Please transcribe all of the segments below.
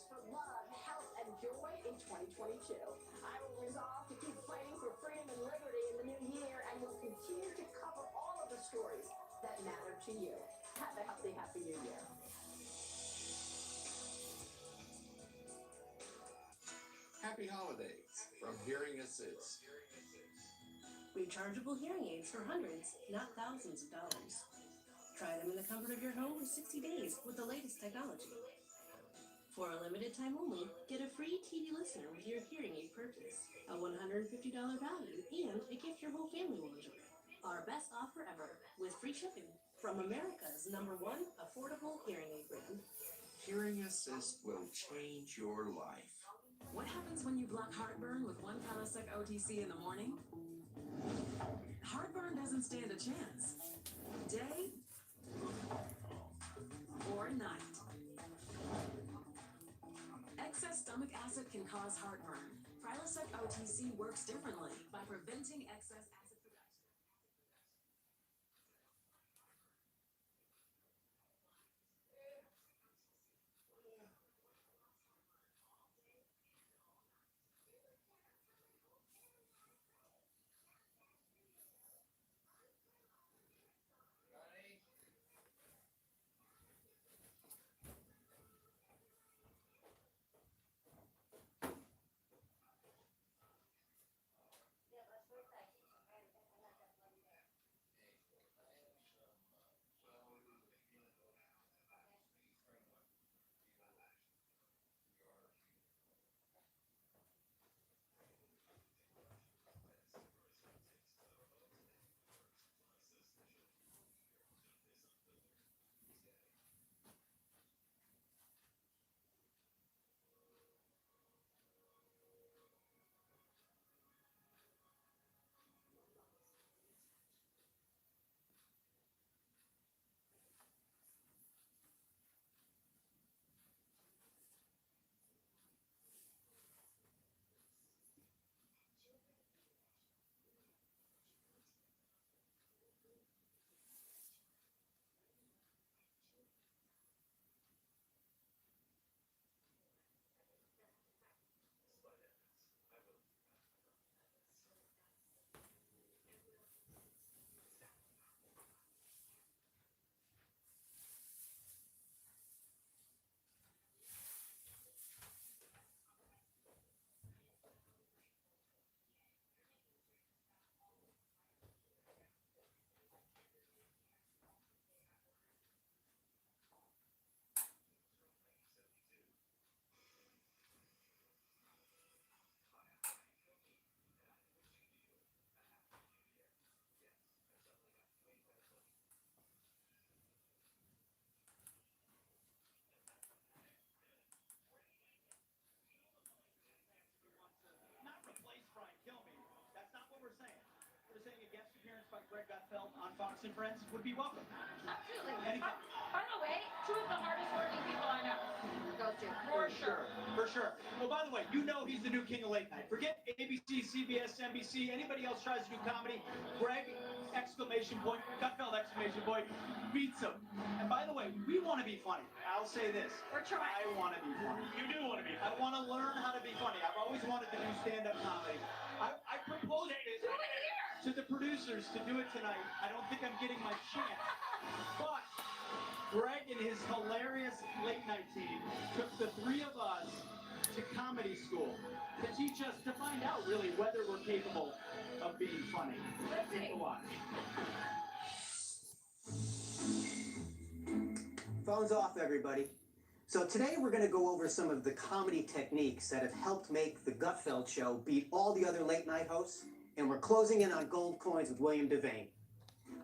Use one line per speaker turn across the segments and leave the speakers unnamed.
for love, health, and joy in 2022. I will resolve to keep fighting for freedom and liberty in the new year and will continue to cover all of the stories that matter to you. Have a healthy, happy new year.
Happy holidays from Hearing Assist.
Rechargeable hearing aids for hundreds, not thousands of dollars. Try them in the comfort of your home for 60 days with the latest technology. For a limited time only, get a free TV listener with your hearing aid purchase, a $150 value, and a gift your whole family will enjoy. Our best offer ever, with free shipping from America's #1 affordable hearing aid brand.
Hearing Assist will change your life.
What happens when you block heartburn with one Prilosec OTC in the morning? Heartburn doesn't stand a chance. Day or night. Excess stomach acid can cause heartburn. Prilosec OTC works differently by preventing excess acid production.
On Fox and Friends would be welcome.
Absolutely.
Anytime.
By the way, two of the hardest working people I know. Those two. For sure.
For sure. Well, by the way, you know he's the new king of late night. Forget ABC, CBS, NBC, anybody else tries to do comedy. Greg, exclamation point, Gutfeld, exclamation point, beats him. And by the way, we want to be funny. I'll say this.
We're trying.
I want to be funny. You do want to be funny. I want to learn how to be funny. I've always wanted to do stand-up comedy. I proposed this to the producers to do it tonight. I don't think I'm getting my chance. But Greg and his hilarious late night team took the three of us to comedy school to teach us, to find out really whether we're capable of being funny.
Let's see.
Take a watch.
Phones off, everybody. So today we're going to go over some of the comedy techniques that have helped make the Gutfeld Show beat all the other late night hosts, and we're closing in on gold coins with William Devane.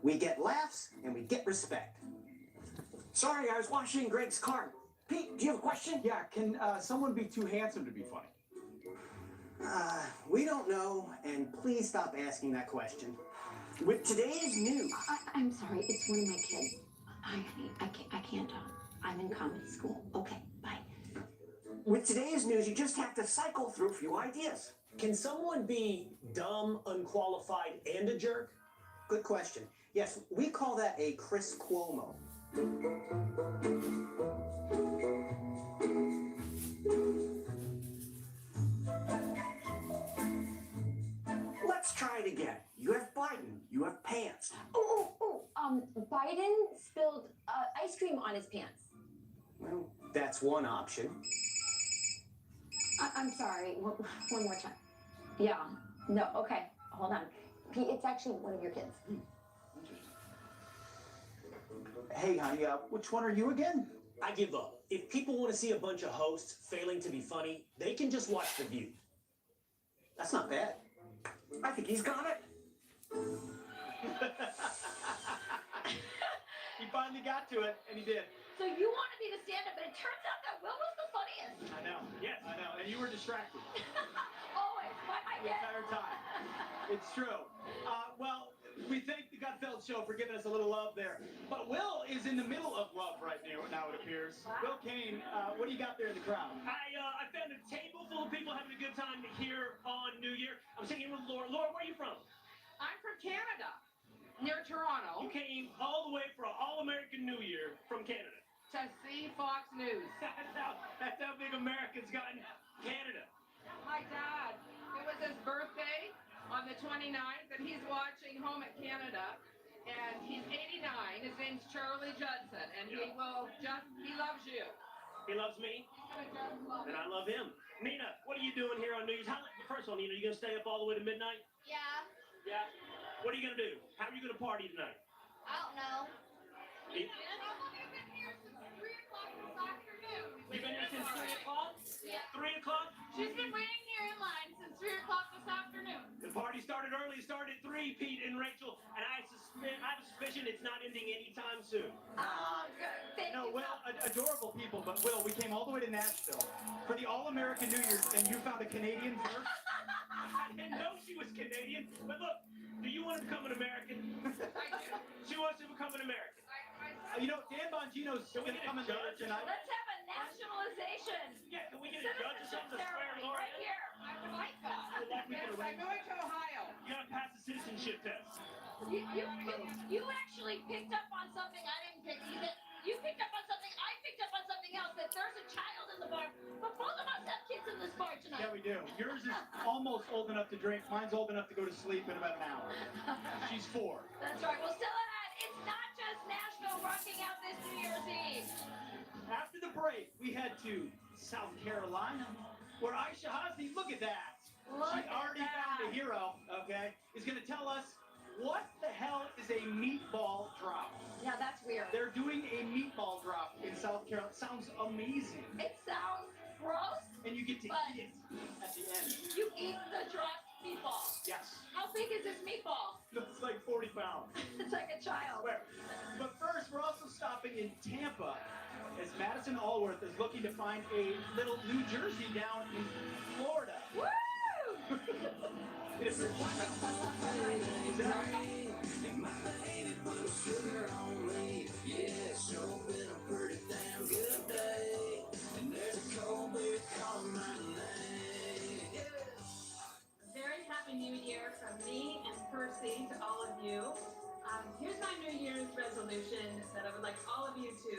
We get laughs and we get respect. Sorry, I was washing Greg's car. Pete, do you have a question?
Yeah, can someone be too handsome to be funny?
We don't know, and please stop asking that question. With today's news...
I'm sorry, it's one of my kids. I can't talk. I'm in comedy school. Okay, bye.
With today's news, you just have to cycle through a few ideas.
Can someone be dumb, unqualified, and a jerk?
Good question. Yes, we call that a Chris Cuomo.
Let's try it again. You have Biden. You have pants.
Biden spilled ice cream on his pants.
Well, that's one option.
I'm sorry. One more time. Yeah. No. Okay. Hold on. Pete, it's actually one of your kids.
Hey, honey, which one are you again?
I give up. If people want to see a bunch of hosts failing to be funny, they can just watch The View.
That's not bad.
I think he's got it.
He finally got to it, and he did.
So you wanted me to stand up, but it turns out that Will was the funniest.
I know.
Yes.
I know. And you were distracted
Always. By my
the
head.
entire time. It's true. Well, we thank the Gutfeld Show for giving us a little love there. But Will is in the middle of love right now, it appears.
Wow.
Will Kane, what do you got there in the crowd?
I found a table full of people having a good time here on New Year. I'm sitting here with Laura. Laura, where are you from?
I'm from Canada, near Toronto,
You came all the way for an all-American New Year from Canada.
to see Fox News.
That's how big America's gotten. Canada.
My dad, it was his birthday on the 29th, and he's watching Home at Canada, and he's 89. His name's Charlie Judson, and he loves you.
He loves me,
He does love
and
you.
I love him. Nina, what are you doing here on New Year's? First of all, Nina, are you going to stay up all the way to midnight?
Yeah,
Yeah. What are you going to do? How are you going to party tonight?
I don't know.
You-
And I've only been here since 3 o'clock this afternoon.
You've been here since 3 o'clock?
Yeah.
3 o'clock?
She's been waiting here in line since 3 o'clock this afternoon.
The party started early. It started at 3, Pete and Rachel, and I have a suspicion it's not ending anytime soon.
Oh, good. Thank
No,
you.
Will, adorable people, but Will, we came all the way to Nashville for the All-American New Year's, and you found a Canadian first?
I didn't know she was Canadian, but look, do you want to become an American?
I do.
She wants to become an American.
You know, Dan Bongino's
Can we
going to
get
come
a
in later
judge?
tonight.
Let's have a nationalization.
Yeah, can we get a judge or something to swear
ceremony
Laura
right
in?
here. I would like that.
Would like me to
Yes, I'm
arrange-
going to Ohio.
You gotta pass the citizenship test.
You actually picked up on something I didn't pick. You picked up on something, I picked up on something else, that there's a child in the bar. But both of us have kids in this bar tonight.
Yeah, we do. Yours is almost old enough to drink. Mine's old enough to go to sleep in about an hour. She's 4.
That's right. Well, still ahead. It's not just Nashville rocking out this New Year's Eve.
After the break, we head to South Carolina, where Aisha Hasni, look at that.
Look
She
at
already
that.
found a hero, okay, is going to tell us what the hell is a meatball drop.
Yeah, that's weird.
They're doing a meatball drop in South Carolina. Sounds amazing.
It sounds gross.
And you get to
But-
eat it at the end.
You eat the dropped meatball.
Yes.
How big is this meatball?
It's like 40 pounds.
It's like a child.
Swear. But first, we're also stopping in Tampa as Madison Allworth is looking to find a little New Jersey down in Florida.
Woo!
It's
Very happy New Year from me and Percy to all of you. Here's my New Year's resolution that I would like all of you to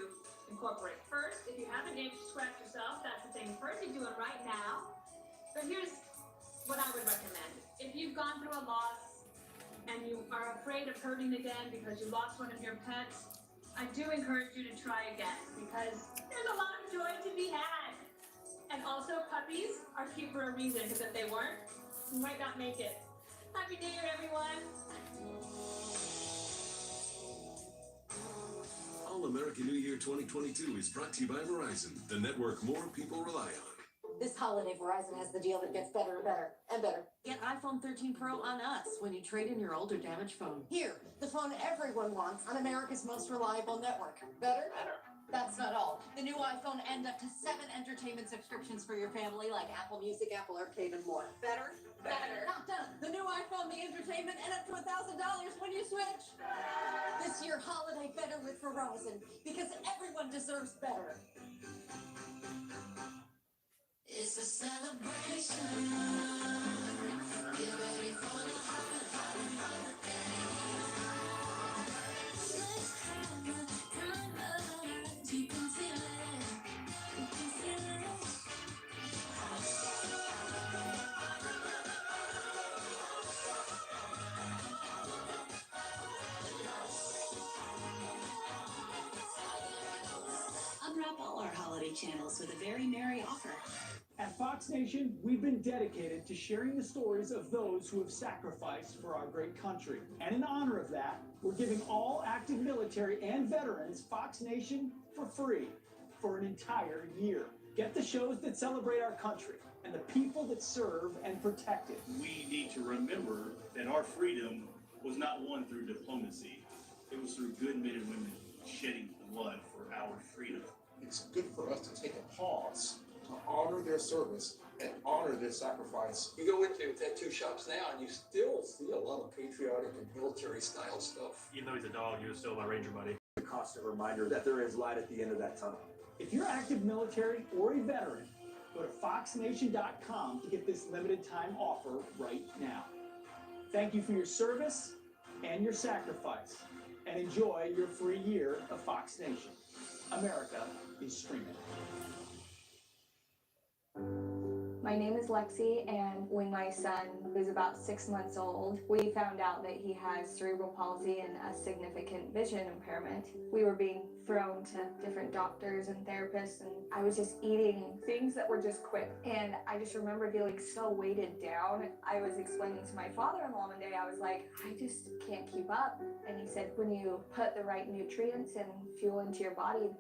incorporate. First, if you haven't named scratch yourself, that's the thing Percy's doing right now. But here's what I would recommend. If you've gone through a loss and you are afraid of hurting again because you lost one of your pets, I do encourage you to try again because there's a lot of joy to be had. And also, puppies are cute for a reason, because if they weren't, you might not make it. Happy New Year, everyone!
All American New Year 2022 is brought to you by Verizon, the network more people rely on.
This holiday, Verizon has the deal that gets better and better and better.
Get iPhone 13 Pro on us when you trade in your older damaged phone.
Here, the phone everyone wants on America's most reliable network. Better? Better. That's not all. The new iPhone and up to 7 entertainment subscriptions for your family, like Apple Music, Apple Arcade, and more. Better? Better. Not done. The new iPhone, the entertainment, and up to $1,000 when you switch. This year, holiday better with Verizon, because everyone deserves better.
It's a celebration. Get ready for the holiday. Let's have a good night. You can feel it. You can feel it.
channels with a very merry offer.
At Fox Nation, we've been dedicated to sharing the stories of those who have sacrificed for our great country. And in honor of that, we're giving all active military and veterans Fox Nation for free for an entire year. Get the shows that celebrate our country and the people that serve and protect it.
We need to remember that our freedom was not won through diplomacy. It was through good men and women shedding blood for our freedom.
It's good for us to take a pause to honor their service and honor their sacrifice. You go into tattoo shops now and you still see a lot of patriotic and military style stuff.
Even though he's a dog, he was still my ranger buddy.
A constant reminder that there is light at the end of that tunnel.
If you're active military or a veteran, go to foxnation.com to get this limited time offer right now. Thank you for your service and your sacrifice, and enjoy your free year of Fox Nation. America is streaming.
My name is Lexi, and when my son was about 6 months old, we found out that he has cerebral palsy and a significant vision impairment. We were being thrown to different doctors and therapists, and I was just eating things that were just quick. And I just remember feeling so weighted down. I was explaining to my father-in-law one day, I was like, I just can't keep up. And he said, when you put the right nutrients and fuel into your body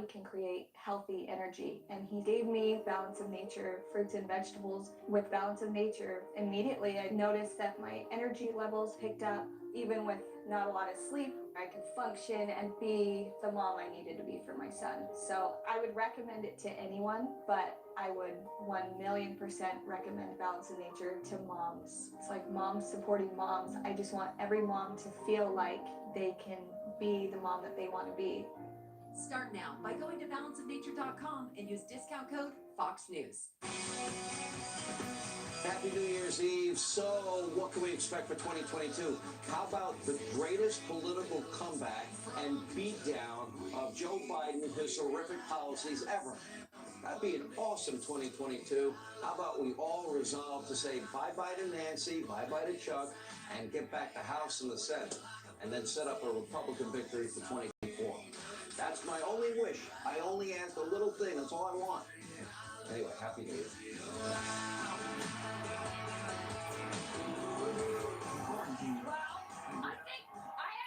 can create healthy energy. And he gave me Balance of Nature fruits and vegetables. With Balance of Nature, immediately I noticed that my energy levels picked up. Even with not a lot of sleep, I could function and be the mom I needed to be for my son. So I would recommend it to anyone, but I would 1,000,000% recommend Balance of Nature to moms. It's like moms supporting moms. I just want every mom to feel like they can be the mom that they want to be.
Start now by going to balanceofnature.com and use discount code Fox News.
Happy New Year's Eve. So, what can we expect for 2022? How about the greatest political comeback and beatdown of Joe Biden and his horrific policies ever? That'd be an awesome 2022. How about we all resolve to say bye-bye to Nancy, bye-bye to Chuck, and get back the House and the Senate, and then set up a Republican victory for 2024. That's my only wish. I only ask a little thing. That's all I want. Anyway, Happy New Year.
I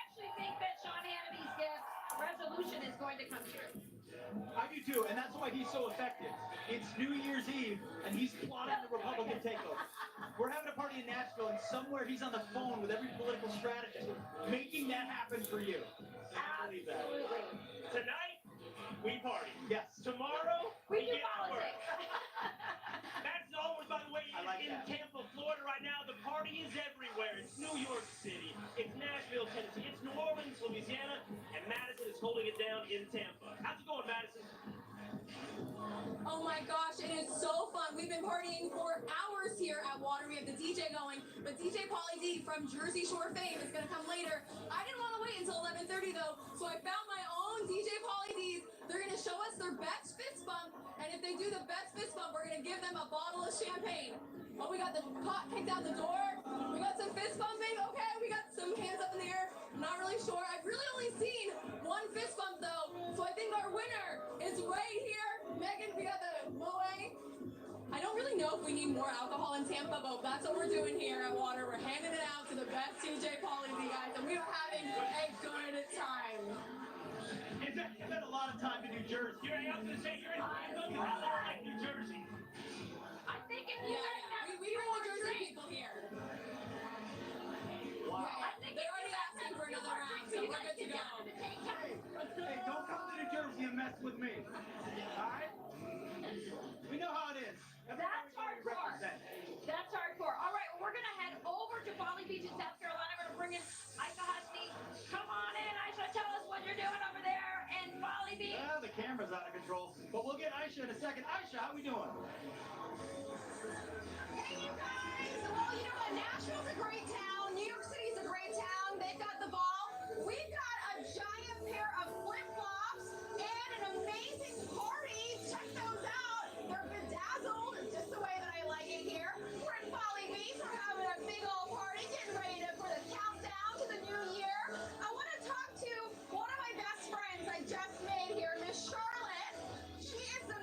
actually think that Sean Hannity's resolution is going to come true.
I do too, and that's why he's so effective. It's New Year's Eve, and he's plotting the Republican takeover. We're having a party in Nashville, and somewhere he's on the phone with every political strategist, making that happen for you. I believe that.
Tonight, we party.
Yes.
Tomorrow,
We do
get to work.
politics.
That's always, by the way,
like
in
that.
Tampa, Florida right now. The party is everywhere. It's New York City. It's Nashville, Tennessee. It's New Orleans, Louisiana. And Madison is holding it down in Tampa. How's it going, Madison?
Oh my gosh, it is so fun. We've been partying for hours here at Water. We have the DJ going, but DJ Pauly D from Jersey Shore fame is going to come later. I didn't want to wait until 11:30 though, so I found my own DJ Pauly Ds. They're going to show us their best fist bump, and if they do the best fist bump, we're going to give them a bottle of champagne. Oh, we got the pot kicked out the door. We got some fist bumping. Okay, we got some hands up in the air. I'm not really sure. I've really only seen one fist bump though, so I think our winner is right here. Megan, we got the Moe. I don't really know if we need more alcohol in Tampa, but that's what we're doing here at Water. We're handing it out to the best DJ Pauly D guys, and we are having a good time.
It's been a lot of time to New Jersey.
I was going to say, you're in like New Jersey.
I think if you
We bring the Jersey people here.
Wow.
They're already asking for another round, so we're good to go.
Hey, don't come to New Jersey and mess with me. All right? We know how it is.
That's hardcore. That's hardcore. All right, well, we're going to head over to Folly Beach in South Carolina. We're going to bring in Aisha Husney. Come on in, Aisha. Tell us what you're doing over there in Folly Beach.
Well, the camera's out of control, but we'll get Aisha in a second. Aisha, how we doing?
Hey, you guys! Well, you know what? Nashville's a great town. New York City's a great town. They've got the ball. We've got a giant pair of flip-flops and an amazing party. Check those out. They're bedazzled just the way that I like it here. We're in Folly Beach. We're having a big old party, getting ready for the countdown to the new year. I want to talk to one of my best friends I just made here, Miss Charlotte. She is the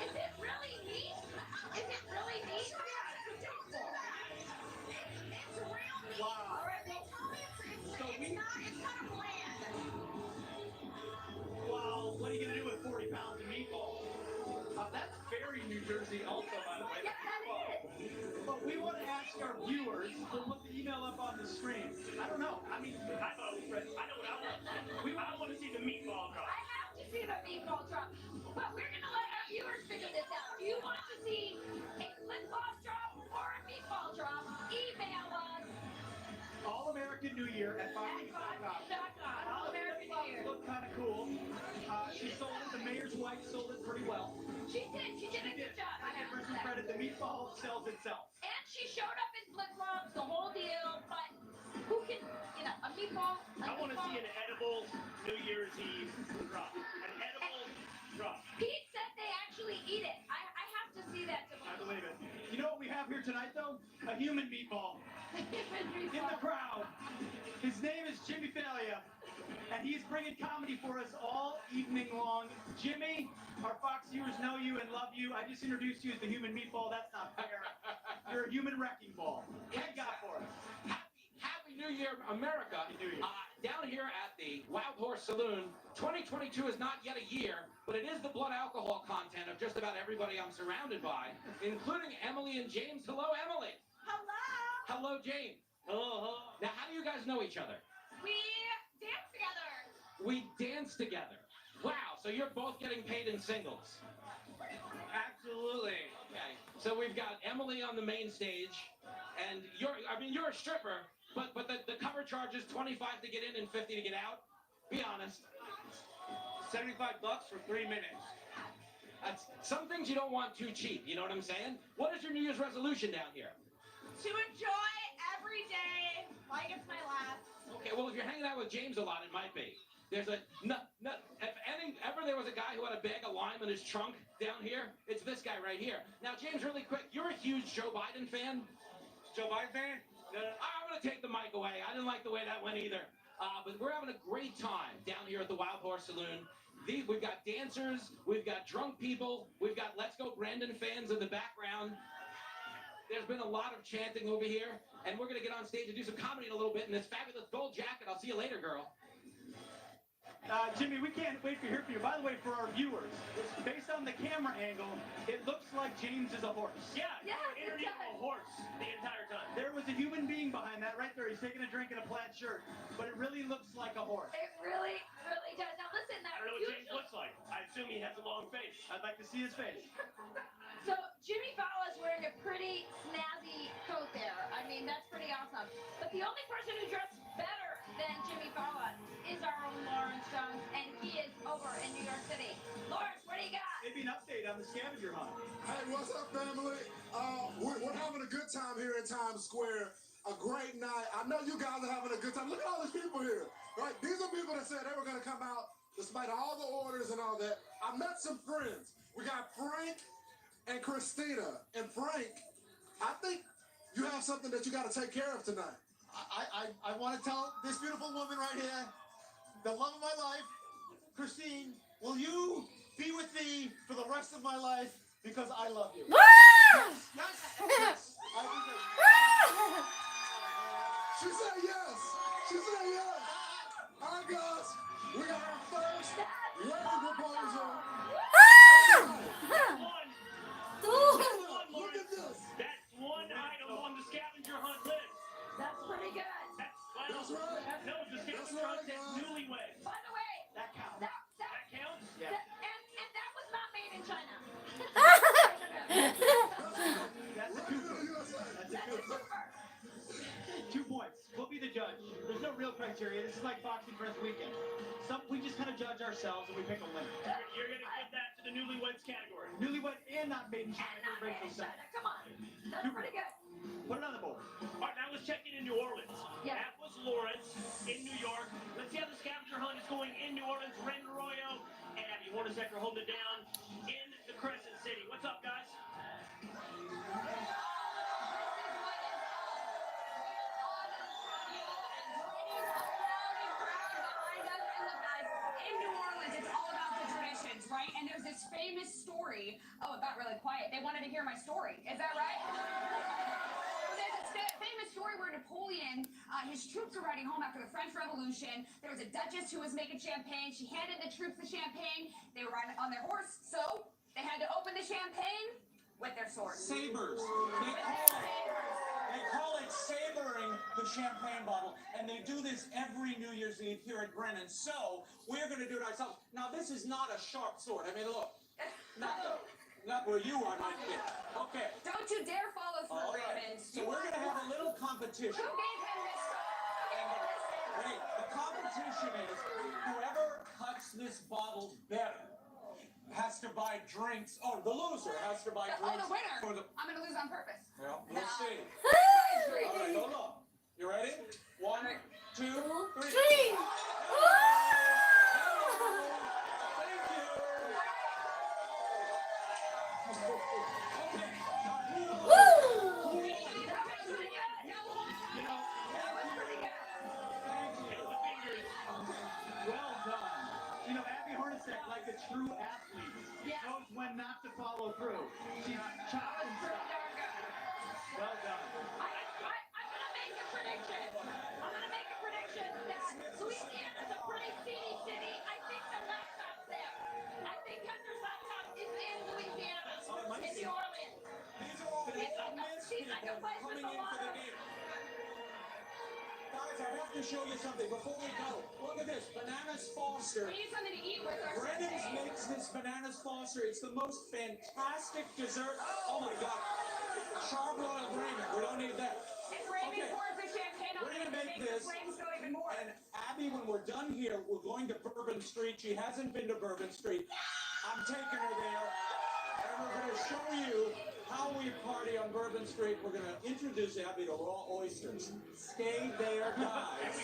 Is it really neat? Is it really neat? It's real neat.
Wow.
All right, well, tell me it's kind of bland.
Wow, what are you going to do with 40 pounds of meatballs? That's very New Jersey also, by the way.
Yeah, that is.
But we want to ask our viewers, we'll put the email up on the screen. I don't know. I mean,
I know what I want. I want to see the meatball drop.
I have to see the meatball drop. But we're going to let our viewers figure this out. Do you want to see a flip-flop drop or a meatball drop? Email us.
All American New Year at FoxNews.com.
All American New Year.
Looked kind of cool. She sold it. The mayor's wife sold it pretty well.
She did. She did a good job. I have
Give her
to
some
say.
credit. The meatball sells itself.
And she showed up in flip-flops, the whole deal. But who can, a meatball?
I want to see an edible New Year's Eve drop. An edible drop.
Pete said they actually eat it. I have to see that.
I believe it. You know what we have here tonight, though? A human meatball. In the crowd. His name is Jimmy Failure, and he's bringing comedy for us all evening long. Jimmy, our Fox viewers know you and love you. I just introduced you as the human meatball. That's not fair. You're a human wrecking ball. What you got for us?
Happy New Year, America.
Happy New Year.
Down here at the Wild Horse Saloon, 2022 is not yet a year, but it is the blood alcohol content of just about everybody I'm surrounded by, including Emily and James. Hello, Emily.
Hello.
Hello, James.
Hello.
Now, how do you guys know each other?
We dance together.
We dance together. Wow, so you're both getting paid in singles.
Absolutely.
Okay, so we've got Emily on the main stage, and you're a stripper, but the cover charge is $25 to get in and $50 to get out. Be honest.
$75 for 3 minutes.
That's some things you don't want too cheap, you know what I'm saying? What is your New Year's resolution down here?
To enjoy every day like it's my last.
Okay, well, if you're hanging out with James a lot, it might be. There's if ever there was a guy who had a bag of lime in his trunk down here, it's this guy right here. Now, James, really quick, you're a huge Joe Biden fan?
Joe Biden fan?
I'm going to take the mic away. I didn't like the way that went either. But we're having a great time down here at the Wild Horse Saloon. We've got dancers, we've got drunk people, we've got Let's Go Brandon fans in the background. There's been a lot of chanting over here, and we're going to get on stage and do some comedy in a little bit in this fabulous gold jacket. I'll see you later, girl.
Jimmy, we can't wait to hear from you. By the way, for our viewers, based on the camera angle, it looks like James is a horse.
Yeah, underneath a horse the entire time.
There was a human being behind that right there. He's taking a drink in a plaid shirt, but it really looks like a horse.
It really, really does. Now listen,
I don't know what James looks like. I assume he has a long face.
I'd like to see his face.
So Jimmy Fallon's wearing a pretty snazzy coat there. I mean, that's pretty awesome. But the only person who dressed better than Jimmy Fallon is our own Lawrence Jones, and he is over in New York City. Lawrence, what do you got?
Maybe an update on the scavenger hunt.
Hey, what's up, family? We're having a good time here in Times Square. A great night. I know you guys are having a good time. Look at all these people here. Right? These are people that said they were going to come out despite all the orders and all that. I met some friends. We got Frank and Christina. And Frank, I think you have something that you got to take care of tonight.
I want to tell this beautiful woman right here, the love of my life, Christine, will you be with me for the rest of my life because I love you? Yes. I do that.
She said yes. She said yes. All right, guys. We got our first wedding proposal. Look at this.
That's one item on the scavenger hunt list.
That's pretty good.
That's right.
No, the scavenger hunt says newlywed.
By the way,
that counts.
That counts?
Yeah.
And that was not made in China.
That's a two. That's a two. 2 points. We'll be the judge. There's no real criteria. This is like Boxing Friends Weekend. We just kind of judge ourselves and we pick a winner.
You're going to give that to the newlyweds category.
Newlywed and not made in China.
Come on. That's pretty good.
Put it on the board.
All right, now let's check in New Orleans.
Yeah.
That was Lawrence in New York. Let's see how the scavenger hunt is going in New Orleans. Ren Arroyo and Abby Hornacek are holding it down in the Crescent City. What's up, guys?
In New Orleans, it's all about the traditions, right? And there's this this famous story. Oh, it got really quiet. They wanted to hear my story. Is that right? There's this famous story where Napoleon, his troops were riding home after the French Revolution. There was a duchess who was making champagne. She handed the troops the champagne. They were riding on their horse, so they had to open the champagne with their swords.
Sabers. They call it sabering the champagne bottle, and they do this every New Year's Eve here at Brennan. So we're going to do it ourselves. Now, this is not a sharp sword. I mean, look, not where you are, my kid. Okay.
Don't you dare follow through,
All right.
Raymond.
So we're going to have a little competition.
Who gave him this?
Wait, the competition is whoever cuts this bottle better has to buy drinks. Oh, the loser has to buy drinks.
Oh, the winner.
For the...
I'm going to lose on purpose.
Well, we'll see.
Everybody's
All right, hold on. You ready? 1, 2, 3.
Three.
Well done. You know, Abby Hornacek, like a true athlete, knows when not to follow through. She's chopped and stuff. Well done.
I'm going to make a prediction. I'm going to make a prediction that Louisiana's a pretty seedy city. I think the laptop's there. I think Hunter's laptop is in Louisiana. In New Orleans. She's like a place with a lot of...
Guys, I have to show you something before we go. Look at this, Bananas Foster.
We need something to eat with our
Brennan's
champagne.
makes this Bananas Foster. It's the most fantastic dessert. Oh my God. Charbroiled Raymond. We don't need that.
If Raymond pours the champagne on
We're
it,
gonna make
the
this.
flames go even more.
And Abby, when we're done here, we're going to Bourbon Street. She hasn't been to Bourbon Street. I'm taking her there. And we're going to show you how we party on Bourbon Street. We're going to introduce Abby to raw oysters. Stay there, guys.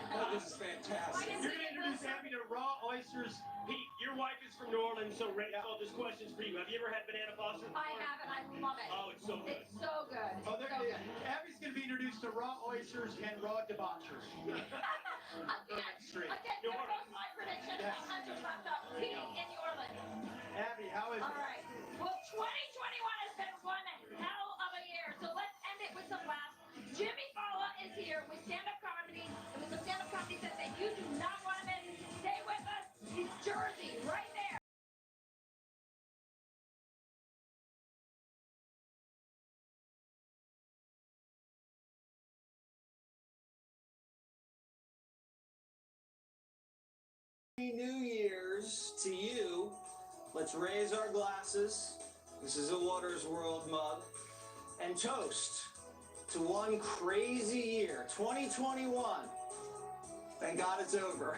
Oh, this is fantastic.
You're going to introduce Abby to raw oysters. Pete, your wife is from New Orleans, so this question's for you. Have you ever had banana foster?
I have it. I love it.
Oh, it's so good.
It's so good.
Oh, there it is. Abby's going to be introduced to raw oysters and raw debauchers. Street.
Again, they're both my predictions.
Yes.
Hunter's laptop. Pete in New Orleans.
Abby, how is
All
it?
right. Well, 2021 has been one hell of a year, so let's end it with some laughs. Jimmy Fallon is here with stand-up comedy. It was a stand-up comedy set that you do not want to miss. Stay with us. It's Jersey, right there.
Happy New Year's to you. Let's raise our glasses. This is a Water's World mug. And toast to one crazy year, 2021. Thank God it's over.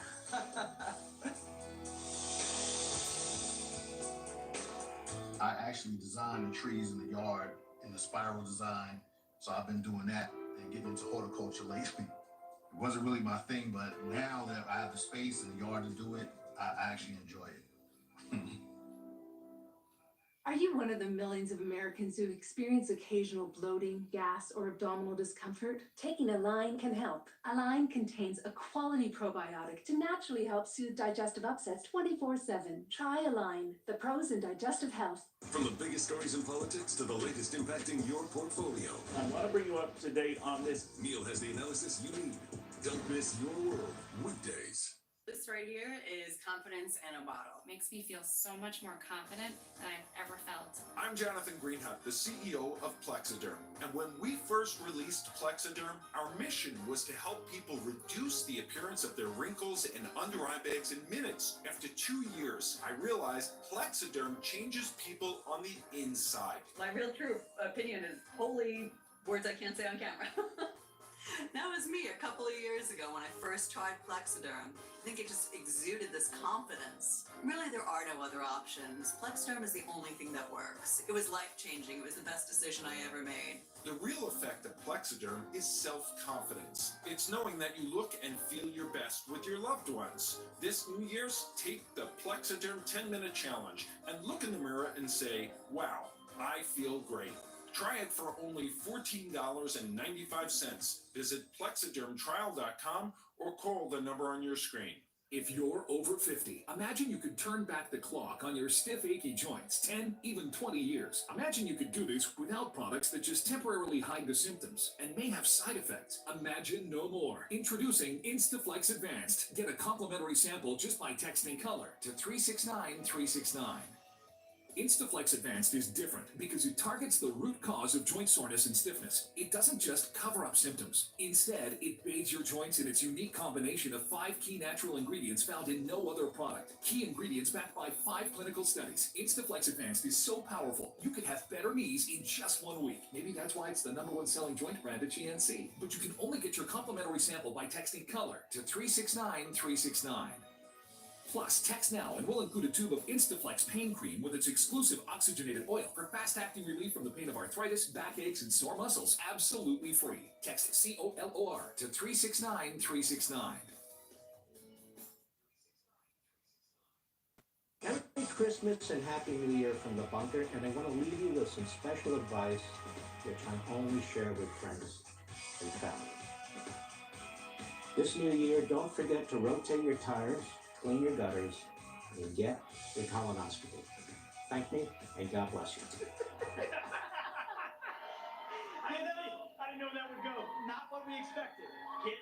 I actually designed the trees in the yard in the spiral design, so I've been doing that and getting into horticulture lately. It wasn't really my thing, but now that I have the space in the yard to do it, I actually enjoy it.
Are you one of the millions of Americans who experience occasional bloating, gas, or abdominal discomfort? Taking Align can help. Align contains a quality probiotic to naturally help soothe digestive upsets 24/7. Try Align, the pros in digestive health.
From the biggest stories in politics to the latest impacting your portfolio,
I want to bring you up to date on this.
Neil has the analysis you need. Don't miss Your World weekdays.
This right here is confidence in a bottle. Makes me feel so much more confident than I've ever felt.
I'm Jonathan Greenhut, the CEO of Plexiderm. And when we first released Plexiderm, our mission was to help people reduce the appearance of their wrinkles and under eye bags in minutes. After 2 years, I realized Plexiderm changes people on the inside.
My real true opinion is holy words I can't say on camera.
That was me a couple of years ago when I first tried Plexiderm. I think it just exuded this confidence. Really, there are no other options. Plexiderm is the only thing that works. It was life-changing. It was the best decision I ever made.
The real effect of Plexiderm is self-confidence. It's knowing that you look and feel your best with your loved ones. This New Year's, take the Plexiderm 10-minute challenge and look in the mirror and say, wow, I feel great. Try it for only $14.95. Visit plexidermtrial.com or call the number on your screen.
If you're over 50, imagine you could turn back the clock on your stiff, achy joints 10, even 20 years. Imagine you could do this without products that just temporarily hide the symptoms and may have side effects. Imagine no more. Introducing Instaflex Advanced. Get a complimentary sample just by texting color to 369-369. Instaflex Advanced is different because it targets the root cause of joint soreness and stiffness. It doesn't just cover up symptoms. Instead, it bathes your joints in its unique combination of 5 key natural ingredients found in no other product. Key ingredients backed by 5 clinical studies. Instaflex Advanced is so powerful, you could have better knees in just 1 week. Maybe that's why it's the #1 selling joint brand at GNC. But you can only get your complimentary sample by texting color to 369-369. Plus, text now and we'll include a tube of Instaflex pain cream with its exclusive oxygenated oil for fast-acting relief from the pain of arthritis, backaches, and sore muscles. Absolutely free. Text COLOR to 369-369.
Merry Christmas and Happy New Year from the bunker, and I want to leave you with some special advice which I only share with friends and family. This new year, don't forget to rotate your tires, clean your gutters, and get a colonoscopy. Thank me, and God bless you.
I didn't know that would go. Not what we expected.
Get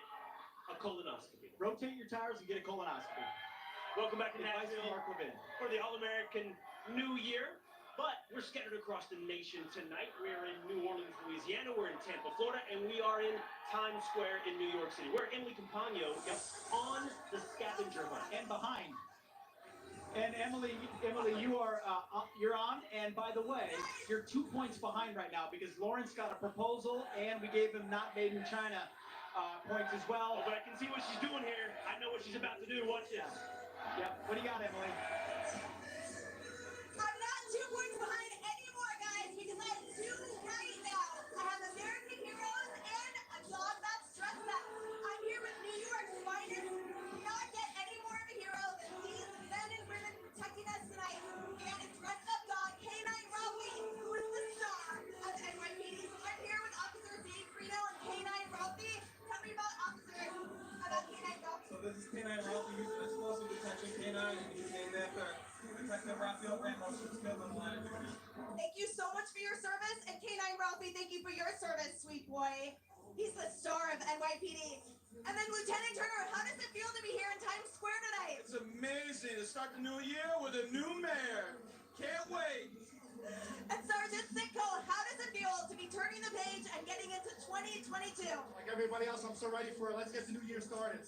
a colonoscopy.
Rotate your tires and get a colonoscopy.
Welcome back to
Advice from
Nashville
Mark Levin.
for the All-American New Year. But we're scattered across the nation tonight. We're in New Orleans, Louisiana. We're in Tampa, Florida. And we are in Times Square in New York City. We're Emily Campagno on the scavenger hunt.
And behind. And Emily, you are you're on. And by the way, you're 2 points behind right now because Lawrence got a proposal and we gave him not made in China points as well.
Oh, but I can see what she's doing here. I know what she's about to do. Watch this.
Yep. What do you got, Emily?
I'm not 2 points behind anymore, guys, because I have 2 right now. I have American Heroes and a dog that's dressed up. I'm here with New York's finest. Not get any more of a hero than these men and women protecting us tonight. We got a dressed up dog, Canine Ralphie, who is the star of NYPD. I'm here with Officer Dave Freno and Canine Ralphie. Tell me about Canine Ralphie.
So this is Canine Ralphie, he's an explosive detection canine, and he's named after Detective Raphael Ramos, who's killed on the line of duty.
Thank you so much for your service, and Canine Ralphie, thank you for your service, sweet boy. He's the star of NYPD. And then Lieutenant Turner, how does it feel to be here in Times Square tonight?
It's amazing to start the new year with a new mayor. Can't wait.
And Sergeant Sitko, how does it feel to be turning the page and getting into 2022?
Like everybody else, I'm so ready for it. Let's get the new year started.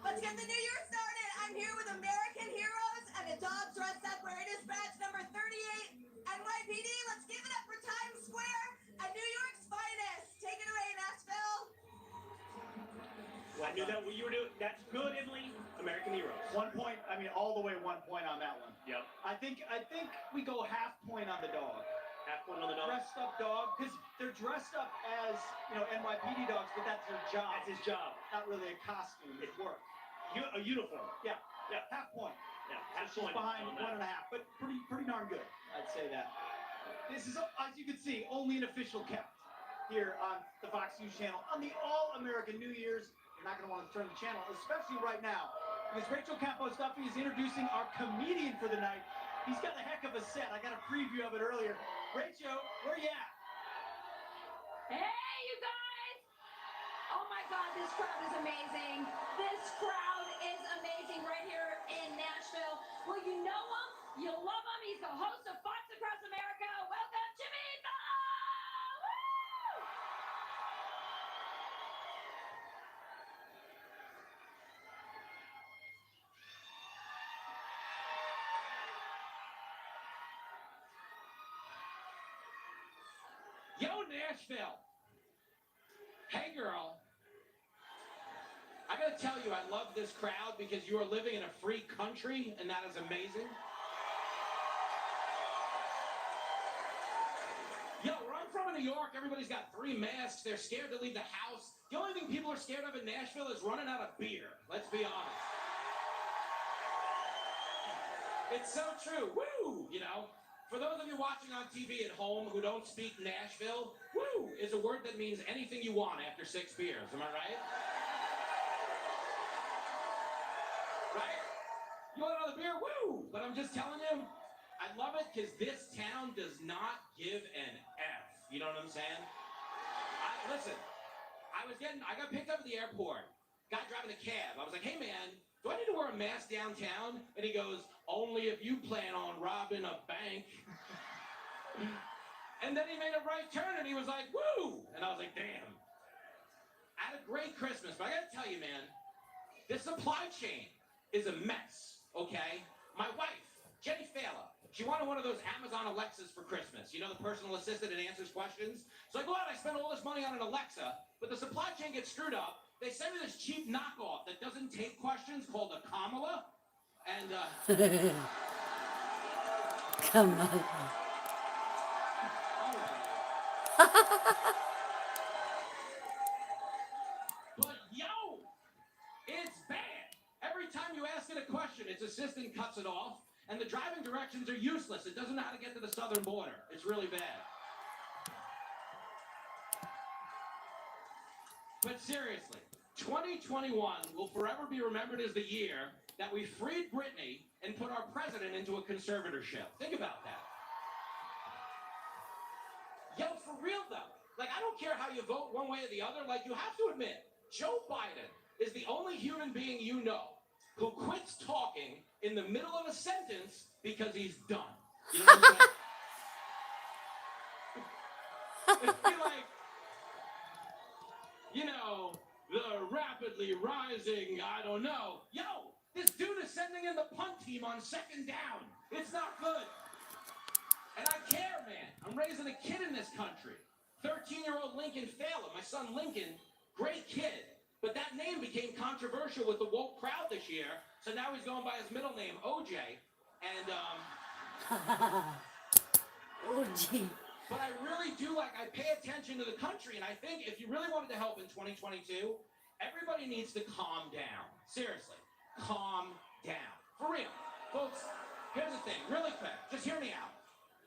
Let's get the new year started. I'm here with American Heroes and a dog dressed up wearing his badge number 38. NYPD, let's give it up for Times Square and New York's finest. Take it away, Nashville.
Well, I knew that what you were doing. That's good, Emily. American Heroes.
1 point. I mean, all the way 1 point on that one.
Yep.
I think we go half point on the dog.
Half point on the dog.
Dressed up dog, because they're dressed up as, NYPD dogs, but that's their job.
That's his job.
Not really a costume. It's work.
A uniform.
Yeah.
Yeah.
Half point.
Yeah. Half
She's
point.
behind
on
1.5,
that.
but pretty darn good. I'd say that. This is, as you can see, only an official count here on the Fox News channel on the All-American New Year's. You're not going to want to turn the channel, especially right now, because Rachel Campo-Stuffy is introducing our comedian for the night. He's got a heck of a set. I got a preview of it earlier. Rachel, where you at?
Hey, you guys! Oh my God, this crowd is amazing. This crowd is amazing right here in Nashville. Well, you know him, you love him. He's the host of Fox Across America. Welcome, Jimmy Fallon! Woo!
Yo, Nashville. Hey, girl. I gotta tell you, I love this crowd because you are living in a free country, and that is amazing. Yo, where I'm from in New York, everybody's got 3 masks. They're scared to leave the house. The only thing people are scared of in Nashville is running out of beer. Let's be honest. It's so true. Woo! For those of you watching on TV at home who don't speak Nashville, woo is a word that means anything you want after 6 beers. Am I right? Right? You want another beer? Woo! But I'm just telling you, I love it because this town does not give an F. You know what I'm saying? Listen, I got picked up at the airport. Guy driving a cab. I was like, hey man, do I need to wear a mask downtown? And he goes, only if you plan on robbing a bank. And then he made a right turn and he was like, woo! And I was like, damn. I had a great Christmas, but I gotta tell you, man, this supply chain is a mess, okay? My wife, Jenny Fala, she wanted one of those Amazon Alexas for Christmas. You know, the personal assistant that answers questions? So I go out, I spend all this money on an Alexa, but the supply chain gets screwed up. They send me this cheap knockoff that doesn't take questions called a Kamala. And,
Come on.
But yo, it's bad. Every time you ask it a question, its assistant cuts it off, and the driving directions are useless. It doesn't know how to get to the southern border. It's really bad. But seriously, 2021 will forever be remembered as the year that we freed Britney and put our president into a conservatorship. Think about that. Yo, for real though. Like, I don't care how you vote one way or the other. Like, you have to admit, Joe Biden is the only human being you know who quits talking in the middle of a sentence because he's done. You know what I'm saying? It'd be like, you know, the rapidly rising, I don't know. Yo, this dude is sending in the punt team on second down. It's not good. And I care, man. I'm raising a kid in this country. 13-year-old Lincoln Fala, my son Lincoln, great kid. But that name became controversial with the woke crowd this year, so now he's going by his middle name, OJ. And,
OJ.
But I really do, I pay attention to the country, and I think if you really wanted to help in 2022, everybody needs to calm down. Seriously, calm down. For real. Folks, here's the thing, really quick, just hear me out.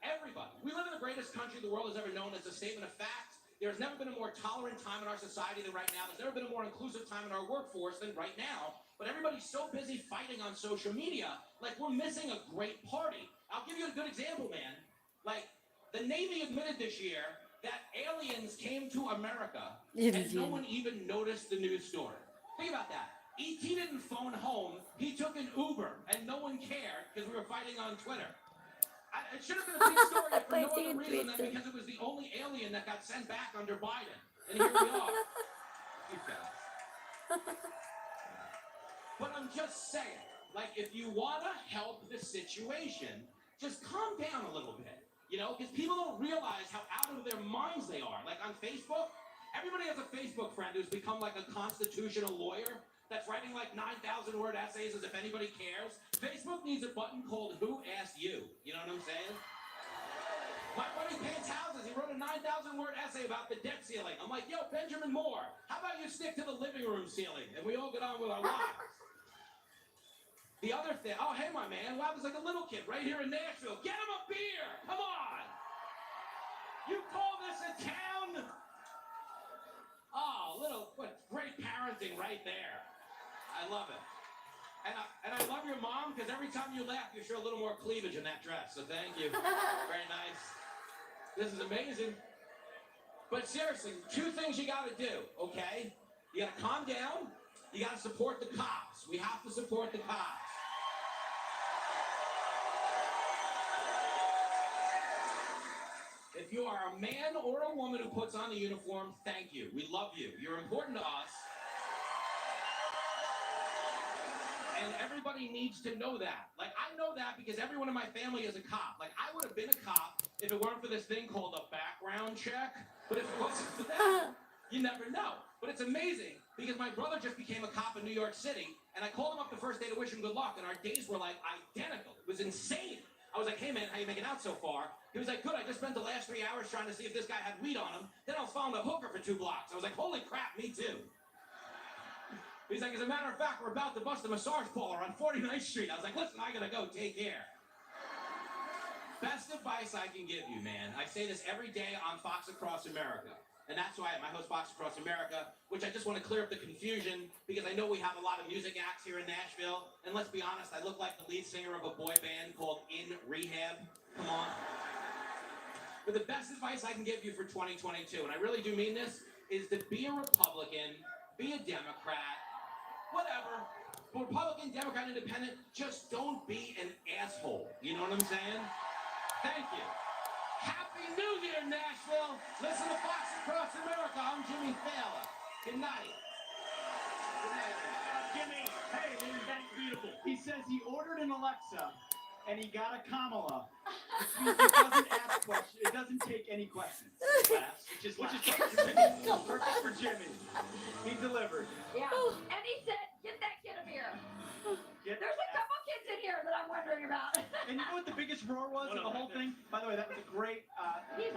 Everybody, we live in the greatest country the world has ever known. It's a statement of fact. There's never been a more tolerant time in our society than right now. There's never been a more inclusive time in our workforce than right now. But everybody's so busy fighting on social media, like we're missing a great party. I'll give you a good example, man. Like, the Navy admitted this year that aliens came to America and no one even noticed the news story. Think about that. E.T. didn't phone home. He took an Uber and no one cared because we were fighting on Twitter. It should have been a big story for no other reason than because it was the only alien that got sent back under Biden. And here we are. But I'm just saying, like, if you want to help the situation, just calm down a little bit. You know, because people don't realize how out of their minds they are. Like on Facebook, everybody has a Facebook friend who's become like a constitutional lawyer that's writing like 9,000-word essays as if anybody cares. Facebook needs a button called Who Asked You? You know what I'm saying? My buddy Pants Houses, he wrote a 9,000-word essay about the debt ceiling. I'm like, yo, Benjamin Moore, how about you stick to the living room ceiling and we all get on with our lives? The other thing, oh, hey, my man, wow, there's like a little kid right here in Nashville. Get him a beer. Come on. You call this a town? Oh, what great parenting right there. I love it. And I love your mom because every time you laugh, you show a little more cleavage in that dress. So thank you. Very nice. This is amazing. But seriously, two things you got to do, okay? You got to calm down. You got to support the cops. We have to support the cops. If you are a man or a woman who puts on the uniform, thank you. We love you. You're important to us. And everybody needs to know that. Like, I know that because everyone in my family is a cop. Like, I would have been a cop if it weren't for this thing called a background check. But if it wasn't for that, you never know. But it's amazing because my brother just became a cop in New York City, and I called him up the first day to wish him good luck, and our days were, like, identical. It was insane. I was like, hey, man, how you making out so far? He was like, good, I just spent the last 3 hours trying to see if this guy had weed on him. Then I was following a hooker for 2 blocks. I was like, holy crap, me too. He's like, as a matter of fact, we're about to bust a massage parlor on 49th Street. I was like, listen, I gotta go, take care. Best advice I can give you, man. I say this every day on Fox Across America. And that's why at my host box across America, which I just want to clear up the confusion because I know we have a lot of music acts here in Nashville. And let's be honest, I look like the lead singer of a boy band called In Rehab. Come on. But the best advice I can give you for 2022, and I really do mean this, is to be a Republican, be a Democrat, whatever. Republican, Democrat, Independent, just don't be an asshole. You know what I'm saying? Thank you. Happy New Year, Nashville! Listen to Fox Across America. I'm Jimmy Fallon. Good night. Good night.
Jimmy, hey, that's beautiful.
He says he ordered an Alexa and he got a Kamala. Which means it doesn't ask questions. It doesn't take any questions. Which is perfect for Jimmy. He delivered.
Yeah. And he said, get that kid a beer. There's a couple kids in here that I'm wondering about.
And you know what the biggest roar was of the whole thing? By the way, that was a great bit.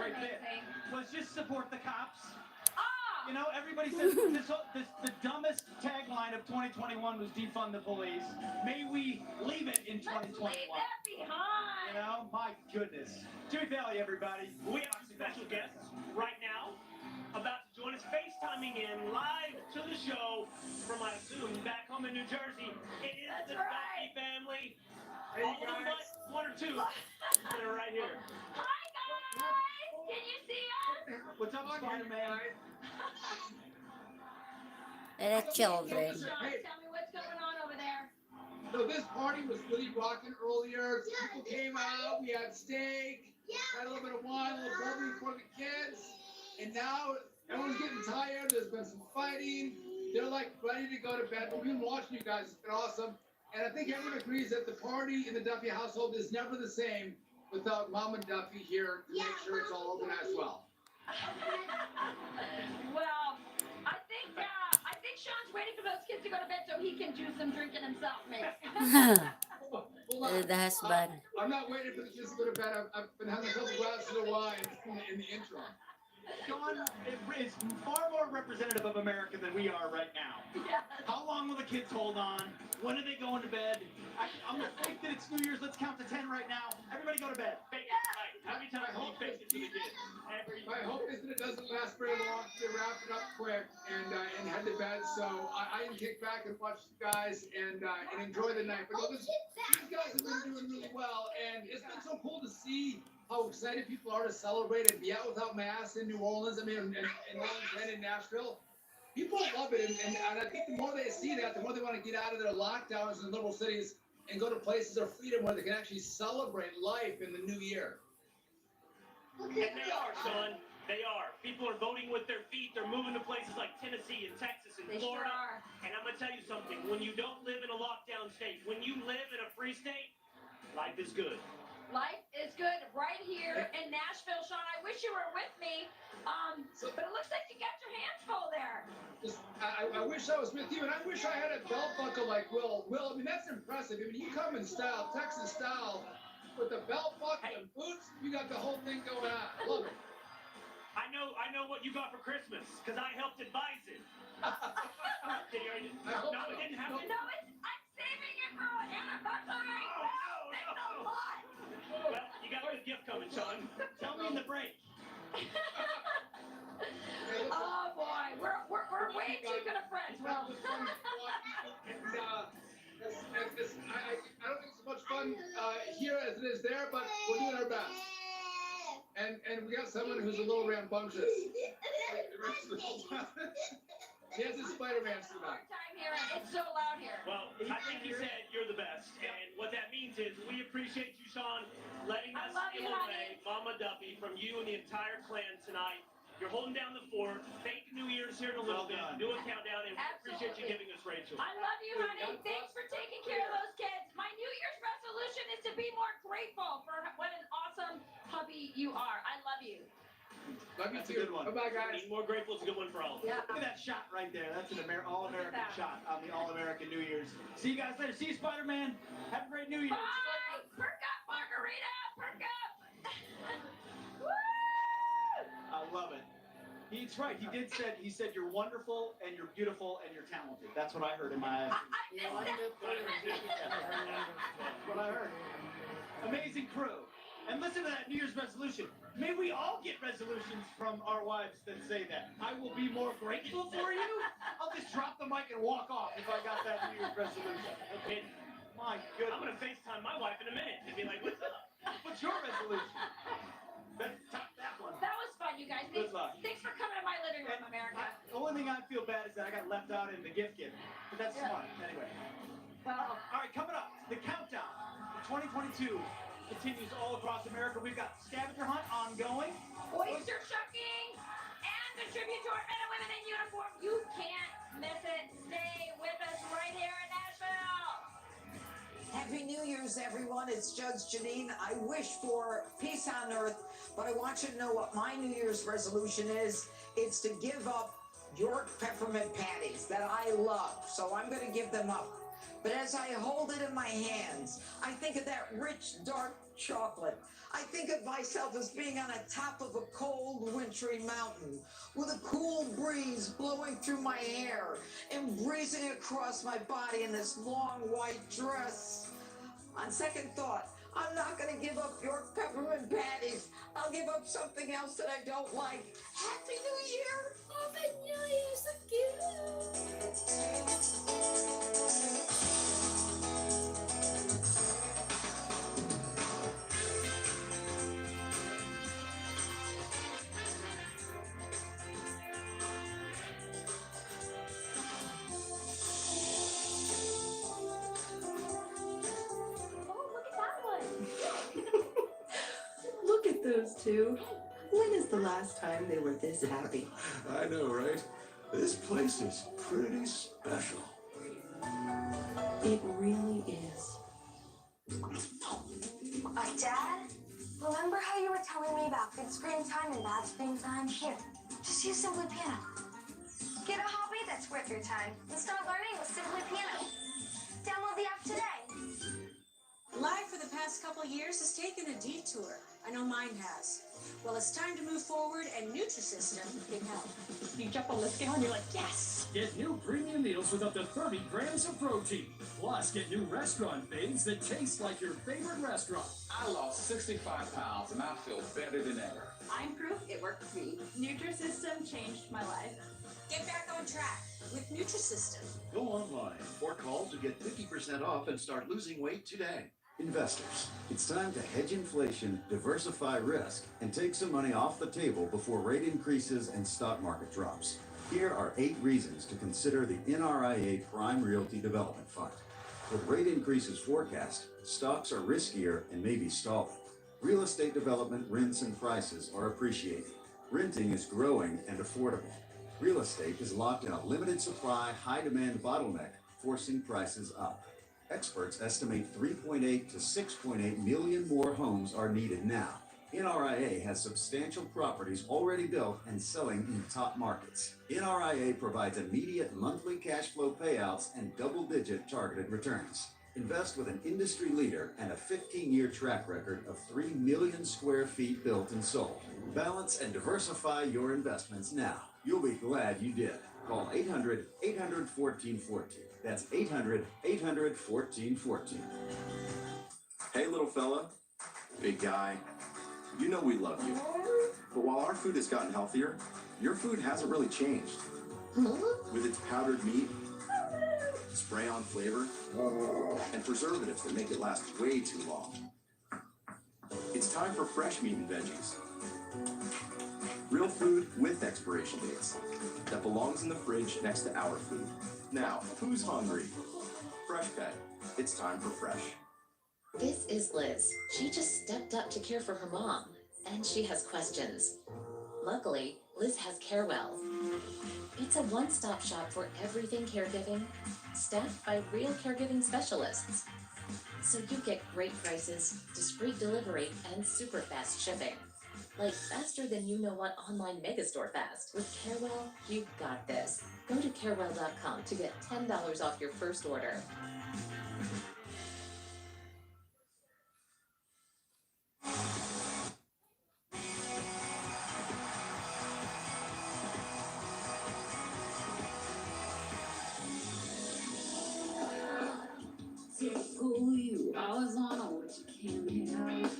Was just support the cops. You know, everybody says the dumbest tagline of 2021 was defund the police. May we leave it in 2021.
Leave that behind.
You know, my goodness. Jimmy Valley, everybody.
We have a special guest right now about to join us, FaceTiming in live to the show from, I assume, back home in New Jersey. It is the Duffy family. All of them but one or two that are right here.
Hi, guys. Can you see us?
What's up, Spider-Man?
They're children.
Sean, tell me what's going on over there.
So this party was really rocking earlier. People came out. We had steak. Had a little bit of wine, a little bubbly for the kids. And now everyone's getting tired. There's been some fighting. They're like ready to go to bed. But we've been watching you guys. It's been awesome. And I think everyone agrees that the party in the Duffy household is never the same without Mom and Duffy here to make sure it's all organized well.
Well, I think Sean's waiting for those kids to go to bed so he can do some drinking himself, maybe.
The husband.
I'm not waiting for the kids to go to bed. I've been having a couple glasses of wine in the intro.
Sean is far more representative of America than we are right now.
Yes.
How long will the kids hold on? When are they going to bed? I'm gonna fake that it's New Year's. Let's count to 10 right now. Everybody go to bed.
Fake it. How many times have you faked it to the kids?
My hope is that it doesn't last very long. They wrap it up quick and head to bed. So I can kick back and watch the guys and enjoy the night. But these guys have been doing really well, and it's been so cool to see how excited people are to celebrate and be out without masks in New Orleans. I mean, in New Orleans and in Nashville. People love it, and I think the more they see that, the more they want to get out of their lockdowns in liberal cities and go to places of freedom where they can actually celebrate life in the new year.
And they are, Sean. They are. People are voting with their feet. They're moving to places like Tennessee and Texas and Florida.
Sure are.
And I'm going to tell you something. When you don't live in a lockdown state, when you live in a free state, life is good.
Life is good right here in Nashville, Sean. I wish you were with me, but it looks like you got your hands full there.
I wish I was with you, and I wish I had a belt buckle like Will. Will, I mean, that's impressive. I mean, you come in style, Texas style, with the belt buckle and boots. You got the whole thing going on. I love it.
I know what you got for Christmas, because I helped advise it. Did you? No, it didn't happen.
No, I'm saving it for anniversary.
Oh, no. Well, you got a good gift coming, Sean.
Tell me in the break.
Oh boy, we're way too good of friends. Well,
I don't think it's as much fun here as it is there, but we're doing our best. And we got someone who's a little rambunctious. He has his Spider-Man suit on.
time here. It's so loud here.
Well, I think he said you're the best, and what that means is we appreciate you, Sean, letting us steal away Mama Duffy from you and the entire clan tonight. You're holding down the fort. Fake New Year's here in a little bit. Do a countdown, and we appreciate you giving us Rachel.
I love you, honey. Thanks for taking care of those kids. My New Year's resolution is to be more grateful for what an awesome hubby you are. I love you.
Love you
That's
too.
a good one.
Bye-bye, guys.
Being more grateful is a good one for all of us.
Yeah.
Look at that shot right there. That's an all-American shot on the All-American New Year's. See you guys later. See you, Spider-Man. Have a great New Year.
Bye. Perk up, margarita. Perk up. Woo!
I love it. He's right. He said you're wonderful and you're beautiful and you're talented. That's what I heard in my eyes.
I missed that.
That's what I heard. Amazing crew. And listen to that New Year's resolution. May we all get resolutions from our wives that say that. I will be more grateful for you. I'll just drop the mic and walk off if I got that New Year's resolution.
Okay.
My goodness.
I'm gonna FaceTime my wife in a minute and be like, what's up?
What's your resolution? Let's top that one.
That was fun, you guys.
Good luck.
Thanks for coming to my living room, America.
The only thing I feel bad is that I got left out in the gift giving. But that's fun. Anyway.
Well,
all right, coming up, the countdown. 2022 continues all across America. We've got scavenger hunt ongoing.
oyster shucking and the tribute to our men and women in uniform. You can't miss it. Stay with us right here in Nashville.
Happy New Year's, everyone. It's Judge Janine. I wish for peace on earth, but I want you to know what my New Year's resolution is. It's to give up York peppermint patties that I love. So I'm going to give them up. But as I hold it in my hands, I think of that rich, dark chocolate. I think of myself as being on the top of a cold, wintry mountain with a cool breeze blowing through my hair and breezing across my body in this long white dress. On second thought, I'm not going to give up York peppermint patties. I'll give up something else that I don't like. Happy New Year! Happy New Year's
Look at those two. When is the last time they were this happy?
I know, right? This place is pretty special.
It really is.
Dad, remember how you were telling me about good screen time and bad screen time? Here, just use Simply Piano. Get a hobby that's worth your time and start learning with Simply Piano. Download the app today.
Life for the past couple years has taken a detour. I know mine has. Well, it's time to move forward, and Nutrisystem can help.
You jump on the scale and you're like, yes!
Get new premium meals with up to 30 grams of protein. Plus, get new restaurant fades that taste like your favorite restaurant.
I lost 65 pounds, and I feel better than ever.
I'm proof it worked for me.
Nutrisystem changed my life.
Get back on track with Nutrisystem.
Go online or call to get 50% off and start losing weight today.
Investors, it's time to hedge inflation, diversify risk, and take some money off the table before rate increases and stock market drops. Here are 8 reasons to consider the NRIA Prime Realty Development Fund. With rate increases forecast, stocks are riskier and may be stalling. Real estate development rents and prices are appreciating. Renting is growing and affordable. Real estate is locked in a limited supply, high demand bottleneck, forcing prices up. Experts estimate 3.8 to 6.8 million more homes are needed now. NRIA has substantial properties already built and selling in top markets. NRIA provides immediate monthly cash flow payouts and double-digit targeted returns. Invest with an industry leader and a 15-year track record of 3 million square feet built and sold. Balance and diversify your investments now. You'll be glad you did. Call 800-800-1414. That's 800-800-1414.
Hey, little fella, big guy, you know we love you. But while our food has gotten healthier, your food hasn't really changed. With its powdered meat, spray-on flavor, and preservatives that make it last way too long. It's time for fresh meat and veggies. Real food with expiration dates that belongs in the fridge next to our food. Now, who's hungry? Fresh Pet. It's time for fresh.
This is Liz. She just stepped up to care for her mom, and she has questions. Luckily, Liz has Carewell. It's a one-stop shop for everything caregiving, staffed by real caregiving specialists. So you get great prices, discreet delivery, and super fast shipping. Like faster than you know what online megastore fast. With Carewell, you've got this. Go to carewell.com to get $10 off your first order.
Typical you, always wanna what you can't have.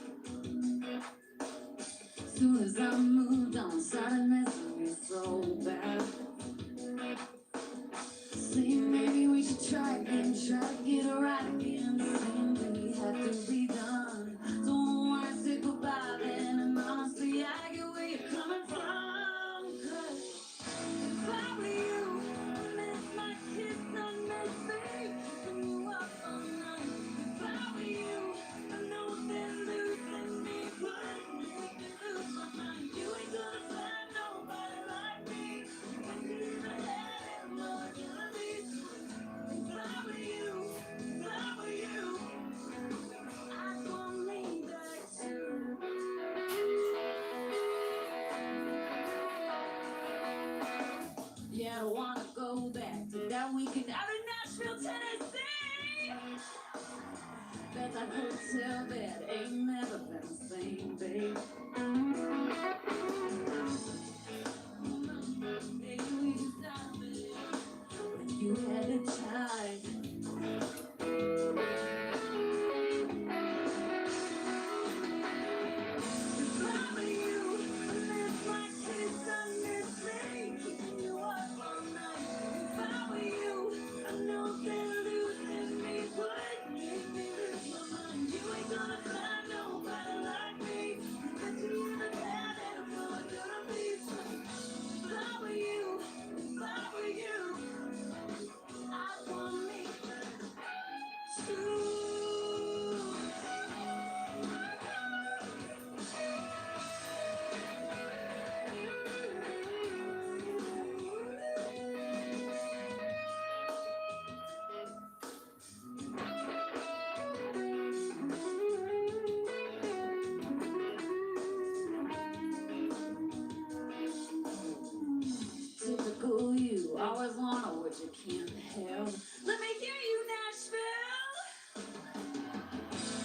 tell that ain't never been the same, babe. Maybe we can stop it when you had a child. Typical you, always wanna what you can't have. Let me hear you, Nashville.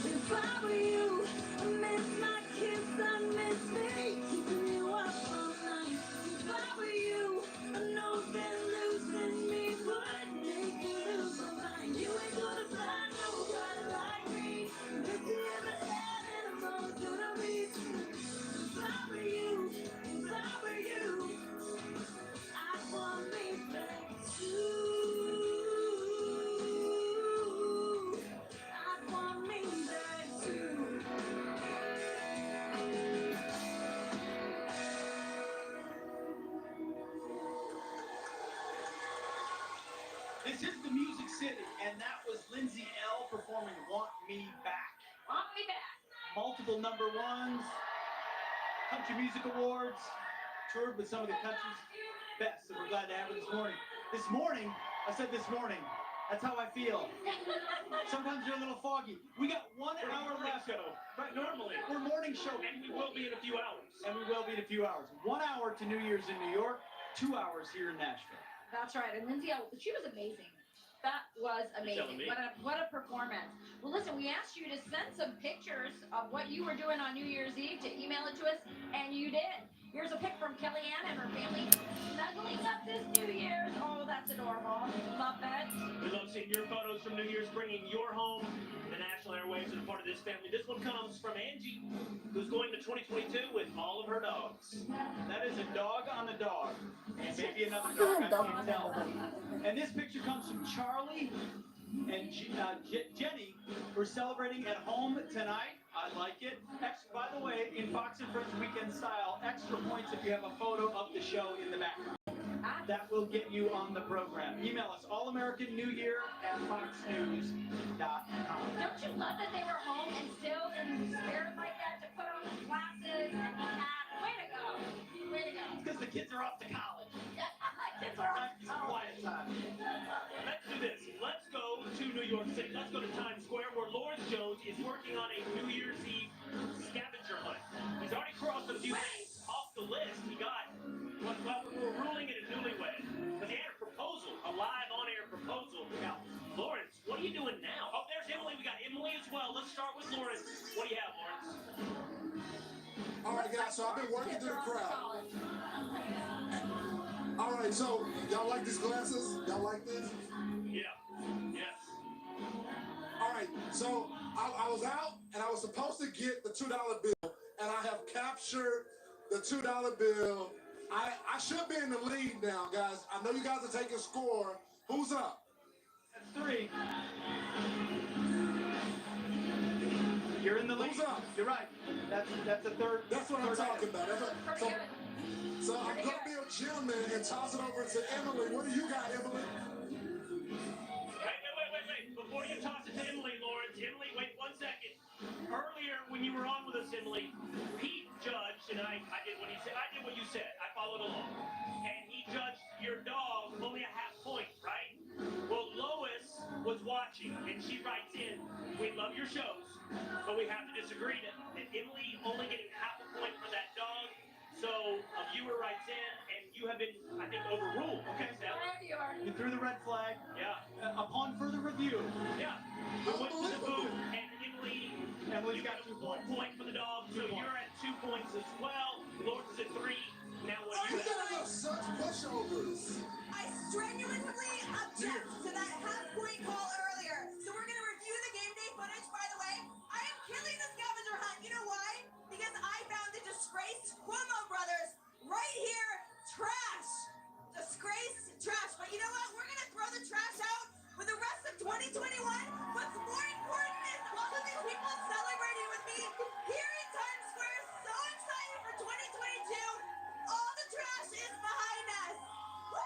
If I were you, I miss my kiss, I miss me, keeping you up all night. If I were you, I know that losing me would make you lose your mind. You ain't gonna find nobody like me. If you ever had it, I'm always gonna be. If I were you, if I were you, I want me back too. I want me back too.
This is the Music City, and that was Lindsay L. performing Want Me Back.
Want me back.
Multiple #1s, Country Music Awards, toured with some of the country's best, and we're glad to have her this morning. This morning, I said this morning, that's how I feel. Sometimes you're a little foggy. We got 1 hour left.
Right, normally.
We're morning show.
And we will be in a few hours.
And we will be in a few hours. 1 hour to New Year's in New York, 2 hours here in Nashville.
That's right. And Lindsay, she was amazing. That was amazing. What a performance. Well, listen, we asked you to send some pictures of what you were doing on New Year's Eve to email it to us, and you did. Here's a pic from Kellyanne and her family snuggling up this New Year's. Oh, that's adorable. Love that.
We love seeing your photos from New Year's, bringing your home to the national airwaves and a part of this family. This one comes from Angie, who's going to 2022 with all of her dogs.
That is a dog on a dog. And maybe another dog, I can't tell. And this picture comes from Charlie and Jenny. We're celebrating at home tonight. I like it. By the way, in Fox and Friends Weekend Style, extra points if you have a photo of the show in the background. That will get you on the program. Email us, allamericannewyar@foxnews.com.
Don't you love that they were home and still in spirit like that to put on the glasses and the hat? Way to go. Way to go.
Because the kids are off to college.
Kids are off to college.
Quiet time.
Let's do this. Let's go to New York City. Let's go to Times Square, where Lawrence Jones is working on a New Year's Eve scavenger hunt. He's already crossed a few things off the list. He got, well, we're ruling it a newlywed. But he had a proposal, a live on-air proposal. Now, Lawrence, what are you doing now? Oh, there's Emily. We got Emily as well. Let's start with Lawrence. What do you have, Lawrence?
All right, guys, so I've been working through the crowd. All right, so y'all like these glasses? Y'all like this?
Yeah. Yes.
All right, so I was out and I was supposed to get the $2 bill, and I have captured the $2 bill. I should be in the lead now, guys. I know you guys are taking score. Who's up?
That's 3. You're in the lead.
Who's up?
You're right. That's the third.
That's what I'm talking about.
Pretty good.
So I'm going to be a gentleman and toss it over to Emily. What do you got, Emily?
Wait. Before you toss it to Emily, Lawrence, Emily, wait 1 second. Earlier, when you were on with us, Emily, Pete judged, and I did what he said. I did what you said. I followed along. And he judged your dog only a half point, right? Well, Lois was watching, and she writes in, we love your shows, but we have to disagree that Emily only getting half a point for that dog. So a viewer writes in, and you have been, I think, overruled. Okay, Steph?
You threw the red flag.
Yeah.
Upon further review.
Yeah. We went to the booth, and Emily
Emily's got 2 points.
Point for the dog, so you're at 2 points as well. Lawrence is at 3. Now what do you have?
Such pushovers.
I strenuously object to that half-point call earlier. So we're going to review the game day footage. By the way, I am killing the scavenger hunt. You know why? Because I found the disgraced Cuomo brothers right here. Trash. Disgrace, trash. But you know what? We're going to throw the trash out for the rest of 2021. What's more important is all of these people celebrating with me here in Times Square. So excited for 2022. All the trash is behind us. Woo!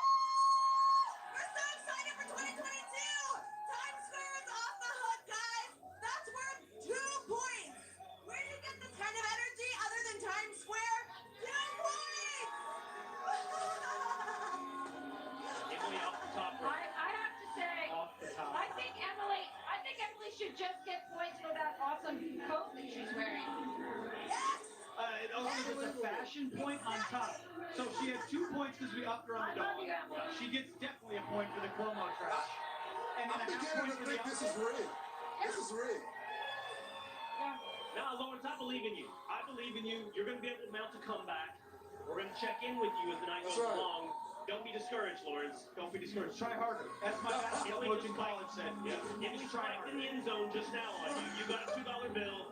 We're so excited for 2022. Times Square is off the hook, guys. That's worth 2 points. Where do you get this kind of energy other than Times Square? 2 points.
Emily off the top right.
I have to say,
Off the top.
I think Emily should just get points for that awesome coat that she's wearing.
It also gets a fashion point on top. So she has 2 points because we upped her on the dog. She gets definitely a point for the Cuomo trash. And then
I'm
a half
beginning
point
to
for the
think this is rigged. This is rigged.
Now, Lawrence, I believe in you. I believe in you. You're going to be able to mount a comeback. We're going to check in with you as the night goes along. Don't be discouraged, Lawrence.
Don't be discouraged. Try harder. That's my basketball coach in college said.
Yeah. Emily spiked in the end zone just now on you. You got a $2 bill.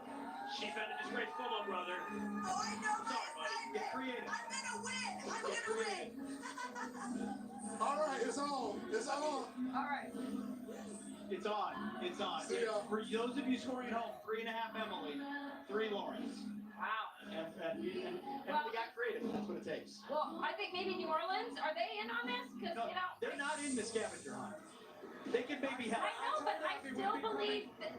She found a disgraced Cuomo brother.
Oh, I know.
Sorry, buddy.
Get creative.
I'm gonna win. I'm gonna win.
All right, it's on. It's on.
All right.
It's on. It's on.
See ya.
For those of you scoring at home, 3.5 Emily, 3 Lawrence.
Wow.
And Emily got creative. That's what it takes.
Well, I think maybe New Orleans, are they in on this? Because,
No,
you know.
they're not in the scavenger hunt. They can maybe help.
I know, but I still believe that.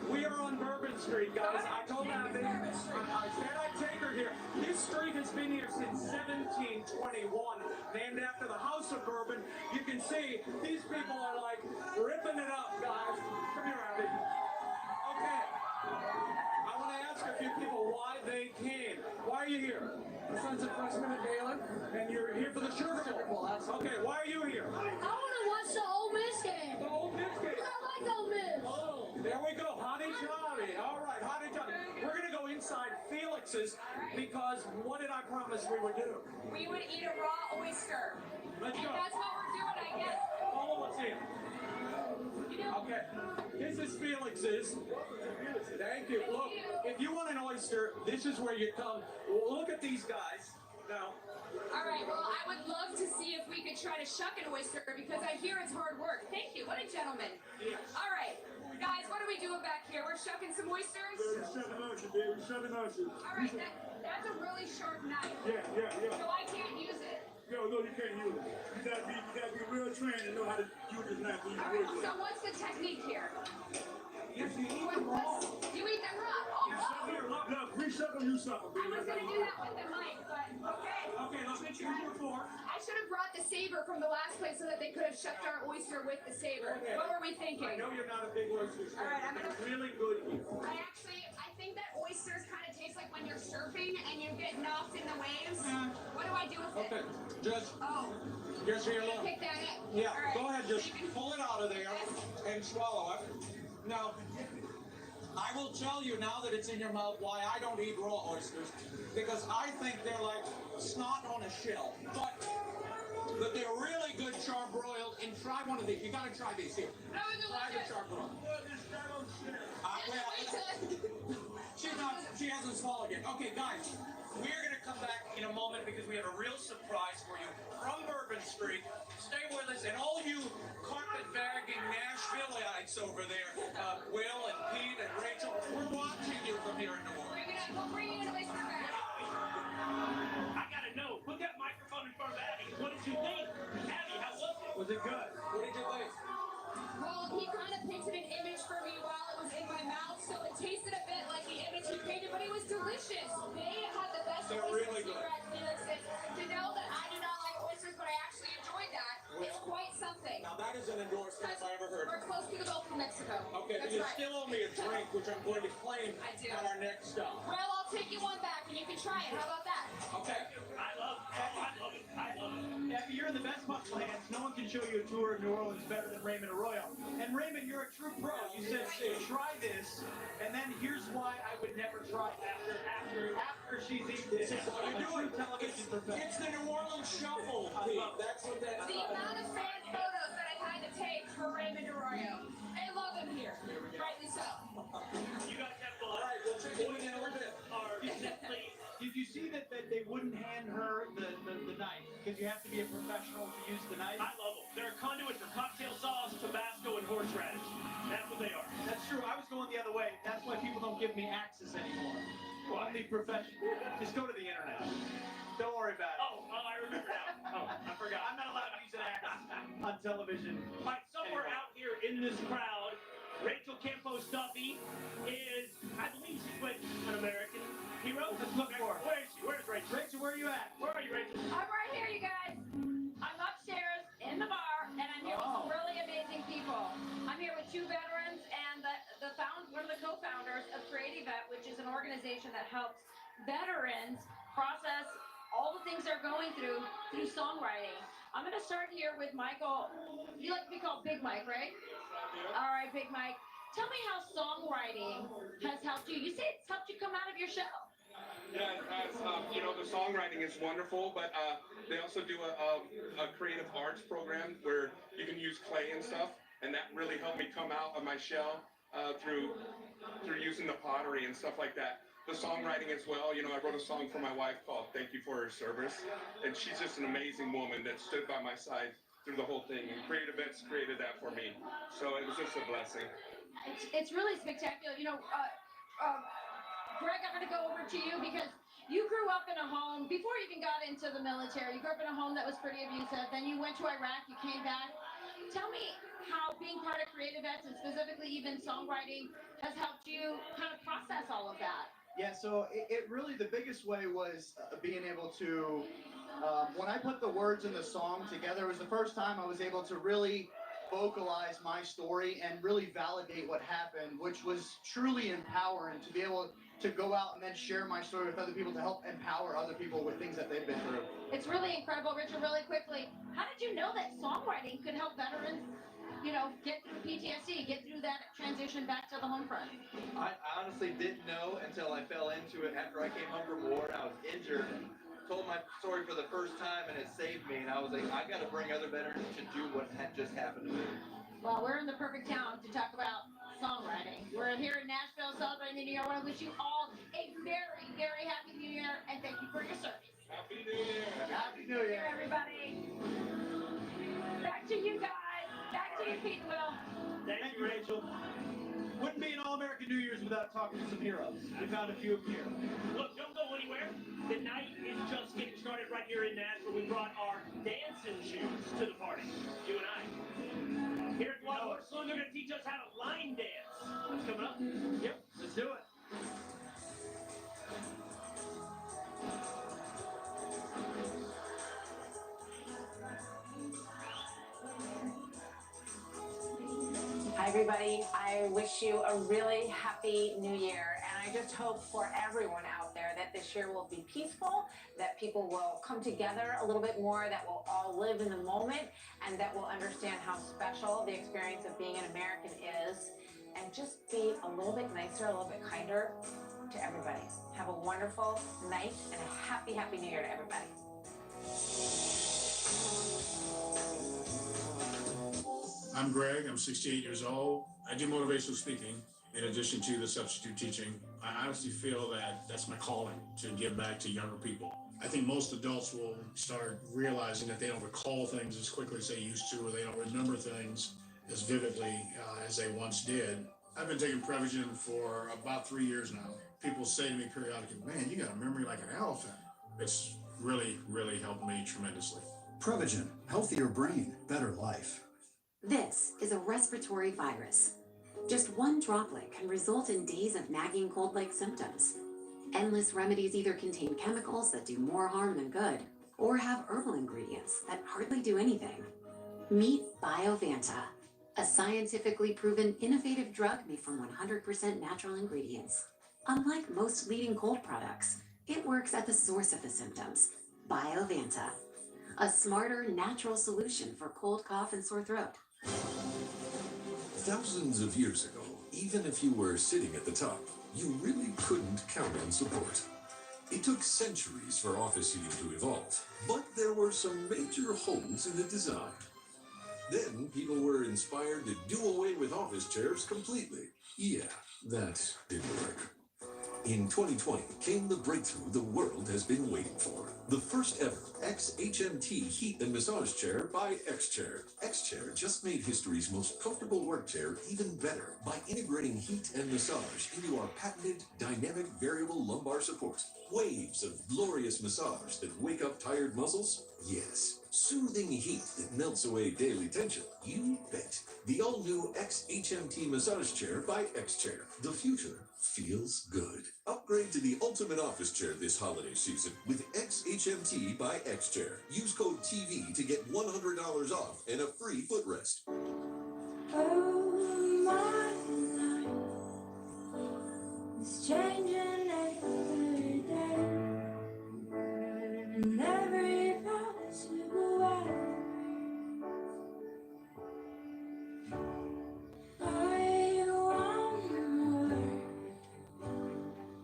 We are on Bourbon Street, guys. I told Abby, I said I'd take her here. This street has been here since 1721, named after the House of Bourbon. You can see these people are like ripping it up, guys. Come here, Abby. Okay. I want to ask a few people why they came. Why are you here? My son's a freshman at Galen, and you're here for the Sugar Bowl. Okay, why are you here?
I want to watch the Ole Miss game.
The Ole Miss game.
I like Ole Miss.
Oh, there we go. Hotty Toddy. All right, Hotty Toddy. We're going to go inside Felix's because what did I promise we would do?
We would eat a raw oyster.
Let's
And
go.
that's what we're doing, I guess.
Follow us in.
You know,
Okay. This is Felix's. Thank you. Look, if you want an oyster, this is where you come. Look at these guys. Now,
all right, well, I would love to see if we could try to shuck an oyster because I hear it's hard work. Thank you. What a gentleman.
yes.
All right, guys, what are we doing back here? We're shucking some oysters?
Shoving oysters, baby. Shoving oysters.
All right, that's a really sharp knife.
Yeah.
So I can't use it.
No, you can't use it. You gotta be real trained and know how to use this knife when you
All right,
use it.
so what's the technique here?
Yes, you eat them raw.
You eat them raw? Oh,
Here, look, we sucker, you sucker,
I
baby.
was going to do that with the mic, but okay.
Okay, let's get you your fork.
I should have brought the saber from the last place so that they could have shucked our oyster with the saber.
Okay.
What were we thinking?
I know you're not a big oyster fan.
All right, I'm
but
gonna-
it's really good here.
I think that oysters kind of taste like when you're surfing and you get knocked in the waves. What do I do with
Okay,
it?
just
Oh,
here's your
you
look.
pick that up?
Yeah,
All right.
go ahead, just
So you can-
pull it out of there and swallow it. Now, I will tell you now that it's in your mouth why I don't eat raw oysters. Because I think they're like snot on a shell. But they're really good charbroiled. And try one of these. You gotta try these here.
No,
Try the charbroiled. She hasn't swallowed yet. Okay, guys, we're gonna come back in a moment because we have a real surprise for you from Bourbon Street. Stay with us, and all you carpetbagging Nashvilleites over there, Will and Pete and Rachel, we're watching you from here in New Orleans.
We'll bring you an oyster back.
I gotta know. Put that microphone in front of Abby. What did you think? Abby, how was it?
Was it good?
What did you think?
Well, he kind of painted an image for me while it was in my mouth, so it tasted a bit like the image he painted, but it was delicious. They had the best
They're
oysters
really good.
here at Felix's. To know that I do not like oysters, but I actually enjoyed that, is quite something.
Now that is an endorsement if I ever heard.
We're close to the Gulf of Mexico.
Okay, but
That's
you
right.
still owe me a drink, which I'm going to claim
I do.
at our next stop.
Well, I'll take you one back and you can try it. How about that?
Okay.
I love it. I love it.
Abby, you're in the best possible hands. No one can can show you a tour of New Orleans better than Raymond Arroyo. And Raymond, you're a true pro. You said, try this, and then here's why I would never try after she's eaten this.
What you're doing,
television professional.
it's the New Orleans shuffle, Pete. That's what that's
The amount of fan photos that I had to take for Raymond Arroyo. I love him here. Rightly so.
You guys have
All right, we'll check it in a little bit.
are simply.
Did you see that they wouldn't hand her the knife? Because you have to be a professional to use the knife.
I love them. They're a conduit for cocktail sauce, Tabasco, and horseradish. That's what they are.
That's true. I was going the other way. That's why people don't give me axes anymore. Well, I'm the professional. Just go to the internet. Don't worry about it.
Oh, I remember now. Oh, I forgot.
I'm not allowed to use an axe on television.
All right, somewhere out here in this crowd, Rachel Campos Duffy is, I believe she's with an American hero.
Let's look for her.
Where is she? Where's Rachel?
Rachel, where are you at?
Where are you, Rachel?
I'm right here, you guys. I'm upstairs in the bar, and I'm here with some really amazing people. I'm here with two veterans and one of the co-founders of Creative Vet, which is an organization that helps veterans process all the things they're going through songwriting. I'm going to start here with Michael. You like to be called Big Mike, right? All right, Big Mike. Tell me how songwriting has helped you. You say it's helped you come out of your shell.
Yeah, it has. The songwriting is wonderful, but they also do a creative arts program where you can use clay and stuff, and that really helped me come out of my shell through using the pottery and stuff like that. The songwriting as well. I wrote a song for my wife called "Thank You for Her Service," and she's just an amazing woman that stood by my side through the whole thing. And Creative Vets created that for me, so it was just a blessing.
It's really spectacular. Greg, I'm going to go over to you because you grew up in a home, before you even got into the military, you grew up in a home that was pretty abusive. Then you went to Iraq, you came back. Tell me how being part of Creative Vets and specifically even songwriting has helped you kind of process all of that.
Yeah, so it really, the biggest way was being able to, when I put the words in the song together, it was the first time I was able to really vocalize my story and really validate what happened, which was truly empowering to be able to go out and then share my story with other people to help empower other people with things that they've been through.
It's really incredible, Richard, really quickly. How did you know that songwriting could help veterans, get through PTSD, get through that transition back to the home front?
I honestly didn't know until I fell into it after I came home from war and I was injured and told my story for the first time and it saved me. And I was like, I got to bring other veterans to do what had just happened to me.
Well, we're in the perfect town to talk about songwriting. We're here in Nashville celebrating the New Year. I want to wish you all a very, very happy New Year and thank you for your service.
Happy New Year!
Happy New Year,
everybody. Back to you guys. Back to you, Pete and Will.
Thank you, Rachel. Wouldn't be an All-American New Year's without talking to some heroes. We found a few of them here.
Look, don't go anywhere. The night is just getting started right here in Nashville. We brought our dancing shoes to the party. You and I. Here at Wild Horse Saloon, they're going to teach us how to line dance. What's coming up?
Yep, let's do it.
Hi, everybody. I wish you a really happy New Year. And I just hope for everyone out there that this year will be peaceful, that people will come together a little bit more, that we'll all live in the moment, and that we'll understand how special the experience of being an American is, and just be a little bit nicer, a little bit kinder to everybody. Have a wonderful night and a happy, happy New Year to everybody.
I'm Greg. I'm 68 years old. I do motivational speaking in addition to the substitute teaching. I honestly feel that that's my calling, to give back to younger people. I think most adults will start realizing that they don't recall things as quickly as they used to, or they don't remember things as vividly as they once did. I've been taking Prevagen for about 3 years now. People say to me periodically, man, you got a memory like an elephant. It's really, really helped me tremendously.
Prevagen, healthier brain, better life.
This is a respiratory virus. Just one droplet can result in days of nagging cold-like symptoms. Endless remedies either contain chemicals that do more harm than good, or have herbal ingredients that hardly do anything. Meet Biovanta, a scientifically proven innovative drug made from 100% natural ingredients. Unlike most leading cold products, it works at the source of the symptoms, Biovanta. a smarter, natural solution for cold, cough, and sore throat.
Thousands of years ago, even if you were sitting at the top, you really couldn't count on support. It took centuries for office heating to evolve, but there were some major holes in the design. Then people were inspired to do away with office chairs completely. Yeah, that didn't work. In 2020 came the breakthrough the world has been waiting for. The first ever XHMT heat and massage chair by X-Chair. X-Chair just made history's most comfortable work chair even better by integrating heat and massage into our patented dynamic variable lumbar support. Waves of glorious massage that wake up tired muscles? Yes. Soothing heat that melts away daily tension? You bet. The all-new XHMT massage chair by X-Chair. The future feels good. Upgrade to the ultimate office chair this holiday season with XHMT by X-Chair. Use code TV to get $100 off and a free footrest.
Oh, my life is changing every day, and every possible way. I want more,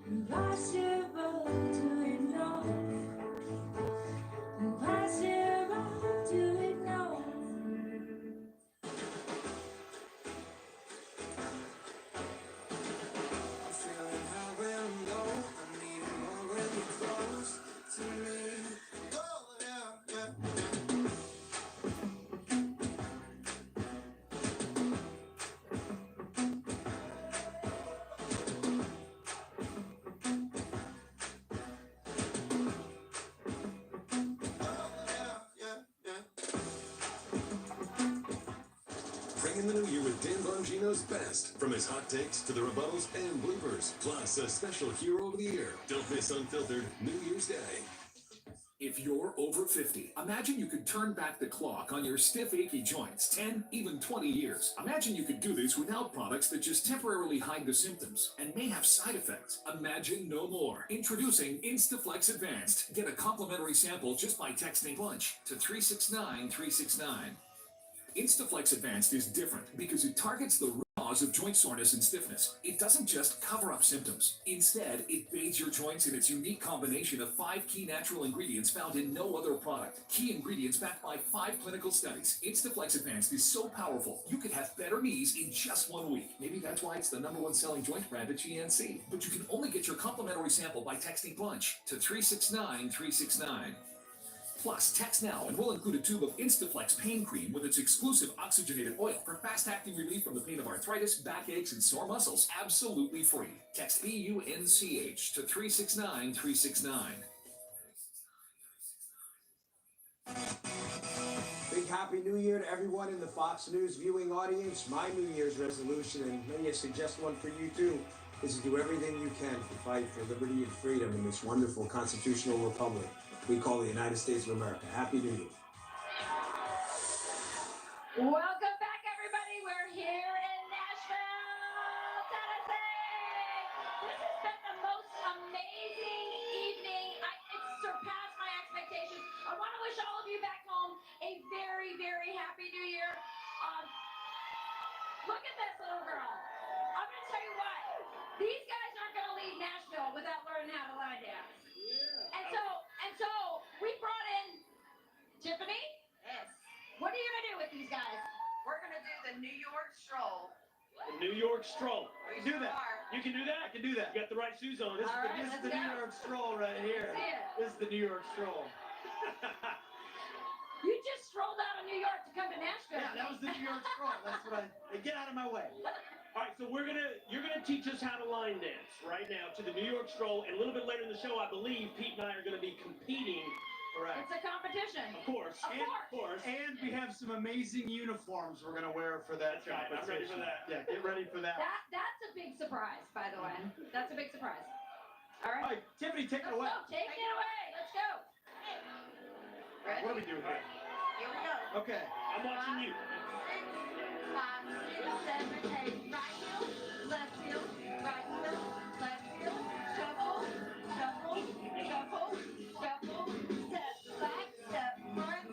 impossible to ignore, impossible to ignore.
Bring in the new year with Dan Bongino's best, from his hot takes to the rebuttals and bloopers, plus a special Hero of the Year. Don't miss Unfiltered New Year's Day.
If you're over 50, imagine you could turn back the clock on your stiff, achy joints 10, even 20 years. Imagine you could do this without products that just temporarily hide the symptoms and may have side effects. Imagine no more. Introducing Instaflex Advanced. Get a complimentary sample just by texting lunch to 369-369. Instaflex Advanced is different because it targets the root cause of joint soreness and stiffness. It doesn't just cover up symptoms. Instead, it bathes your joints in its unique combination of 5 key natural ingredients found in no other product. Key ingredients backed by 5 clinical studies. Instaflex Advanced is so powerful, you could have better knees in just 1 week. Maybe that's why it's the #1 selling joint brand at GNC. But you can only get your complimentary sample by texting lunch to 369-369. Plus, text now and we'll include a tube of Instaflex pain cream with its exclusive oxygenated oil for fast-acting relief from the pain of arthritis, backaches, and sore muscles, absolutely free. Text BUNCH to 369-369.
Big Happy New Year to everyone in the Fox News viewing audience. My New Year's resolution, and may I suggest one for you too, is to do everything you can to fight for liberty and freedom in this wonderful constitutional republic we call the United States of America. Happy New Year.
Welcome back, everybody. We're here in Nashville, Tennessee. This has been the most amazing evening. It's surpassed my expectations. I want to wish all of you back home a very, very happy New Year. Look at this little girl. I'm going to tell you what. These guys aren't going to leave Nashville without learning how to line dance. And so we brought in Tiffany.
Yes.
What are you going to do with these guys?
We're going to do the New York Stroll.
The New York Stroll.
You can do that. You can do that. I can do that.
You got the right shoes on.
This is the New York Stroll right here. This is the New York Stroll.
You just strolled out of New York to come to Nashville.
Yeah, that was the New York Stroll. That's what get out of my way.
All right, so you're gonna teach us how to line dance right now to the New York Stroll, and a little bit later in the show, I believe Pete and I are gonna be competing.
It's a competition.
Of course.
Of course.
And we have some amazing uniforms we're gonna wear for that competition.
I'm ready for that.
Yeah, get ready for that.
That's a big surprise, by the way. That's a big surprise. All right.
Tiffany, take it away.
Take it away. Let's go.
Ready?
What do we do here?
Here we go.
Okay.
I'm watching you.
5, 6, 7, 8. Right heel, left heel, right heel, left heel. Shuffle, shuffle, shuffle, shuffle. Step back, step front,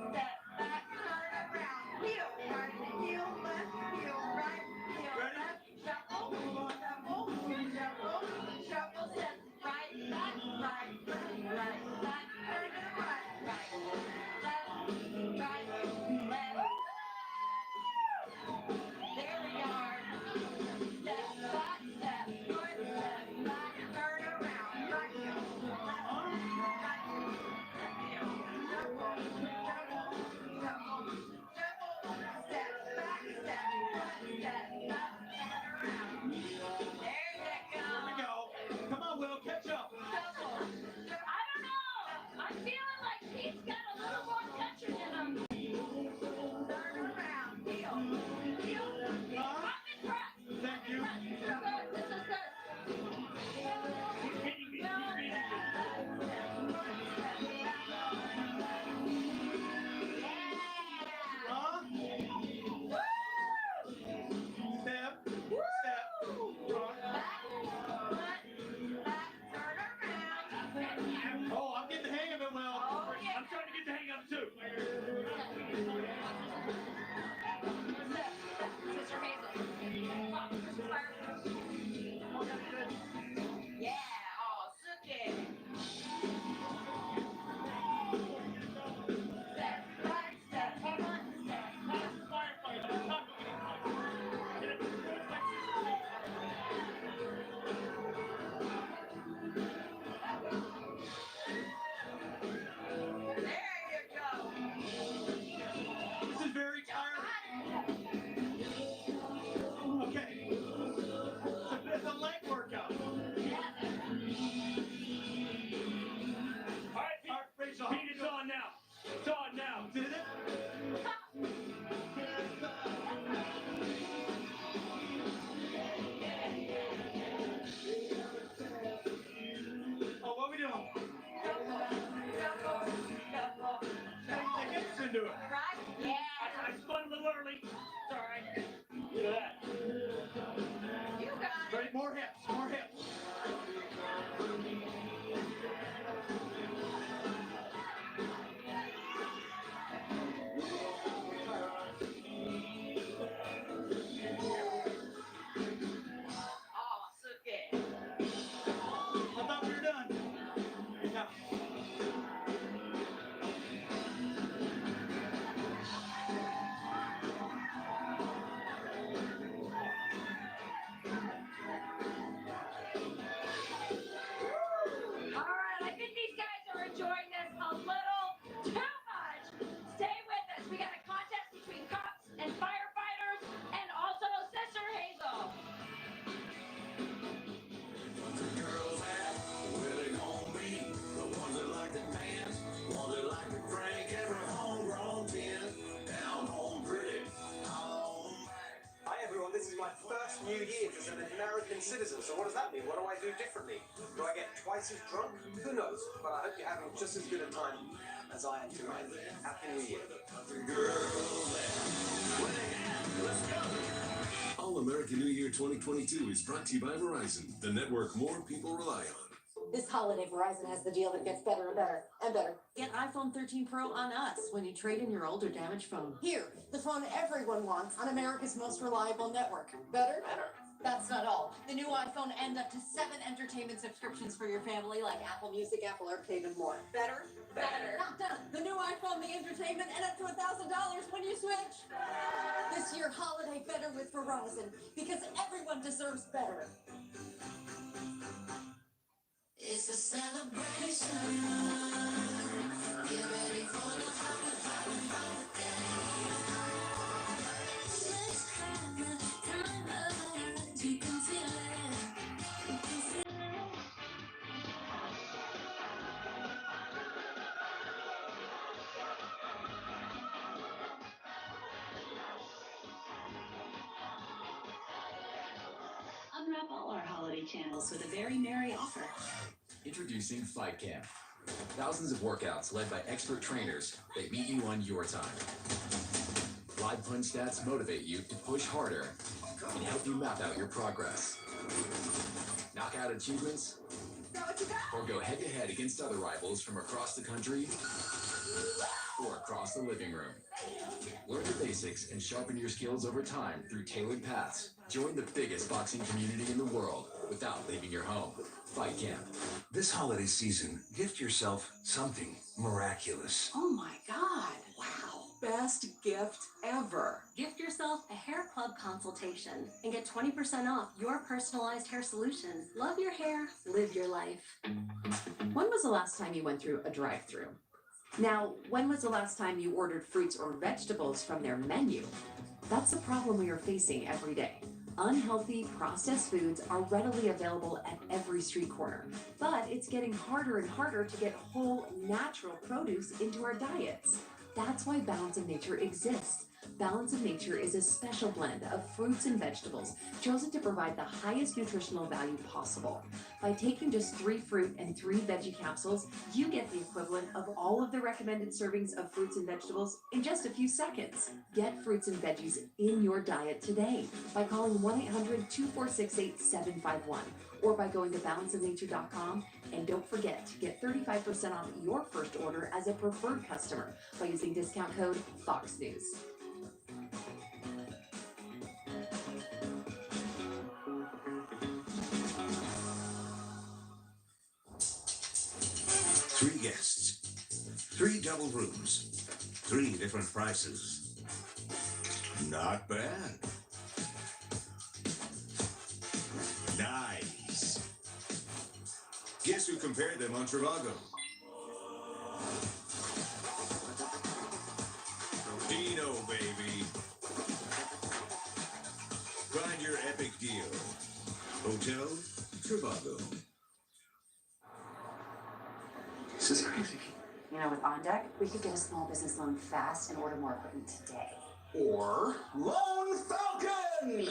early. It's all right. Look at that.
You got it.
Ready? More hips, more hips.
Oh, so good.
I thought we were done. Yeah.
All right, I think these guys are enjoying this a little too much. Stay with us. We got a contest between cops and firefighters and also Sister Hazel.
Girls at where they gon' be? The ones that like to dance, ones that like to drink, every homegrown tin, down home pretty, all on back.
Hi everyone, this is my first New Year's as an American citizen, so what does that mean? What do I do differently? Do I get twice as drunk? Who knows? But I hope you're having just as good a time as I am tonight. Happy New Year.
All American New Year 2022 is brought to you by Verizon, the network more people rely on.
This holiday, Verizon has the deal that gets better and better and better. Get iPhone 13 Pro on us when you trade in your old or damaged phone. Here, the phone everyone wants on America's most reliable network. Better? Better. That's not all. The new iPhone and up to 7 entertainment subscriptions for your family, like Apple Music, Apple Arcade, and more. Better? Better. Not done. The new iPhone, the entertainment, and up to $1,000 when you switch. This year, holiday better with Verizon, because everyone deserves better.
It's a celebration. Get ready for the holiday. Let's have the time of our lives. You can feel it. You can feel it.
Unwrap all our holiday channels with a very merry offer.
Introducing Fight Camp. Thousands of workouts led by expert trainers that meet you on your time. Live punch stats motivate you to push harder and help you map out your progress. Knockout achievements, or go head-to-head against other rivals from across the country or across the living room. Learn the basics and sharpen your skills over time through tailored paths. Join the biggest boxing community in the world without leaving your home. Fight Camp.
This holiday season, gift yourself something miraculous.
Oh my God. Wow. Best gift ever.
Gift yourself a hair club consultation and get 20% off your personalized hair solutions. Love your hair, live your life.
When was the last time you went through a drive-thru? Now, when was the last time you ordered fruits or vegetables from their menu? That's the problem we are facing every day. Unhealthy, processed foods are readily available at every street corner, but it's getting harder and harder to get whole, natural produce into our diets. That's why Balance of Nature exists. Balance of Nature is a special blend of fruits and vegetables chosen to provide the highest nutritional value possible. By taking just 3 fruit and 3 veggie capsules, you get the equivalent of all of the recommended servings of fruits and vegetables in just a few seconds. Get fruits and veggies in your diet today by calling 1-800-246-8751 or by going to balanceofnature.com. And don't forget to get 35% off your first order as a preferred customer by using discount code Fox News.
Three guests, 3 double rooms, 3 different prices. Not bad. Nice. Guess who compared them on Trivago? Dino, baby. Find your epic deal. Hotel Trivago.
This is crazy. You know, with On Deck, we could get a small business loan fast and order more equipment today.
Or Lone Falcon!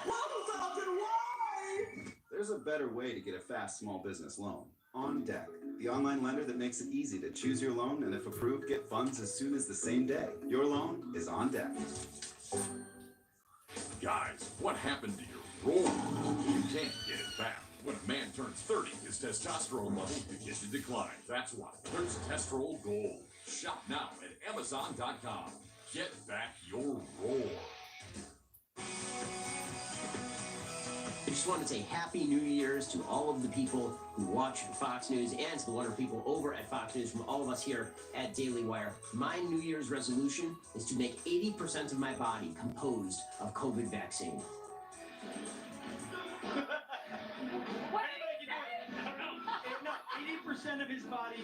Lone Falcon, why? There's a better way to get a fast small business loan. On Deck.
the online lender that makes it easy to choose your loan and if approved, get funds as soon as the same day. Your loan is on deck.
Guys, what happened to your roar? You can't get it back. When a man turns 30, his testosterone levels begin to decline. That's why there's Testrol Gold. Shop now at Amazon.com. Get back your roar.
I just want to say Happy New Year's to all of the people who watch Fox News and to the wonderful people over at Fox News from all of us here at Daily Wire. My New Year's resolution is to make 80% of my body composed of COVID vaccine.
No, 80% of his body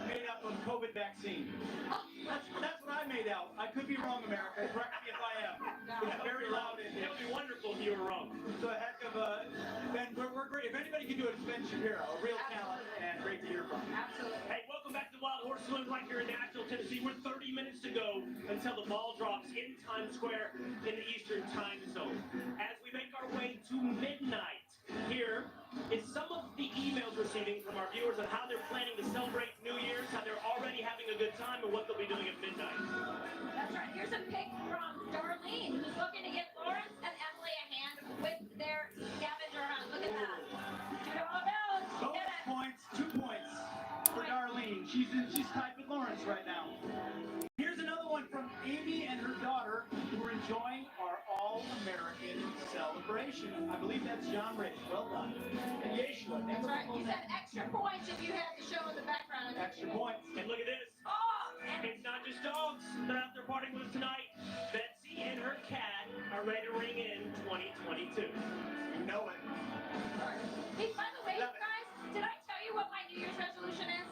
made up of COVID vaccine. That's what I made out. I could be wrong, America. Correct me if I am. It's very loud in here.
It would be wonderful if you were wrong.
It's a heck of a... Ben, we're great. If anybody can do it, it's Ben Shapiro. A real talent and great to hear from.
Absolutely. Hey, welcome back to the Wild Horse Saloon right here in Nashville, Tennessee. We're 30 minutes to go until the ball drops in Times Square in the Eastern Time Zone. As we make our way to midnight, here is some of the emails receiving from our viewers on how they're planning to celebrate New Year's, how they're already having a good time, and what they'll be doing at midnight.
That's right. Here's a pic from Darlene, who's looking to get Lawrence and Emily a hand with their scavenger hunt. Look at that.
Bonus points, 2 points for Darlene. She's tied with Lawrence right now. Here's another one from Amy and her daughter, who are enjoying our all-American celebration. I believe that's John Rich. Well done. And Yeshua.
That's right. You said extra points if you had the show in the background.
Extra points.
And look at this.
Oh!
It's not just dogs that are out there partying with us tonight. Betsy and her cat are ready to ring in 2022.
You know it.
Hey, by the way, guys, did I tell you what my New Year's resolution is?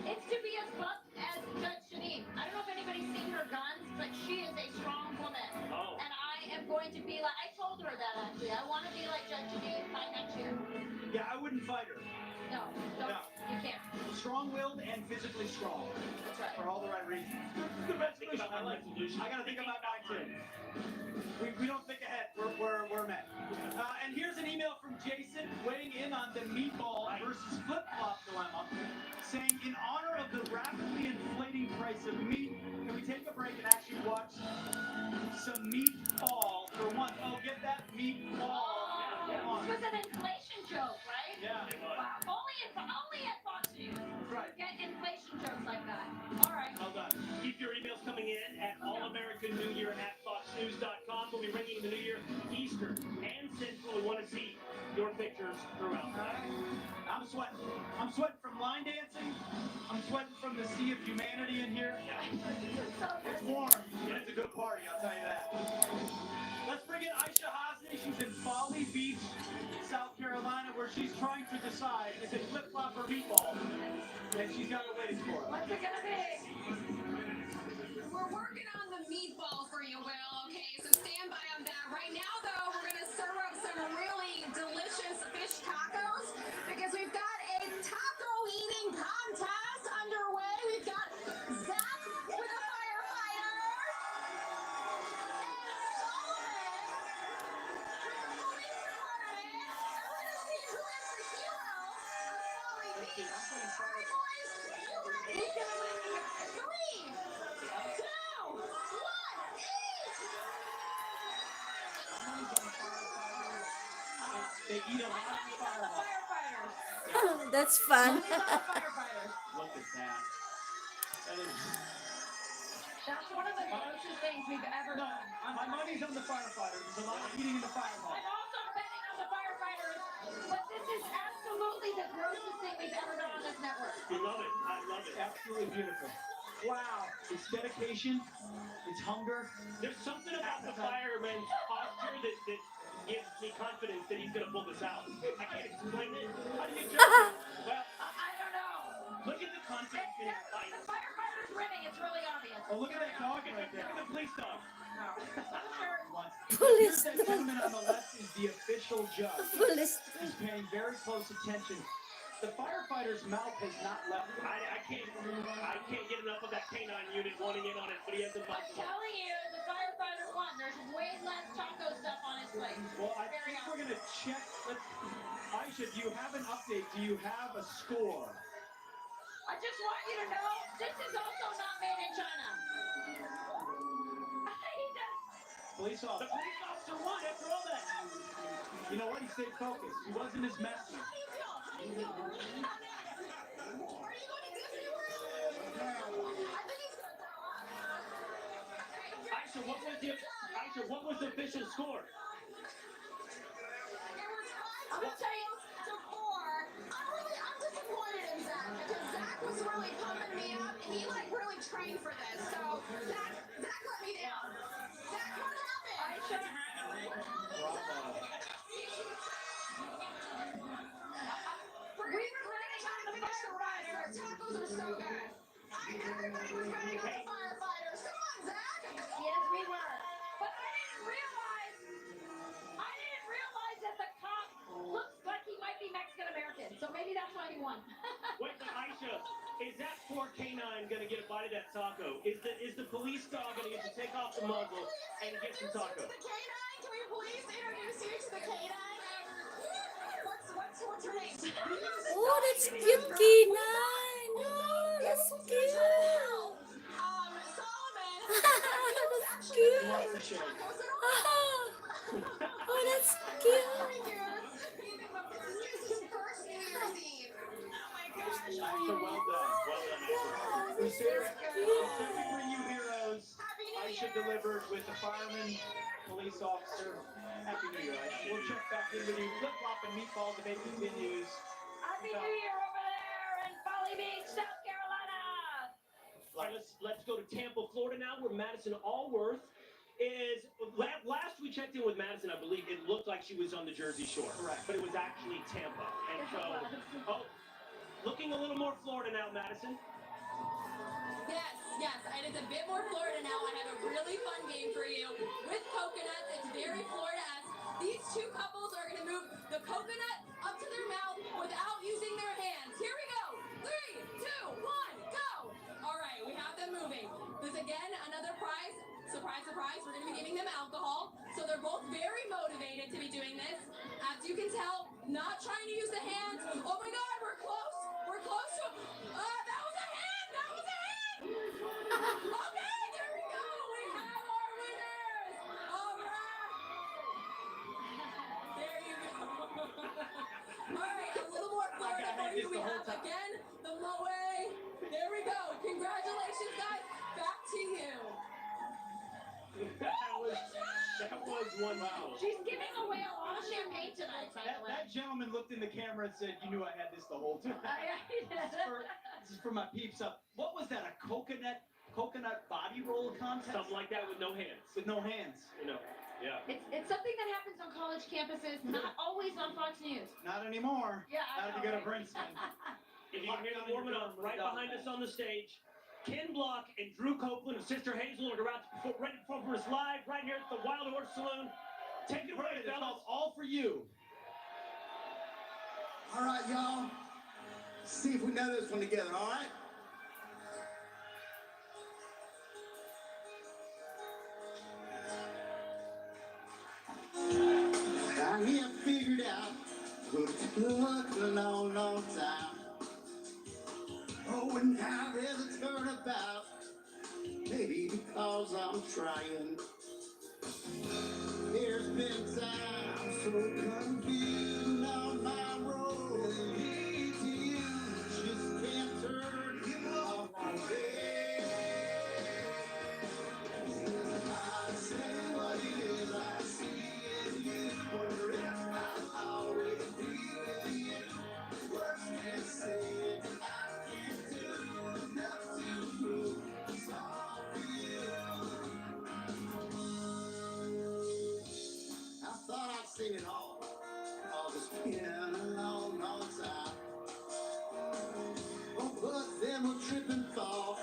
It's to be as buff as Judge Janine. I don't know if anybody's seen her guns, but she is a strong woman.
Oh.
And I am going to be like, I told her that actually. I want to be like Judge Janine by next year.
Yeah, I wouldn't fight her.
No, you can't.
Strong-willed and physically strong.
That's right.
For all the right reasons.
The best thing about my life,
I gotta think about mine too. We don't think ahead. We're met. And here's an email from Jason weighing in on the meatball versus flip-flop dilemma, saying, in honor of the rapidly inflating price of meat, can we take a break and actually watch some meatball for once? Oh, get that meatball. Come on.
This was an inflation joke, right?
Yeah.
Wow. Only at Fox News.
That's right.
Get inflation jokes like that. All right.
Well done.
Keep your emails coming in at allamericannewyyear@foxnews.com. We'll be ringing the New Year Eastern and Central. We want to see your pictures throughout.
I'm sweating. I'm sweating from line dancing. I'm sweating from the sea of humanity in here. It's warm. And it's a good party, I'll tell you that. Let's bring in Aisha Hasni. She's in Folly Beach, South Carolina, where she's trying to decide, is it flip-flop or meatball? And she's got her ways for it.
What's it gonna be?
We're working on the meatball for you, Will, okay? So stand by on that. Right now, though, we're going to serve up some really delicious fish tacos because we've got a taco eating contest underway. We've got Zach with a firefighter and Solomon with a police department. And we're going to see who is the hero of Folly Beach. All right, boys, you ready? 3, 2, 1,
They eat a lot of
firefighters.
That's fun.
Look at that. That is...
That's one of the grossest things we've ever done.
My money's on the firefighters. There's a lot of eating in the fireball.
I'm also betting on the firefighters, but this is absolutely the grossest thing we've ever done on this network.
We love it. I love it.
Absolutely beautiful. Wow. It's dedication. It's hunger.
There's something about the fireman's posture that gives me confidence that he's going to pull this out. I can't explain it. How do you judge it? Well,
I don't know.
look at the confidence in his fight.
The firefighter's winning. It's really obvious.
Oh, look at that dog right there.
Look at the police dog.
Here's that gentleman on the left is the official judge. He's paying very close attention. The firefighter's mouth has not left.
I can't get enough of that canine unit wanting in on it, but he has a
I'm telling you, the firefighter won. There's way less taco stuff on his plate.
Well, I think we're going to check. Aisha, do you have an update? Do you have a score?
I just want you to know, this is also not made in China.
Police officer.
The police officer won after all that.
You know what? He stayed focused. He wasn't as messy.
How do you feel? How do you feel? Are you going to Disney World? I think he's going to throw up.
Aisha, what was the official score?
It was 5 to 4. I'm disappointed in Zach because Zach was really pumping me up. He really trained for this. So Zach let me down. Zach, what happened?
Aisha.
We were running out of the firefighters. Tacos are so good. Everybody was running out of firefighters. Come on, Zach.
Yes, we were. But I didn't realize that the cop looks like he might be Mexican American. So maybe that's why he won.
Wait, but Aisha, is that poor canine gonna get a bite of that taco? Is the police dog gonna get to take off the muzzle and get some taco?
The canine? Can we please introduce you to the canine? What's her name?
Oh, that's cute, canine. Oh, that's cute.
Solomon.
That's cute. Oh, that's cute.
This is his first New Year's Eve. Oh my gosh.
Aisha, well done. Well done, Aisha. We said we bring you heroes. Aisha delivered with the fireman, police officer. Happy New Year, Aisha. We'll check back in with you. Flip-flop and meatball debate continues.
Happy New Year over there in Folly Beach, South Carolina.
All right, let's go to Tampa, Florida now, where Madison Allworth is. Last we checked in with Madison, I believe it looked like she was on the Jersey Shore.
Correct.
But it was actually Tampa. And so, looking a little more Florida now, Madison.
Yes, and it's a bit more Florida now. I have a really fun game for you with coconuts. It's very Florida-esque. These two couples are going to move the coconut up to their mouth without using their hands. Here we go. 3, 2, 1, go. All right, we have them moving. This again, another prize. Surprise, surprise. We're going to be giving them alcohol. So they're both very motivated to be doing this. As you can tell, not trying to use the hands. Oh my God, we're close. We're close to. That was a hand. That was a hand. Okay, there we go. We have our winners. All right. There you go. All right, a little more Florida for you. We have again the Moe. There we go. Congratulations, guys. Back to you.
That was one. Wow.
She's giving away a lot of champagne tonight, by the way.
That gentleman looked in the camera and said, "You knew I had this the whole time." This is for my peeps up. What was that? A coconut body roll contest?
Something like that with no hands.
With no hands.
You know. Yeah.
It's something that happens on college campuses, not always on Fox News.
Not anymore.
Yeah, I
Not if
know,
you go to
right?
Princeton.
If you can hear them warming up, right behind us on the stage, Ken Block and Drew Copeland and Sister Hazel are about to ready to perform for us live right here at the Wild Horse Saloon. Take it away,
It's
fellas.
called All For You.
All right, y'all. See if we know this one together, all right? I have figured out what it took a long, long time. Oh, and now there's a turnabout. Maybe because I'm trying. There's been times so confused on my road. And lead to you, just can't turn you off my way. I say what it is, I see it, you wonder if I'll always be with you. Words can't say it, I can't do enough to prove it's all for you. I thought I'd seen it all it's been a long, long time. Oh, but then we'll trip and fall.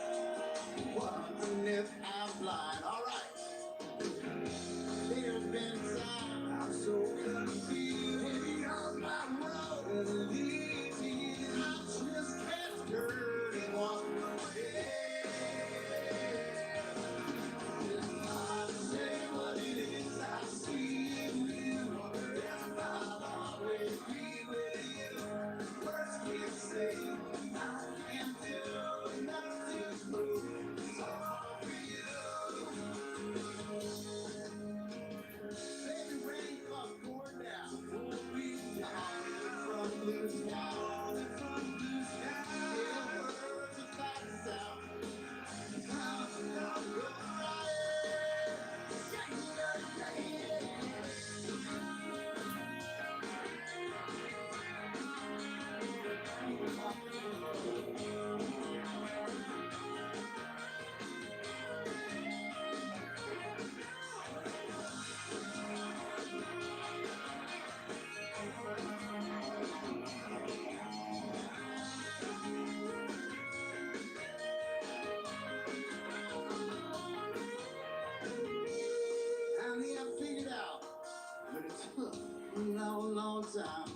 long time.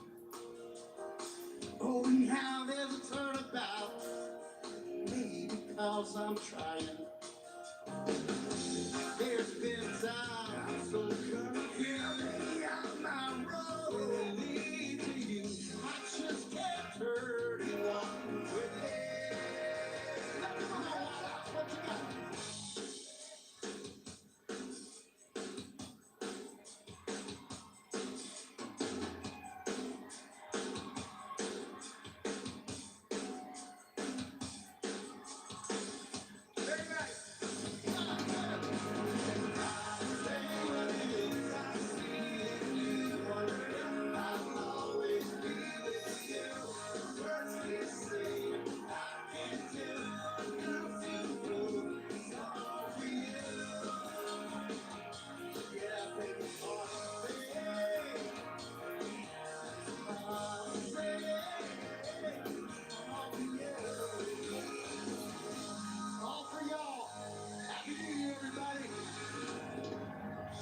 Oh, now there's a turnabout. Maybe because I'm trying. There's been times so confusing on my road will lead to you. I just can't hurt you on with it. Let me know what you got. All for y'all. Happy New Year, everybody.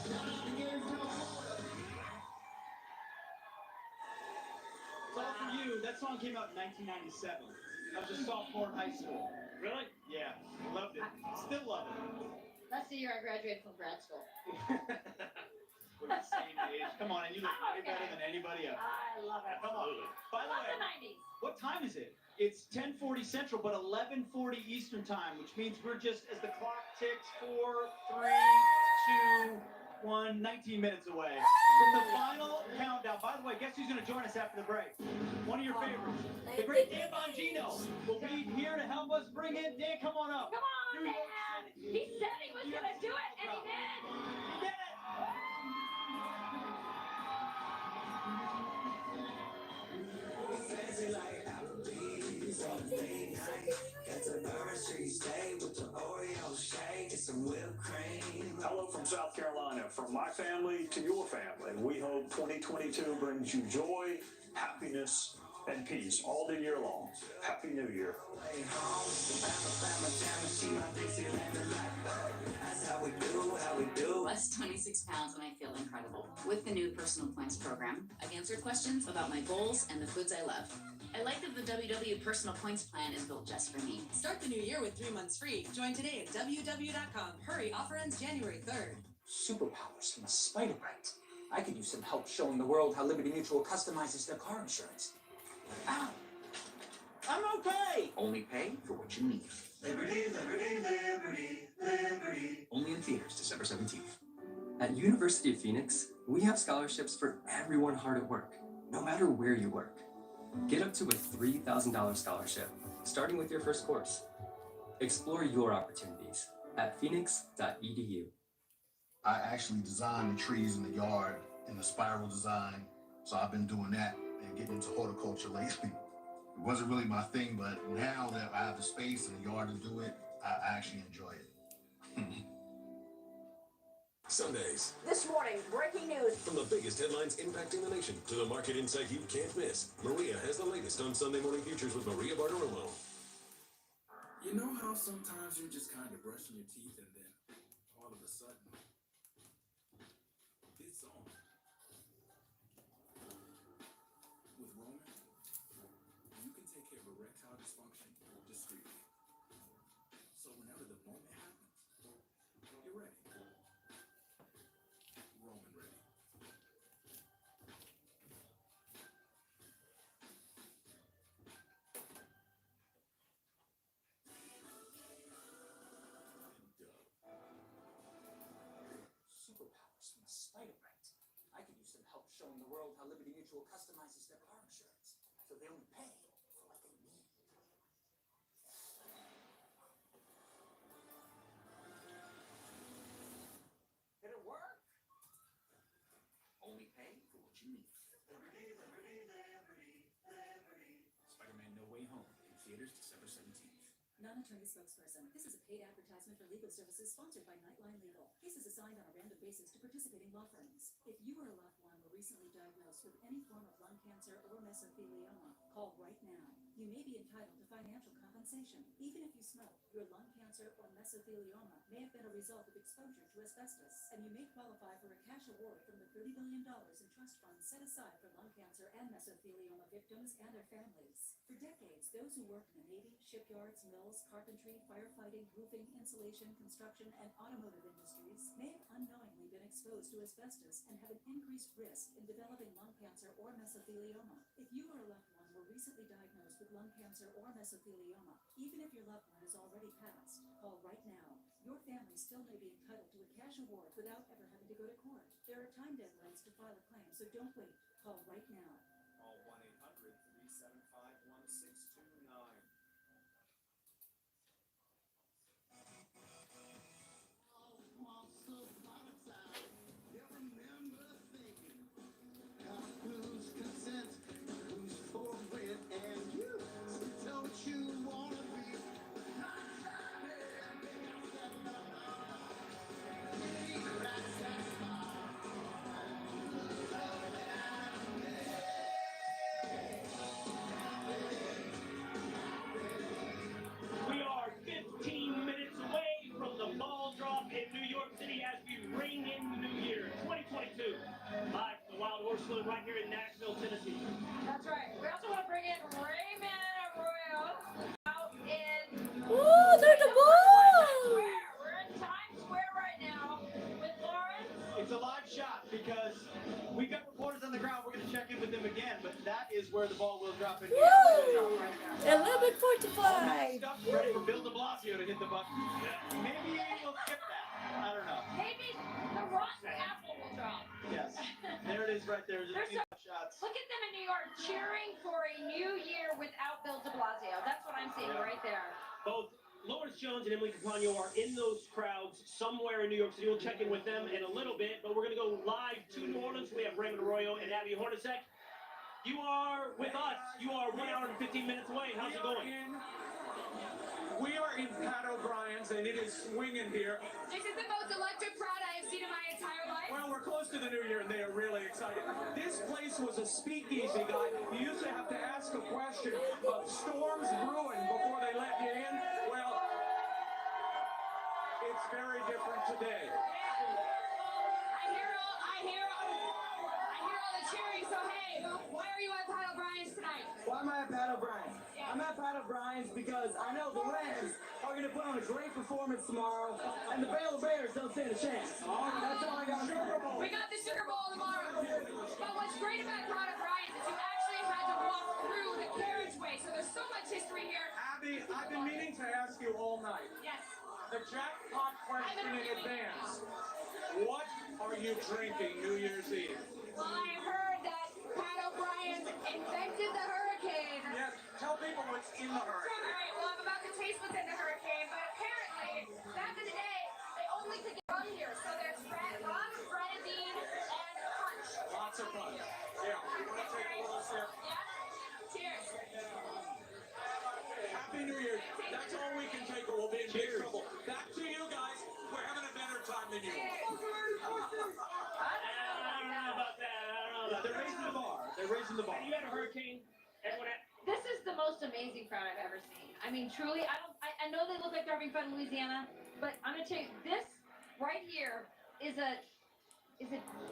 Shout out to Gainesville, Florida.
It's all for you. That song came out in 1997. I was a sophomore in high school.
Really?
Yeah, loved it. Still love it.
That's the year I graduated from grad school.
We're the same age. Come on, and you look way better than anybody else.
I love it.
Come on. By the
Love
way,
the 90s.
what time is it? It's 10:40 Central, but 11:40 Eastern Time, which means we're just, as the clock ticks, 4, 3, 2, 1, 19 minutes away from the final countdown. By the way, guess who's going to join us after the break? One of your favorites, the great Dan Bongino, will be here to help us bring in. Dan, come on up.
Come on, Dan! He said he was gonna do it, and he did!
He did it!
Fancy like Applebee's on date night. Got the Bourbon Street steak with the Oreo shake and some whipped cream.
Hello from South Carolina, from my family to your family. We hope 2022 brings you joy, happiness, and peace all the year long. Happy New Year.
That's how we do, how we do.
Lost 26 pounds and I feel incredible. With the new Personal Points program, I've answered questions about my goals and the foods I love. I like that the WW Personal Points plan is built just for me.
Start the new year with 3 months free. Join today at WW.com. Hurry, offer ends January 3rd.
Superpowers from a spider bite. I could use some help showing the world how Liberty Mutual customizes their car insurance. Ow! I'm okay! Only pay for what you need.
Liberty, liberty, liberty, liberty.
Only in theaters December 17th. At University of Phoenix, we have scholarships for everyone hard at work, no matter where you work. Get up to a $3,000 scholarship, starting with your first course. Explore your opportunities at phoenix.edu.
I actually designed the trees in the yard in the spiral design, so I've been doing that and getting into horticulture lately. It wasn't really my thing, but now that I have the space and the yard to do it, I actually enjoy it.
Sundays.
This morning, breaking news.
From the biggest headlines impacting the nation to the market insight you can't miss, Maria has the latest on Sunday Morning Futures with Maria Bartiromo.
You know how sometimes you're just kind of brushing your teeth and then all of a sudden, it's on. With Roman, you can take care of erectile dysfunction discreetly. So whenever the moment happens, you're ready. Roman ready.
Superpowers from a spider bite. I could use some help showing the world how Liberty Mutual customizes their car insurance, so they only pay for what they need. Did it work?
Only pay for what you need.
Liberty, liberty, liberty, liberty.
Spider-Man No Way Home in theaters December 17th.
Non-attorney spokesperson. This is a paid advertisement for legal services sponsored by Nightline Legal. Cases assigned on a random basis to participating law firms. If you or a loved one were recently diagnosed with any form of lung cancer or mesothelioma, call right now. You may be entitled to financial compensation. Even if you smoke, your lung cancer cancer or mesothelioma may have been a result of exposure to asbestos, and you may qualify for a cash award from the $30 billion in trust funds set aside for lung cancer and mesothelioma victims and their families. For decades, those who work in the Navy, shipyards, mills, carpentry, firefighting, roofing, insulation, construction, and automotive industries may have unknowingly been exposed to asbestos and have an increased risk in developing lung cancer or mesothelioma. If you or a loved one were recently diagnosed with lung cancer or mesothelioma, even if your loved one is already passed, call right now. Your family still may be entitled to a cash award without ever having to go to court. There are time deadlines to file a claim, so don't wait. Call right now.
Call 1-800-375-1629.
Who's consent? Who's for it? And you don't you wanna be?
We are 15 minutes away from the ball drop in New York City as we ring in the new year, 2022. Live from the Wild Horse Saloon right here in Nashville, Tennessee.
That's right. We also want to bring in Raymond Arroyo out in.
Ooh, there's the ball!
We're in Times Square right now with Lauren.
It's a live shot because we've got reporters on the ground. We're going to check in with them again, but that is where the ball will drop in.
Woo! 11:45.
Stuff ready for Bill de Blasio to hit the button. Maybe we'll skip that. I don't know.
Maybe the rotten apple will drop.
Yes. There it is right there.
There's
Just shots.
Look at them in New York cheering for a new year without Bill de Blasio. That's what I'm seeing right there.
Both Lawrence Jones and Emily Capano are in those crowds somewhere in New York City. We'll check in with them in a little bit, but we're going to go live to New Orleans. We have Raymond Arroyo and Abby Hornacek. You are with us. You are 1 hour and 15 minutes away. How's it going?
We are in Pat O'Brien's, and it is swinging here.
This is the most electric crowd I have seen in my entire life.
Well, we're close to the new year, and they are really excited. This place was a speakeasy, guy. You used to have to ask a question of storms brewing before they let you in. Well, it's very different today.
I hear all the cheering. So hey, why are you at Pat O'Brien's tonight?
Why am I at Pat O'Brien's? I'm at Pat O'Brien's because I know the Rams are going to put on a great performance tomorrow, and the Baylor Bears don't stand a chance. That's all I got.
We got the Sugar Bowl tomorrow. But what's great about Pat O'Brien's is you actually had to walk through the carriageway, so there's so much history here.
Abby, I've been meaning to ask you all night.
Yes.
The jackpot question in advance. What are you drinking New Year's Eve?
Well, I heard that Pat O'Brien invented the hurricane.
Yes, tell people what's in the hurricane.
All right, well, I'm about to taste what's in the hurricane, but apparently, back in the day, they only could get rum here. So there's rum, grenadine, and punch.
Lots of fun. Yeah, you want to take a little sip?
Yeah? Cheers.
Happy New Year. That's all we can take, or we'll be in big trouble. Back to you guys. We're having a better time than you.
They're raising the bar. They're raising the bar.
You had a hurricane. Everyone had.
This is the most amazing crowd I've ever seen. I mean, truly, I know they look like they're having fun in Louisiana, but I'm gonna tell you, this right here is a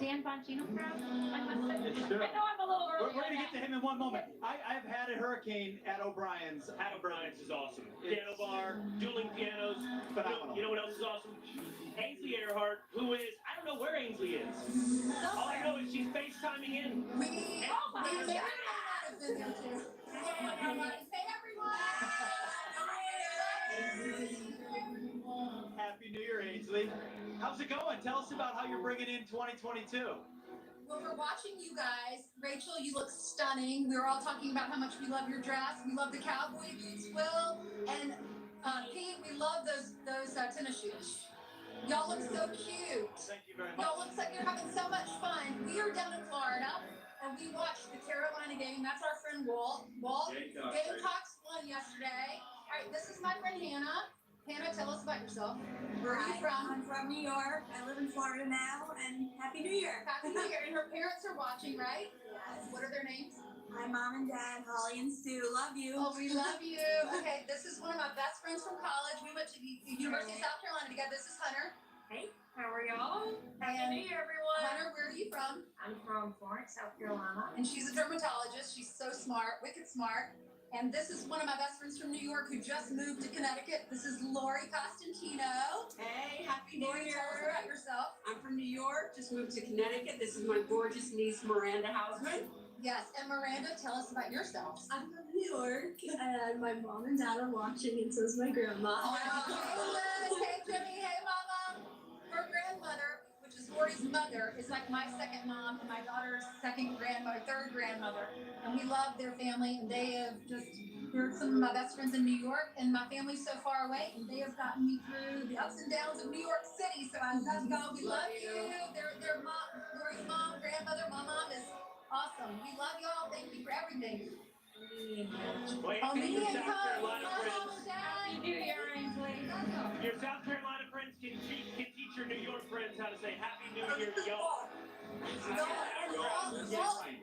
Dan Bongino crowd? I must say. I know I'm a little early.
We're going to get to him in one moment. I've had a hurricane at O'Brien's.
Pat O'Brien's is awesome. Piano bar, dueling pianos.
Phenomenal.
You know what else is awesome? Ainsley Earhart, who is, I don't know where Ainsley is. All I know is she's FaceTiming in.
Oh my God.
Happy New Year, Ainsley. How's it going? Tell us about how you're bringing in 2022.
Well, we're watching you guys. Rachel, you look stunning. We were all talking about how much we love your dress. We love the cowboy boots, Will. And Pete, we love those tennis shoes. Y'all look so cute.
Thank you very much.
Y'all looks like you're having so much fun. We are down in Florida, and we watched the Carolina game. That's our friend Walt. Gamecocks won yesterday. All right, this is my friend Hannah. Hannah, tell us about yourself. Where are you from?
I'm from New York. I live in Florida now, and Happy New Year.
Happy New Year. And her parents are watching, right?
Yes.
What are their names?
My mom and dad, Holly and Stu, love you.
Oh, we love you. Okay, this is one of my best friends from college. We went to the University of South Carolina together. This is Hunter.
Hey, how are y'all? Happy
And
New Year, everyone.
Hunter, where are you from?
I'm from Florence, South Carolina.
And she's a dermatologist. She's so smart, wicked smart. And this is one of my best friends from New York who just moved to Connecticut. This is Lori Costantino.
Hey, Happy New
Lori,
Year.
tell us about yourself.
I'm from New York, just moved to Connecticut. This is my gorgeous niece, Miranda Hausman.
Yes, and Miranda, tell us about yourselves.
I'm from New York, and my mom and dad are watching, and so is my grandma.
Oh, hey, Liz. Hey, Jimmy. Hey, Mama. Her grandmother, which is Lori's mother, is like my second mom and my daughter's third grandmother. And we love their family, and they have they're some of my best friends in New York, and my family's so far away, and they have gotten me through the ups and downs of New York City. So I love y'all. We love you. Their mom, Lori's mom, grandmother, my mom is awesome. We love y'all. Thank you for everything.
Wait,
Oh, me
your
and
South
Cole,
Carolina
my
friends.
mom and dad.
Happy New Year, Ainsley.
Your South Carolina friends can teach your New York friends how to say Happy New Year, y'all.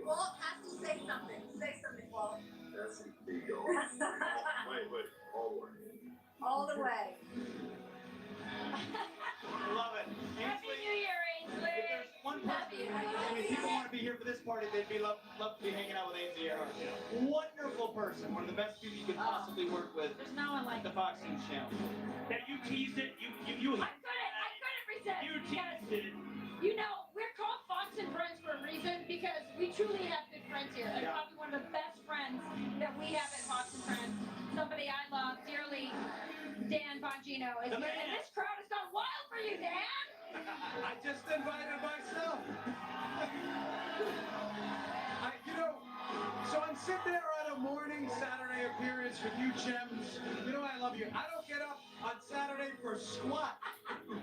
Walt has to say something. Say something, Walt. All the way.
Love it.
Happy
Ainsley,
New Year,
if there's one person, I mean, people want to be here for this party, they'd be love to be hanging out with Ainsley Earhart. Wonderful person, one of the best people you could possibly work with.
There's no one like
The Fox News channel.
That you teased it, you
I couldn't resist.
you
because,
teased it.
you know, we're called Fox and Friends for a reason because we truly have good friends here. And
Yeah.
probably one of the best friends that we have at Fox and Friends. Somebody I love dearly, Dan Bongino. Is
The
here.
man.
And this crowd has gone wild for you, Dan.
I just invited myself. So I'm sitting there at a morning Saturday appearance with you gems. You know I love you. I don't get up on Saturday for squat.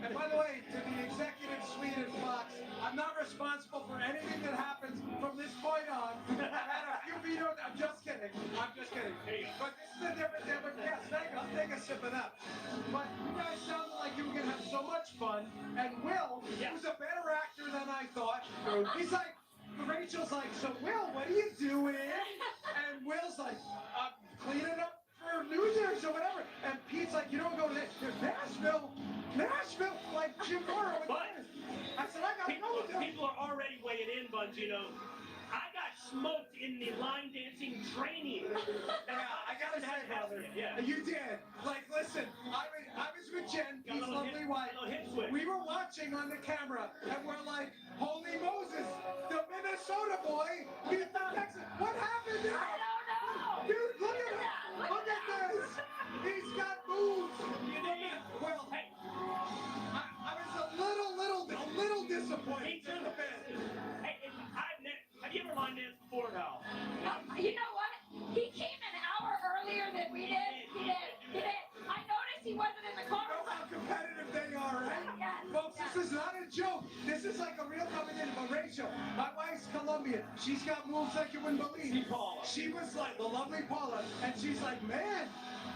And by the way, to the executive suite at Fox, I'm not responsible for anything that happens from this point on. I had a few vetoes. I'm just kidding. But this is a different day. But yes, I'll take a sip of that. But you guys sounded like you were going to have so much fun. And Will, who's a better actor than I thought, he's like, Rachel's like, so Will, what are you doing? And Will's like, cleaning up for New Year's or whatever. And Pete's like, you don't go to Nashville, like Jim Morrow. I said, I got to go with them.
People are already weighing in, Bongino. I got smoked in the line dancing training.
Yeah, I gotta say, brother, you did. Like, listen, I was with Jen, Pete's lovely wife. We were watching on the camera, and we're like, holy Moses, the Minnesota boy beat the Texas. What happened there?
I don't know.
Dude, look at him. Look at this. He's got moves. Well, I was a little disappointed.
Hey, have you ever line danced before, Val?
You know what? He came an hour earlier than we did. He did. I noticed he wasn't in the car.
You know how competitive they are, right?
Yes.
Folks, this is not a joke. This is like a real competition. But Rachel, my wife's Colombian. She's got moves like you wouldn't believe. She was like the lovely Paula, and she's like, man,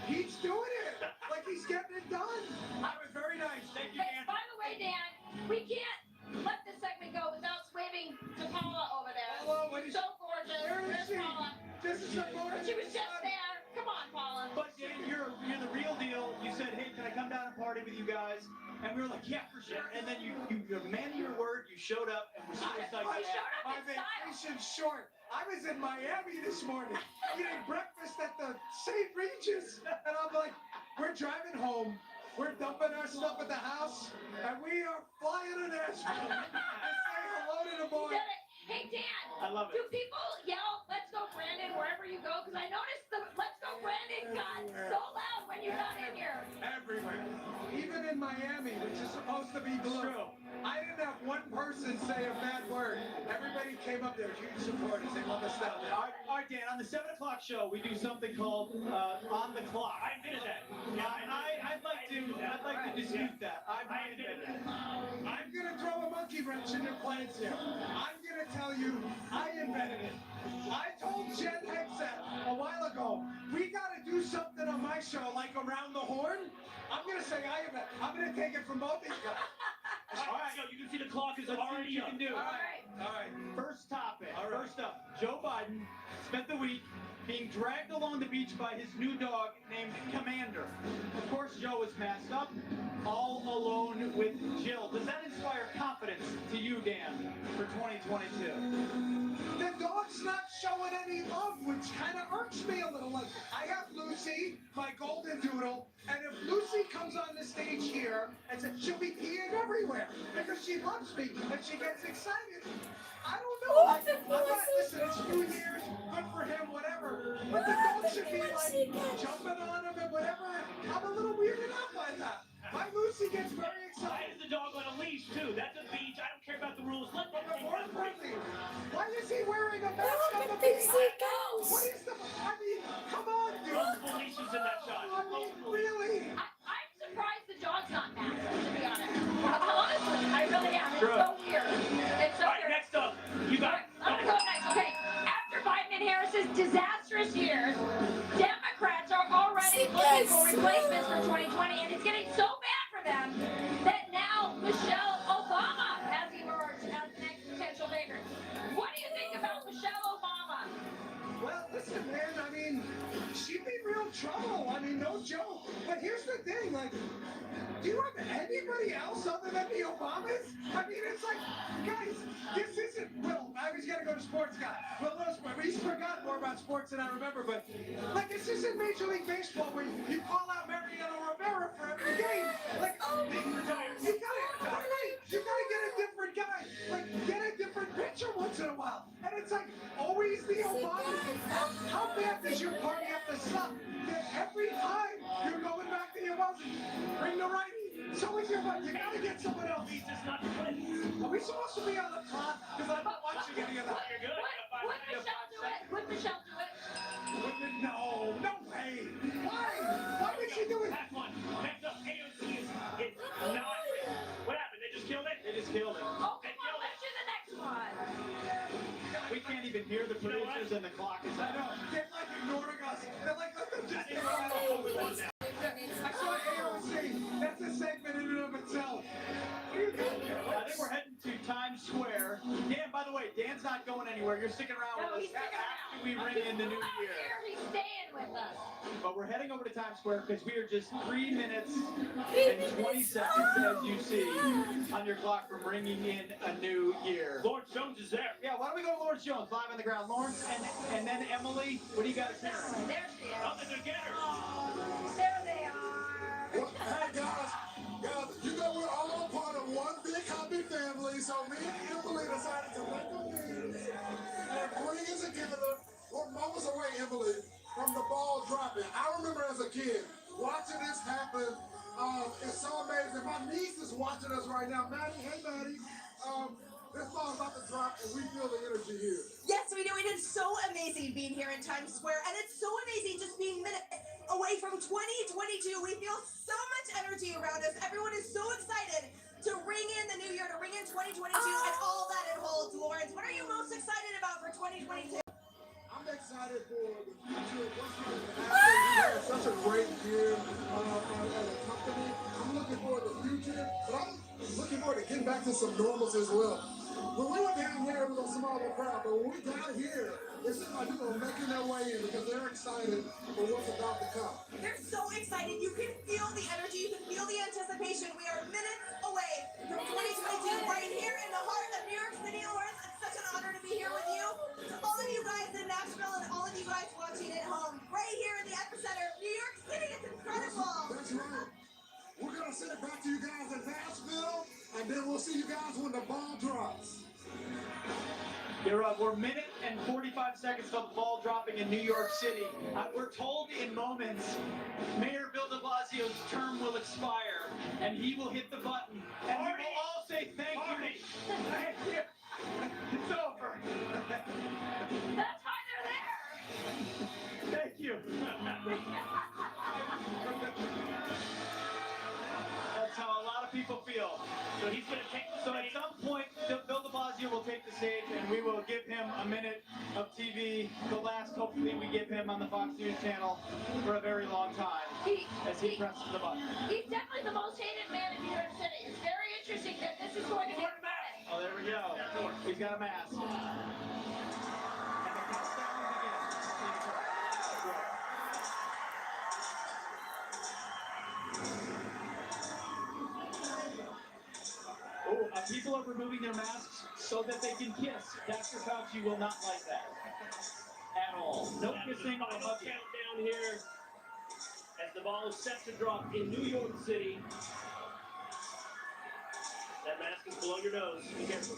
he's doing it. Like he's getting it done. That was very nice. Thank you,
Hey,
Dan.
by the way, Dan, we can't let this segment go without waving to Paula over there.
Hello, what is
So gorgeous.
Where is
There's
she?
Paula.
This is her morning.
She was just there. Come on, Paula.
But Dan, you're the real deal. You said, hey, can I come down and party with you guys? And we were like, yeah, for sure. And then you're a man of your word. You showed up, and we're so excited.
We showed up
My
in style.
vacation's short. I was in Miami this morning eating breakfast at the St. Regis, and I'm like, we're driving home. We're dumping our stuff at the house, and we are flying to Nashville to say hello to the boy.
You did it. Hey, Dan.
I love it.
Do people yell, let's go, Brandon, wherever you go? Because I noticed the let's go, Brandon got so loud when you got in here.
Everywhere. Even in Miami, which is supposed to be blue. I didn't have one person say a bad word. Everybody came up there, huge supporters. They love us down there. All right, Dan, on the 7 o'clock show, we do something called On the Clock.
I invented that.
And I'd like to dispute that. I invented that. I'm going to throw a monkey wrench in your plans here. I'm going to tell you, I invented it. I told Jen Hexat a while ago, we got to do something on my show, like around the horn. I'm gonna say I'm gonna take it from both these guys.
All right, you can see the clock is already
you
up.
can do. All right. First topic. First up, Joe Biden spent the week being dragged along the beach by his new dog named Commander. Of course, Joe is masked up, all alone with Jill. Does that inspire confidence to you, Dan, for 2022?
The dog's not showing any love, which kind of irks me a little. Like, I have Lucy, my golden doodle, and if Lucy comes on the stage here and says she'll be peeing everywhere because she loves me and she gets excited. I don't know. Like, I'm not, listen, it's New Year's, good for him, whatever. But the dog should be like jumping on him and whatever. I'm a little weirded out by that. My Lucy gets very
Why
excited.
is the dog on a leash, too? That's a beach. I don't care about the rules. Let that thing
More
run free.
importantly, why is he wearing a mask on the beach? What is the? I mean, come on, dude.
Multiple leashes in that shot.
I mean, really?
I'm surprised the dog's not masked, to be honest. Honestly, I really am. It's so weird. It's so
All right,
weird.
next up. You got
I'm gonna go next. Okay. After Biden and Harris's disastrous years, Democrats are already looking for replacements for 2020, and it's getting so bad for them that now Michelle Obama has emerged as the next potential favorite. What do you think about Michelle Obama?
Well, listen, man, I mean, she'd be real trouble. I mean, no joke. But here's the thing, like, do you have anybody else other than the Obamas? I mean, it's like, guys, this isn't Will. I was gonna go to sports guy. Will knows sport. He's forgotten more about sports than I remember, but like, this isn't Major League Baseball where you call out Mariano Rivera for every game. Like, you gotta get a different guy. Like, get a different pitcher once in a while. And it's like, always the Obamas. How bad does your party have to suck that every time you're going back to the Obamas? Bring the righty. So is your buddy. You gotta get someone else.
He's just not playing.
Are we supposed to be on the clock? Because I'm not watching any of that.
You're good.
Would Michelle do it? Would Michelle do it?
No way. Why? Why would she do it?
Last one. Next up, AOC is not. What happened? They just killed it?
They just killed it.
Oh, come on, let's do the next one.
We can't even hear the producers and the clock.
I know. They're like ignoring us. They're like, let them just
I think we're all over one now.
I saw AOC. That's a segment in and of itself. What are you doing?
I think we're heading to Times Square. Dan, by the way, Dan's not going anywhere. You're sticking around
No,
with
he's
us
sticking
after
around.
we ring in the new
He's not
year.
here. He's staying with us.
But we're heading over to Times Square because we are just 3 minutes and 20 seconds, as you see on your clock, from ringing in a new year.
Lawrence Jones is there.
Yeah, why don't we go to Lawrence Jones, live on the ground. Lawrence and then Emily, what do you guys think?
There she is.
Nothing to get her.
There they are.
Hey, guys, you know we're all part of one big happy family, so me and Emily decided to make a meeting and bring it together. What moments away, Emily, from the ball dropping. I remember as a kid watching this happen. It's so amazing. My niece is watching us right now. Maddie, hey, Maddie. This ball's about to drop, and we feel the energy here.
Yes, we do. It is so amazing being here in Times Square, and it's so amazing just being minutes away from 2022. We feel so much energy around us. Everyone is so excited to ring in the new year, to ring in 2022, and all that it holds. Lawrence, what are you most excited about for 2022?
I'm excited for the future. What's going to happen? We had such a great year as a company. I'm looking forward to the future, but I'm looking forward to getting back to some normalcy as well. When we were down here, it was a smaller crowd, but when we got here, it seemed like people are making their way in because they're excited for what's about to come.
They're so excited. You can feel the energy. You can feel the anticipation. We are minutes away from 2022 right here in the heart of New York City, Lawrence. It's such an honor to be here with you. To all of you guys in Nashville and all of you guys watching at home, right here in the epicenter of New York City. It's incredible.
That's right. We're going to send it back to you guys in Nashville, and then we'll see you guys when the ball drops.
We're a minute and 45 seconds from the ball dropping in New York City. We're told in moments Mayor Bill de Blasio's term will expire, and he will hit the button, and we will all say thank you. Thank you. It's over.
That's why they're there.
Thank you. That's how a lot of people feel.
So he's going to take the
So at some point, Bill de Blasio will take the stage, and we will give him a minute of TV. TV, the last hopefully we give him on the Fox News channel for a very long time as he presses the button.
He's definitely the most hated man in New York City. It's very interesting that this is going to be.
Oh, there we go. He's got a mask. And the countdown begins. People are removing their masks so that they can kiss. Dr. Fauci will not like that at all. No kissing or
Final
hugging.
countdown here as the ball is set to drop in New York City. That mask is below your nose. Be careful.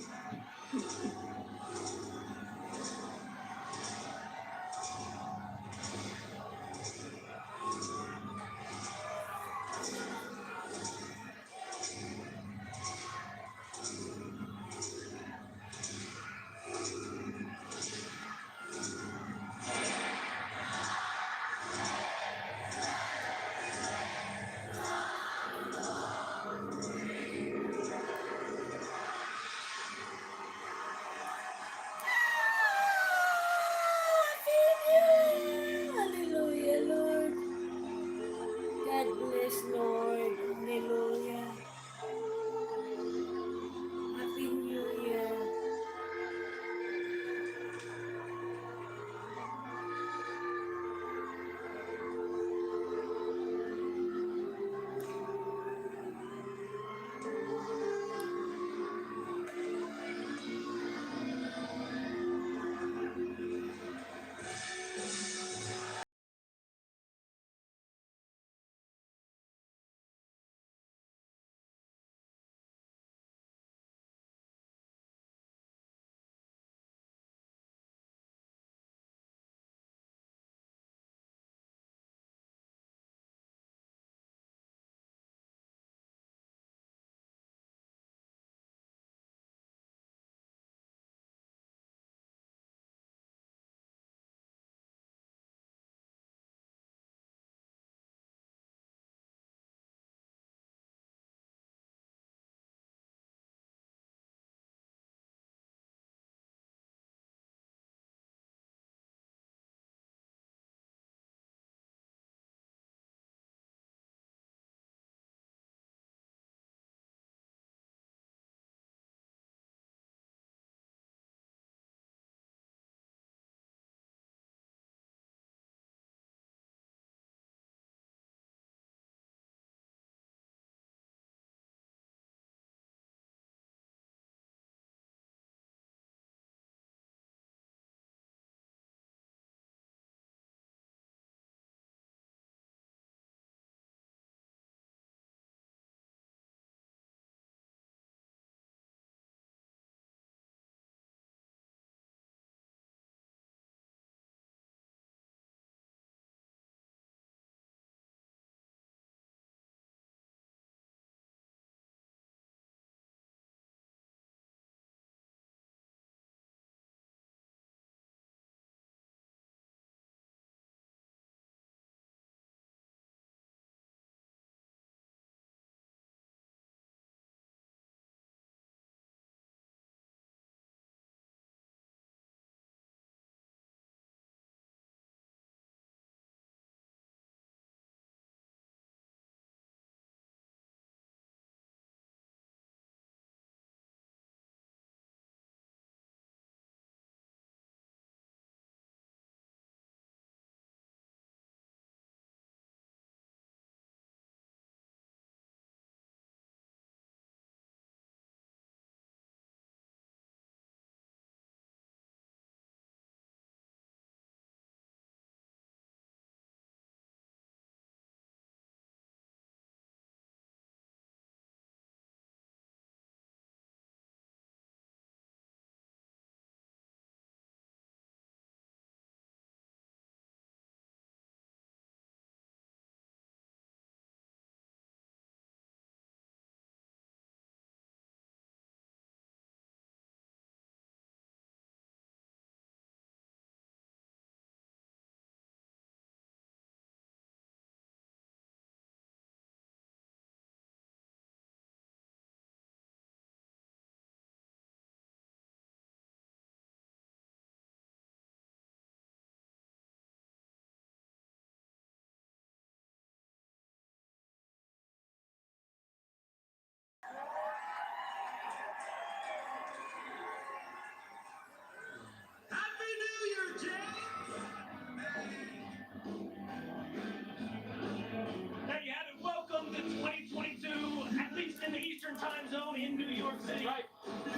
City. Right.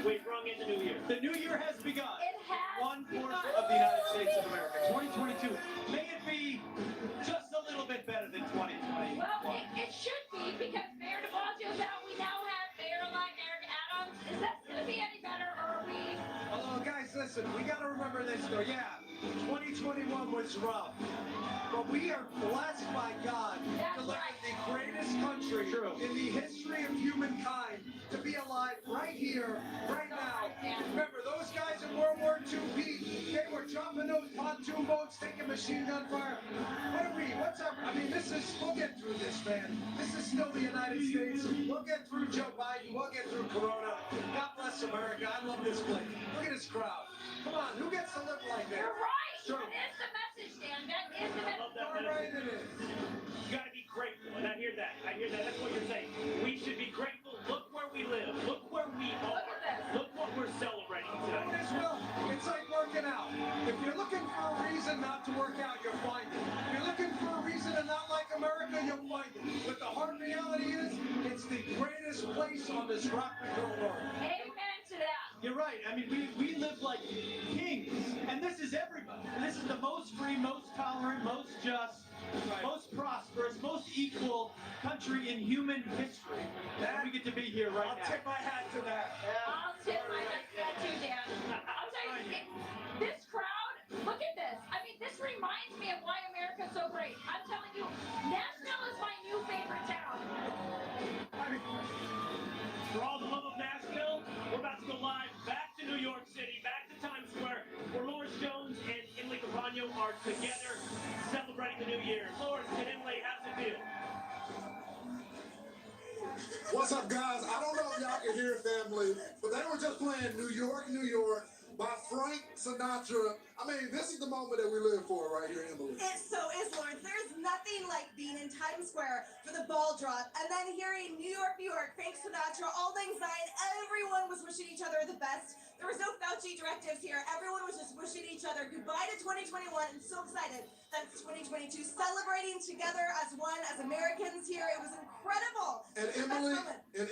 We've rung in the new year.
The new year has begun.
It has
One portion
begun.
of the United States of America. 2022. May it be just a little bit better than 2020.
Well, it should be, because Mayor de Blasio's out. We now have Mayor-elect Eric Adams. Is that going to be any better, or are we?
Oh, guys, listen, we got to remember this, though. Yeah, 2021 was rough. But we are blessed by God to live in the greatest country in the history of humankind, to be alive right here, right now. Remember, those guys in World War II, Pete, they were jumping those pontoon boats, taking machine gun fire. What are we? What's up? I mean, we'll get through this, man. This is still the United States. We'll get through Joe Biden. We'll get through Corona. God bless America. I love this place. Look at this crowd. Come on, who gets to live like that?
You're right.
Sure.
That is the message, Dan. That is the message.
Darn right it is.
You got to be grateful, and I hear that. That's what you're saying. We should be grateful. Look where we live. Look where we are.
Look at this.
Look what we're celebrating
Might
tonight.
as well. It's like working out. If you're looking for a reason not to work out, you'll find it. If you're looking for a reason to not like America, you'll find it. But the hard reality is, it's the greatest place on this rock and roll world.
Amen to that.
You're right. I mean, we live like kings, and this is everybody. This is the most free, most tolerant, most just, most prosperous, most equal country in human history. And we get to be here right now.
I'll tip my hat to that.
I'll tip my hat to that too, Dan. I'll tell you, this crowd, look at this. I mean, this reminds me of why America's so great. I'm telling you, Nashville is my new favorite town.
For all the love of Nashville, we're about to go live back to New York City, back to Times Square, where Lawrence Jones and Emily Campagno are together celebrating the new year. Lawrence and Emily, how's it feel?
What's up, guys? I don't know if y'all can hear it, family, but they were just playing New York, New York by Frank Sinatra. I mean, this is the moment that we live for right here, Emily.
It so is, Lawrence. There's nothing like being in Times Square for the ball drop and then hearing New York, Frank Sinatra, All Lang Syne. Everyone was wishing each other the best. There was no Fauci directives here. Everyone was just wishing each other goodbye to 2021 and so excited that it's 2022, celebrating together as one, as Americans here. It was incredible.
And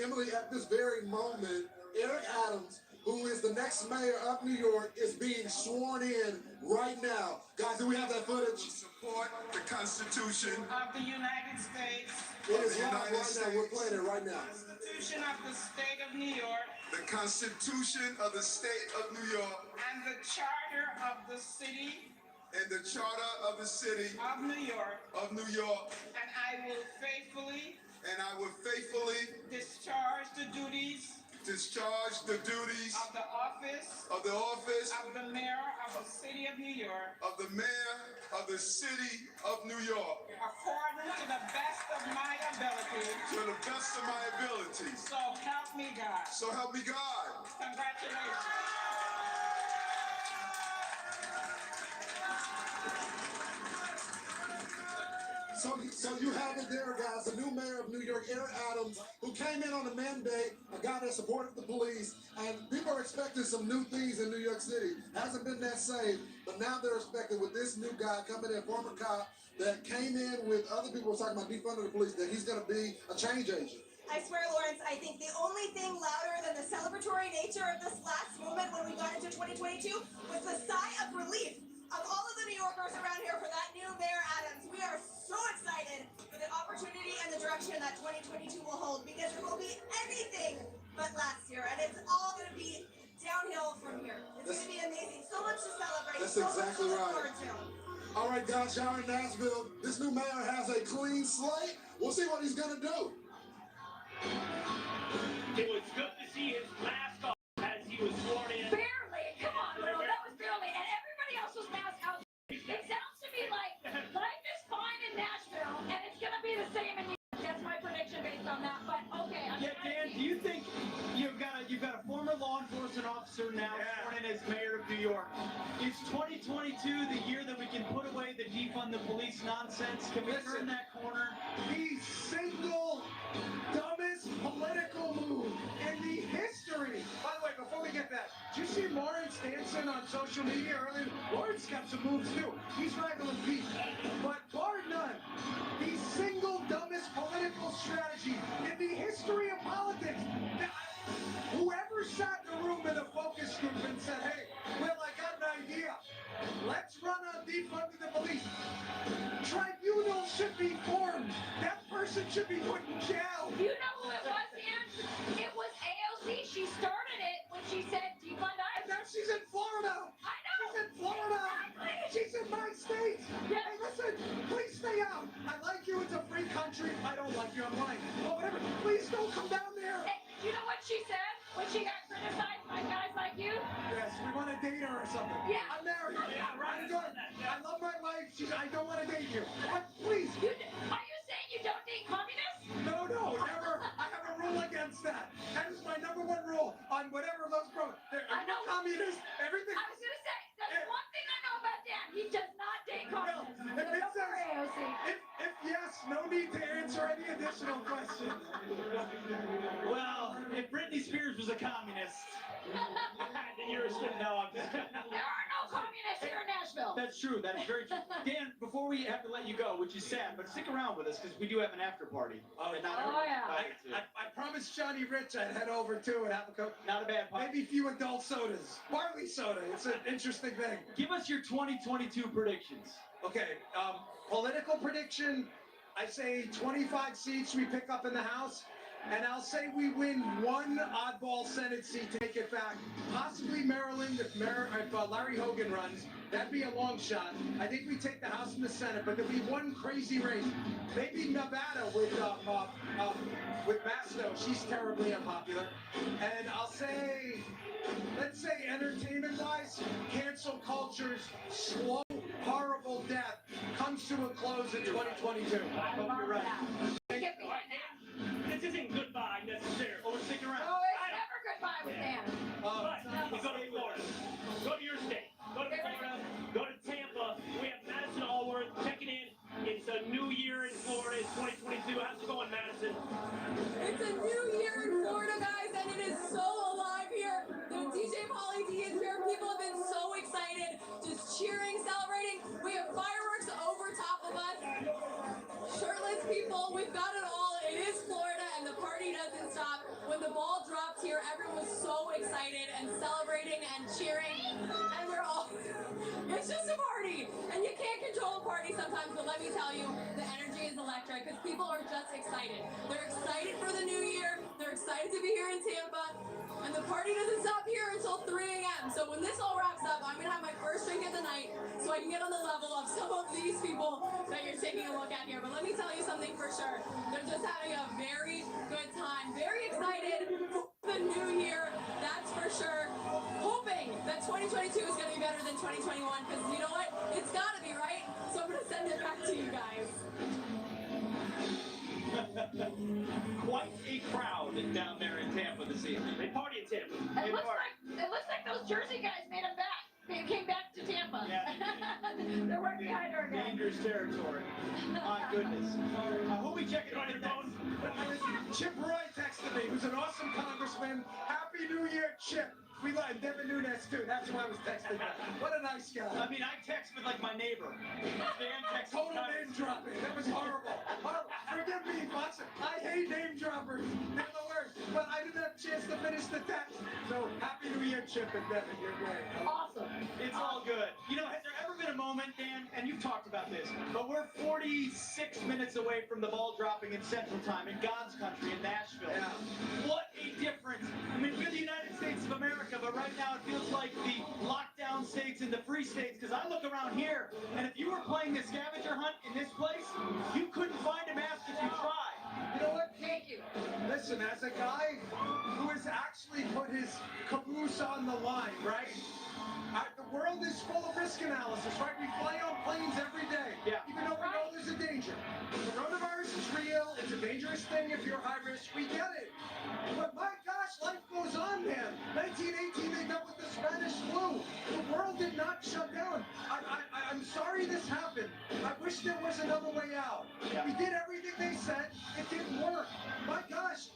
Emily, at this very moment, Eric Adams, who is the next mayor of New York, is being sworn in right now. Guys, do we have that footage?
Support the Constitution
of the United States.
It is live right now. We're playing it right now.
Constitution of the State of New York.
The Constitution of the State of New York.
And the Charter of the City.
And the Charter of the City.
Of New York.
Of New York.
And I will faithfully.
And I will faithfully.
Discharge the duties.
Discharge the duties
of the office
of
the mayor of the city of New York,
of the mayor of the city of New York,
according to the best of my ability.
To the best of my abilities.
So help me God.
So help me God.
Congratulations.
So you have it there, guys. The new mayor of New York, Eric Adams, who came in on a mandate, a guy that supported the police, and people are expecting some new things in New York City. Hasn't been that same, but now they're expecting with this new guy coming in, former cop, that came in with other people talking about defunding the police, that he's going to be a change agent.
I swear, Lawrence, I think the only thing louder than the celebratory nature of this last moment when we got into 2022 was the sigh of relief of all of the New Yorkers around here for that new Mayor Adams. We are so excited for the opportunity and the direction that 2022 will hold, because it will be anything but last year, and it's all going to be downhill from here. It's going to be amazing. So much to celebrate.
That's
so
exactly
much to look
right.
forward to.
All right, guys, y'all in Nashville. This new mayor has a clean slate. We'll see what he's going to do.
It was good to see his mask off as he was sworn in.
Barely. Come on, Lil. That was barely. And everybody else was masked out. It sounds to me like life is fine in Nashville, and it's going to be the same in New York. That's my prediction based on that. But, okay.
Dan, do you think you've got a former law enforcement officer now sworn in as mayor of New York? Is 2022 the year that we can put away the defund the police nonsense? Can we turn that corner?
The single dumbest political move in the history. By the way, before we get that, did you see Lawrence dancing on social media earlier? Lawrence got some moves too. He's rivaling Pete. But bar none, the single dumbest political strategy in the history of politics. Now, whoever you online. Oh, whatever. Please don't come down there.
Hey, you know what she said when she got criticized by guys like you?
Yes, we want to date her or something.
Yeah.
I'm married.
Yeah, right.
I'm good. I love my wife. I don't want to date you. But please.
Are you saying you don't date communists?
No, never. I have a rule against that. That is my #1 rule on whatever those
I know.
communists. Everything.
I was going to say, that's one thing I know about Dan. He does not date communists.
If it says, if yes, no need to answer any additional questions.
Well, if Britney Spears was a communist, then you're a no.
There are no communists here in Nashville.
That's true. That is very true. Dan, before we have to let you go, which is sad, but stick around with us because we do have an after party.
I promised Johnny Rich I'd head over too and have a Coke.
Not a bad party.
Maybe a few adult sodas. Barley soda. It's an interesting thing.
Give us your 2022 predictions.
Okay, political prediction. I say 25 seats we pick up in the House. And I'll say we win one oddball Senate seat, take it back. Possibly Maryland if Larry Hogan runs. That'd be a long shot. I think we take the House and the Senate, but there'll be one crazy race. Maybe Nevada with Masto. She's terribly unpopular. And I'll say, let's say entertainment-wise, cancel culture's slow, horrible death comes to a close in 2022.
I hope you're right.
Get behind that.
This isn't goodbye necessarily.
Oh, stick around.
No, it's never goodbye with Dan.
But we go to Florida. Go to your state. Go to Florida. Go to Tampa. We have Madison Allworth checking in. It's a new year in Florida. It's 2022. How's it going, Madison?
It's a new year in Florida, guys, and it is so alive here. The DJ Pauly D is here. People have been so excited, just cheering, celebrating. We have fireworks over top of us. Shirtless people, we've got it all. It is Florida, and the party doesn't stop. When the ball dropped here, everyone was so excited and celebrating and cheering, and we're all, it's just a party, and you can't control a party sometimes, but let me tell you, the energy is electric, because people are just excited. They're excited for the new year, they're excited to be here in Tampa, and the party doesn't stop here until 3 a.m. So when this all wraps up, I'm going to have my first drink of the night, so I can get on the level of some of these people that you're taking a look at here. But let me tell you something for sure. They're just having a very good time. Very excited for the new year. That's for sure. Hoping that 2022 is going to be better than 2021. Because you know what? It's got to be, right? So I'm going to send it back to you guys.
Quite a crowd down there in Tampa this evening. They party in Tampa.
It looks like those Jersey guys made them back. They came back to Tampa.
Yeah.
They're working behind our guy.
Dangerous territory. My goodness. Who we checking on your phone?
Chip Roy texted me, who's an awesome congressman. Happy New Year, Chip. We like Devin Nunes too. That's who I was texting. What a nice guy.
I mean, I text with like my neighbor. Dan texts.
Total name dropping. That was horrible. Forgive me, Fox. I hate name droppers. They're the worst. But I didn't have a chance to finish the text. So happy New Year, Chip and Devin. You're great.
Awesome.
It's all good. You know, has there ever been a moment, Dan, and you've talked about this, but we're 46 minutes away from the ball dropping in Central Time in God's country in Nashville.
Yeah.
What a difference. I mean, we're the United States of America, but right now it feels like the lockdown states and the free states, because I look around here, and if you were playing the scavenger hunt in this place, you couldn't find a mask if you tried.
You know what?
Thank you.
Listen, as a guy who has actually put his caboose on the line, right? The world is full of risk analysis, right? We fly on planes every day, even though we know there's a danger. Coronavirus is real. It's a dangerous thing if you're high risk. We get it. But my gosh, life goes on, man. 1918, they dealt with the Spanish flu. The world did not shut down. I'm sorry this happened. I wish there was another way out. We did everything they said. It didn't work. My gosh.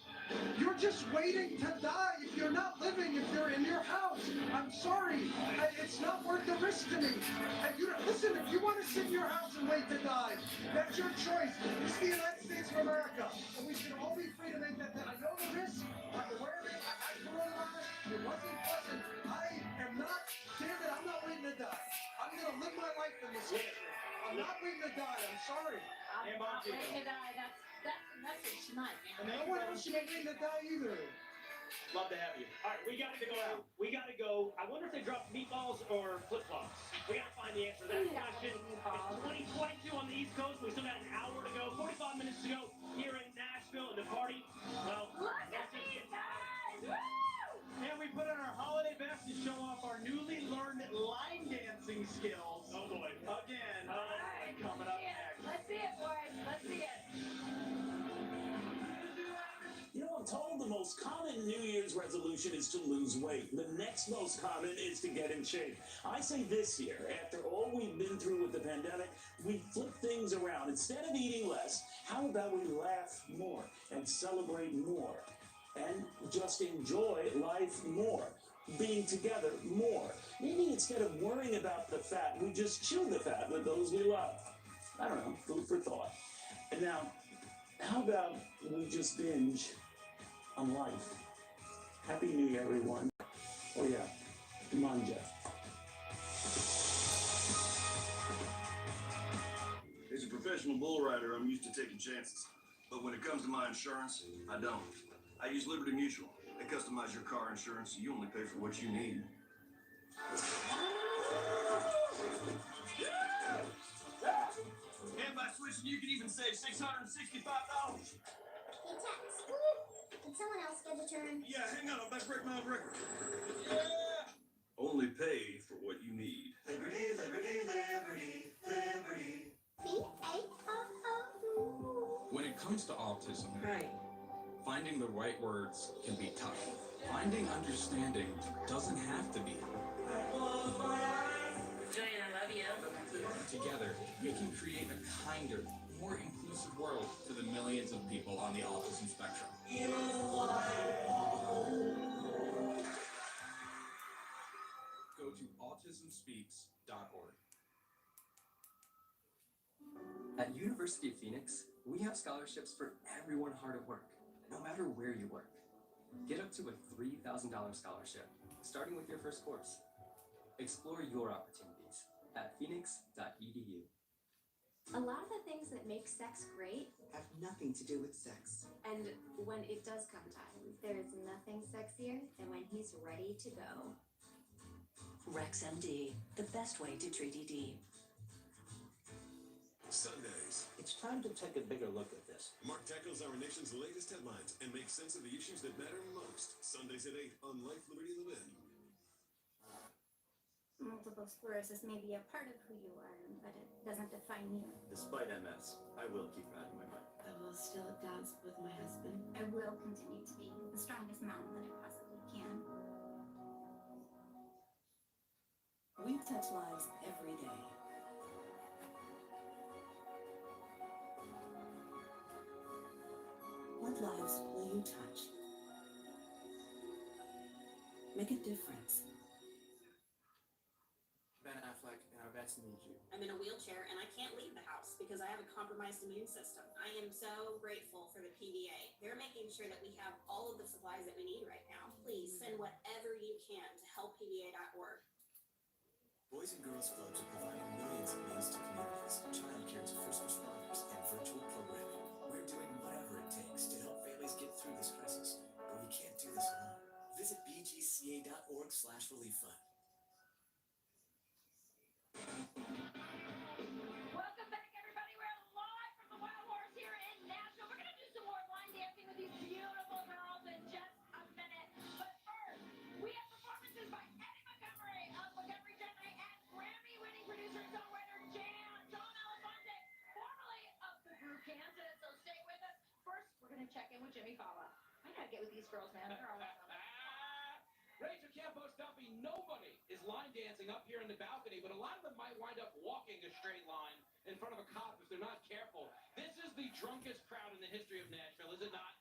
You're just waiting to die if you're not living, if you're in your house. I'm sorry. It's not worth the risk to me. And listen, if you want to sit in your house and wait to die, that's your choice. It's the United States of America. And we should all be free to make that. I know the risk. I'm aware of it. I had coronavirus. It wasn't pleasant. I am not, damn it, I'm not waiting to die. I'm going to live my life in this country. I'm not waiting to die. I'm sorry.
I'm not waiting to die. That's the message tonight, man.
No one else should be waiting to die either.
Love to have you.
All right, we got to go out. We got to go. I wonder if they dropped meatballs or flip-flops. We got to find the answer to that question. It's 2022 on the East Coast. We still got an hour to go, 45 minutes to go here in Nashville. Nashville and the party, well,
Look at these guys! Woo!
And we put on our holiday best to show off our newly learned line dancing skills.
oh boy.
Again,
Alright,
coming up next.
let's see it, boys. Let's see it.
You know, I'm told the most common New Year's resolution is to lose weight. The next most common is to get in shape. I say this year, after all we've been through with the pandemic, we flip things around. Instead of eating less, how about we laugh more and celebrate more and just enjoy life more, being together more. Maybe instead of worrying about the fat, we just chew the fat with those we love. I don't know, food for thought. And now, how about we just binge on life? Happy New Year, everyone. Oh yeah, manja.
As a professional bull rider, I'm used to taking chances. But when it comes to my insurance, I don't. I use Liberty Mutual. They customize your car insurance so you only pay for what you need. And by switching, you can even save $665.
Hey, Tex, can someone else get a turn?
Yeah, hang on, I'm about to break my own record. Yeah! Only pay for what you need.
Liberty, liberty, liberty, liberty.
B-A-O-O.
When it comes to autism,
Right.
finding the right words can be tough. Finding understanding doesn't have to be.
Julian, I love you.
Together, we can create a kinder, more inclusive world to the millions of people on the autism spectrum. Go to autismspeaks.org.
At University of Phoenix, we have scholarships for everyone hard at work, no matter where you work. Get up to a $3,000 scholarship, starting with your first course. Explore your opportunities at phoenix.edu.
A lot of the things that make sex great
have nothing to do with sex.
and when it does come time,
There's nothing sexier than when he's ready to go.
RexMD, the best way to treat ED.
Sundays.
It's time to take a bigger look at this.
Mark tackles our nation's latest headlines and makes sense of the issues that matter most. Sundays at 8 on Life, Liberty, Live In.
Multiple sclerosis may be a part of who you are, but it doesn't define you.
Despite MS, I will keep riding my bike.
I will still dance with my husband. I will continue to be the strongest mom that I possibly can.
We touch lives every day. What lives will you touch? Make a difference.
Ben Affleck, and our vets need you.
I'm in a wheelchair and I can't leave the house because I have a compromised immune system. I am so grateful for the PVA. They're making sure that we have all of the supplies that we need right now. Please send whatever you can to helppva.org.
Boys and Girls Clubs are providing millions of meals to communities, childcare to first responders, and virtual programming. We're doing whatever it takes to help families get through this crisis, but we can't do this alone. Visit bgca.org/relief fund.
Welcome back, everybody. We're live from the Wild Horse here in Nashville. We're going to do some more line dancing with these beautiful girls in just a minute. But first, we have performances by Eddie Montgomery of Montgomery Gentry and Grammy-winning producer and songwriter John Lafonte, formerly of the group Kansas. So stay with us. First, we're going to check in with Jimmy Falla. I got to get with these girls, man. They're all
Rachel Campos Dumpy, nobody is line dancing up here in the balcony, but a lot of them might wind up walking a straight line in front of a cop if they're not careful. This is the drunkest crowd in the history of Nashville, is it not?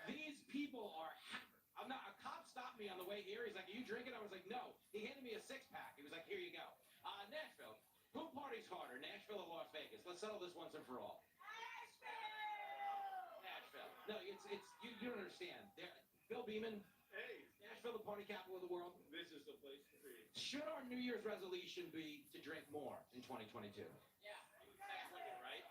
These people are hammered. A cop stopped me on the way here. He's like, "Are you drinking?" I was like, "No." He handed me a six-pack. He was like, "Here you go." Nashville. Who parties harder, Nashville or Las Vegas? Let's settle this once and for all. Nashville. No, it's you don't understand. Bill Beeman. Hey, Nashville, the party capital of the world.
This is the place to be.
Should our New Year's resolution be to drink more in 2022?
Yeah, exactly.
Right?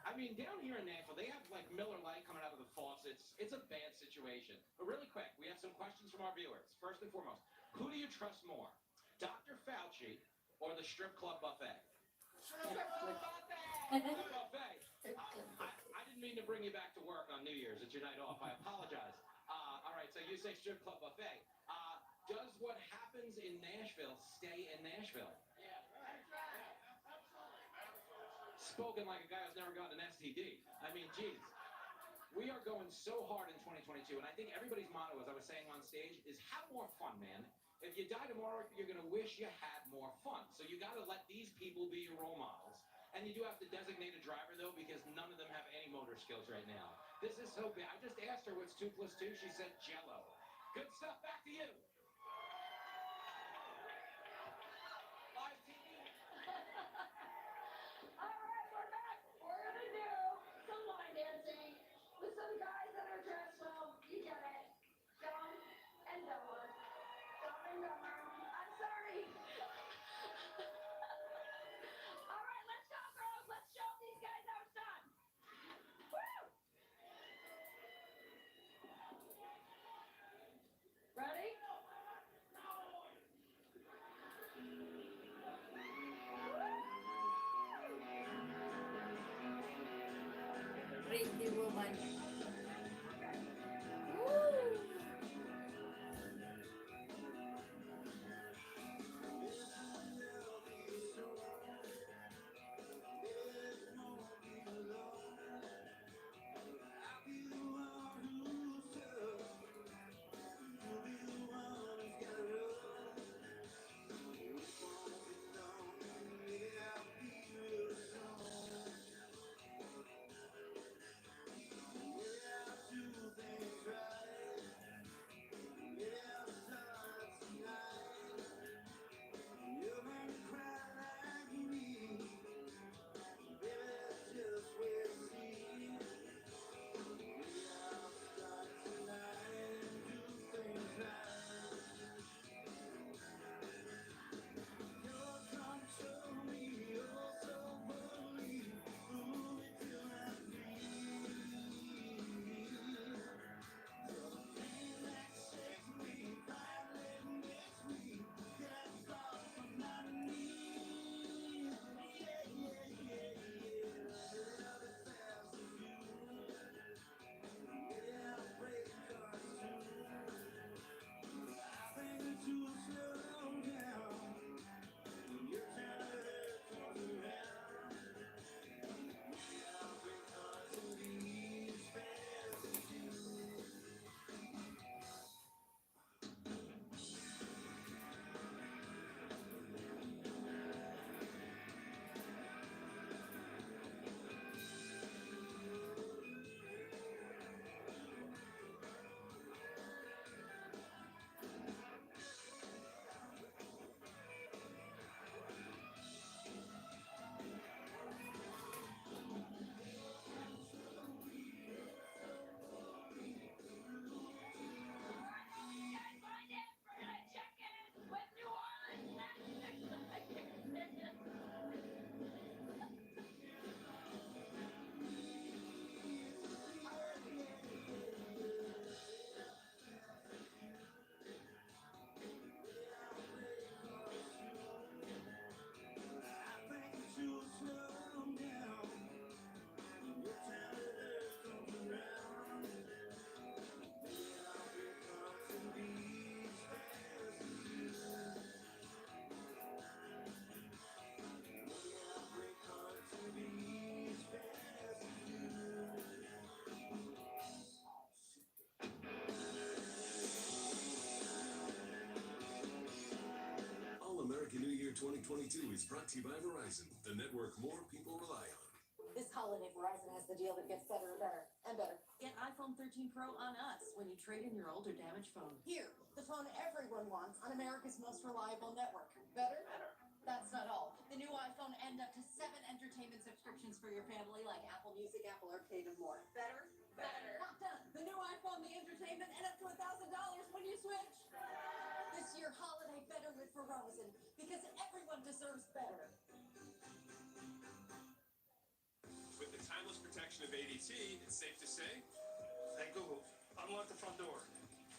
I mean, down here in Nashville, they have like Miller Lite coming out of the faucets. It's a bad situation. But really quick, we have some questions from our viewers. First and foremost, who do you trust more? Dr. Fauci or the strip club buffet? Strip club buffet! I didn't mean to bring you back to work on New Year's. It's your night off. I apologize. All right, so you say strip club buffet. Does what happens in Nashville stay in Nashville? Spoken like a guy who's never gotten an STD. I mean, geez. We are going so hard in 2022, and I think everybody's motto, as I was saying on stage, is have more fun, man. If you die tomorrow, you're going to wish you had more fun. So you got to let these people be your role models. And you do have to designate a driver, though, because none of them have any motor skills right now. This is so bad. I just asked her what's 2 + 2. She said Jell-O. Good stuff. Back to you. Live TV.
All right, we're back. We're gonna do some line dancing with some guys that are dressed well. You get it. Dumb and dumber. Dumb and dumber. I'm sorry. All right, let's go, girls. Let's show these guys how it's done. Woo! Ready?
Pretty woman.
All-American New Year 2022 is brought to you by Verizon, the network more people rely on.
This holiday, Verizon has the deal that gets better and better and better. Get iPhone 13 Pro on us when you trade in your old or damaged phone. Here, the phone everyone wants on America's most reliable network. Better? Better. That's not all. The new iPhone and up to 7 entertainment subscriptions for your family, like Apple Music, Apple Arcade, and more. Better? Better. Not done. The new iPhone, the entertainment, and up to $1,000 when you switch. This year, holiday better with Verizon, because everyone deserves better.
With the timeless protection of ADT, it's safe to say, hey Google, unlock the front door.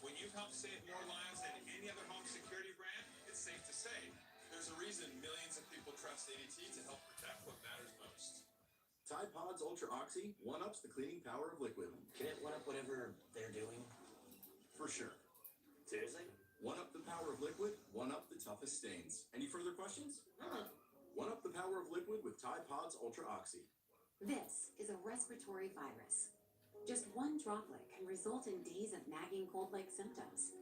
When you've helped save more lives than any other home security brand, it's safe to say, there's a reason millions of people trust ADT to help protect what matters most.
Tide Pods Ultra Oxy one-ups the cleaning power of liquid.
Can it one up whatever they're doing?
For sure.
Seriously?
One up the power of liquid, one up the toughest stains. Any further questions? One up the power of liquid with Tide Pods Ultra Oxy.
This is a respiratory virus. Just one droplet can result in days of nagging cold-like symptoms.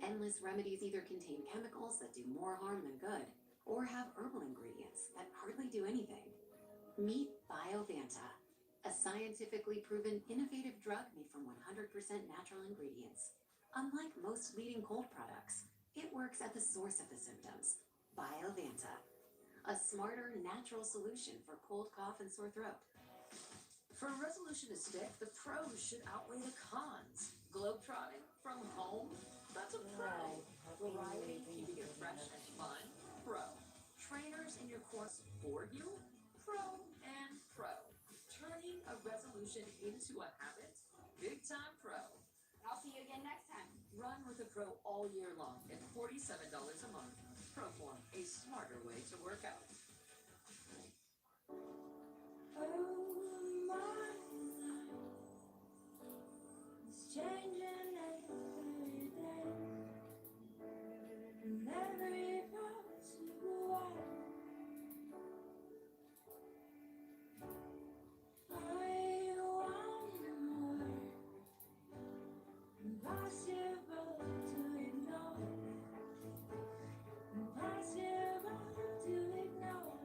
Endless remedies either contain chemicals that do more harm than good, or have herbal ingredients that hardly do anything. Meet Biovanta, a scientifically proven innovative drug made from 100% natural ingredients. Unlike most leading cold products, it works at the source of the symptoms. Biovanta, a smarter, natural solution for cold, cough, and sore throat. For a resolution to stick, the pros should outweigh the cons. Globetrotting from home? That's a pro. Variety, keeping it fresh and fun? Pro. Trainers in your course for you? Pro and pro. Turning a resolution into a habit? Big time pro.
I'll see you again next time.
Run with a pro all year long at $47 a month. Proform, a smarter way to work out.
Changing every day, in every possible way. I want more, impossible to ignore, impossible to ignore.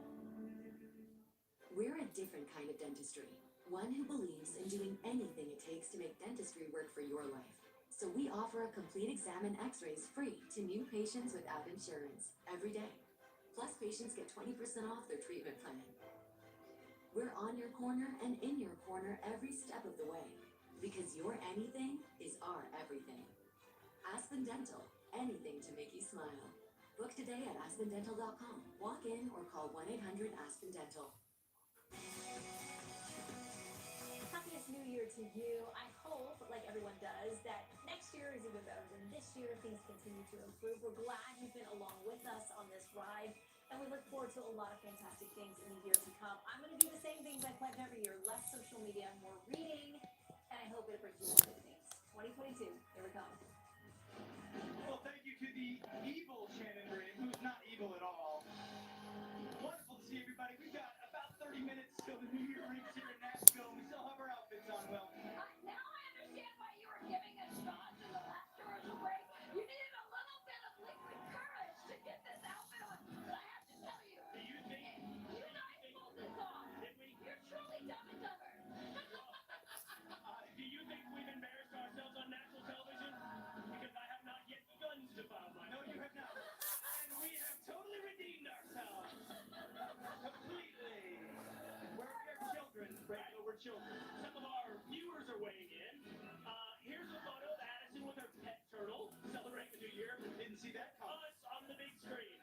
We're a different kind of dentistry. One who believes in doing anything it takes to make dentistry work for your life. So we offer a complete exam and x-rays free to new patients without insurance every day. Plus, patients get 20% off their treatment plan. We're on your corner and in your corner every step of the way. Because your anything is our everything. Aspen Dental, anything to make you smile. Book today at aspendental.com. Walk in or call 1-800-ASPEN-DENTAL.
Happiest New Year to you. I hope, like everyone does, that next year is even better than this year. Things continue to improve. We're glad you've been along with us on this ride, and we look forward to a lot of fantastic things in the year to come. I'm going to do the same things I pledge every year: less social media, more reading, and I hope it brings you more good things. 2022, here we come.
Well, thank you to the evil Shannon Green, who's not evil at all. Wonderful to see everybody. We've got about 30 minutes till the New Year rings here in Nashville. We still have our outfits on. Well,
Now I understand why you were giving us shots in the last commercial break. You needed a little bit of liquid courage to get this outfit on. But I have to tell you,
do you think?
you guys pulled this off. You're truly dumb and dumber.
Do you think we've embarrassed ourselves on national television? Because I have not yet begun to file my. No, you have not. And we have totally redeemed ourselves. Completely. We're children, Rachel. We're children. Some of our viewers are weighing in. Here's a photo of Addison with her pet turtle celebrating the new year. Didn't see that coming. Us on the big screen.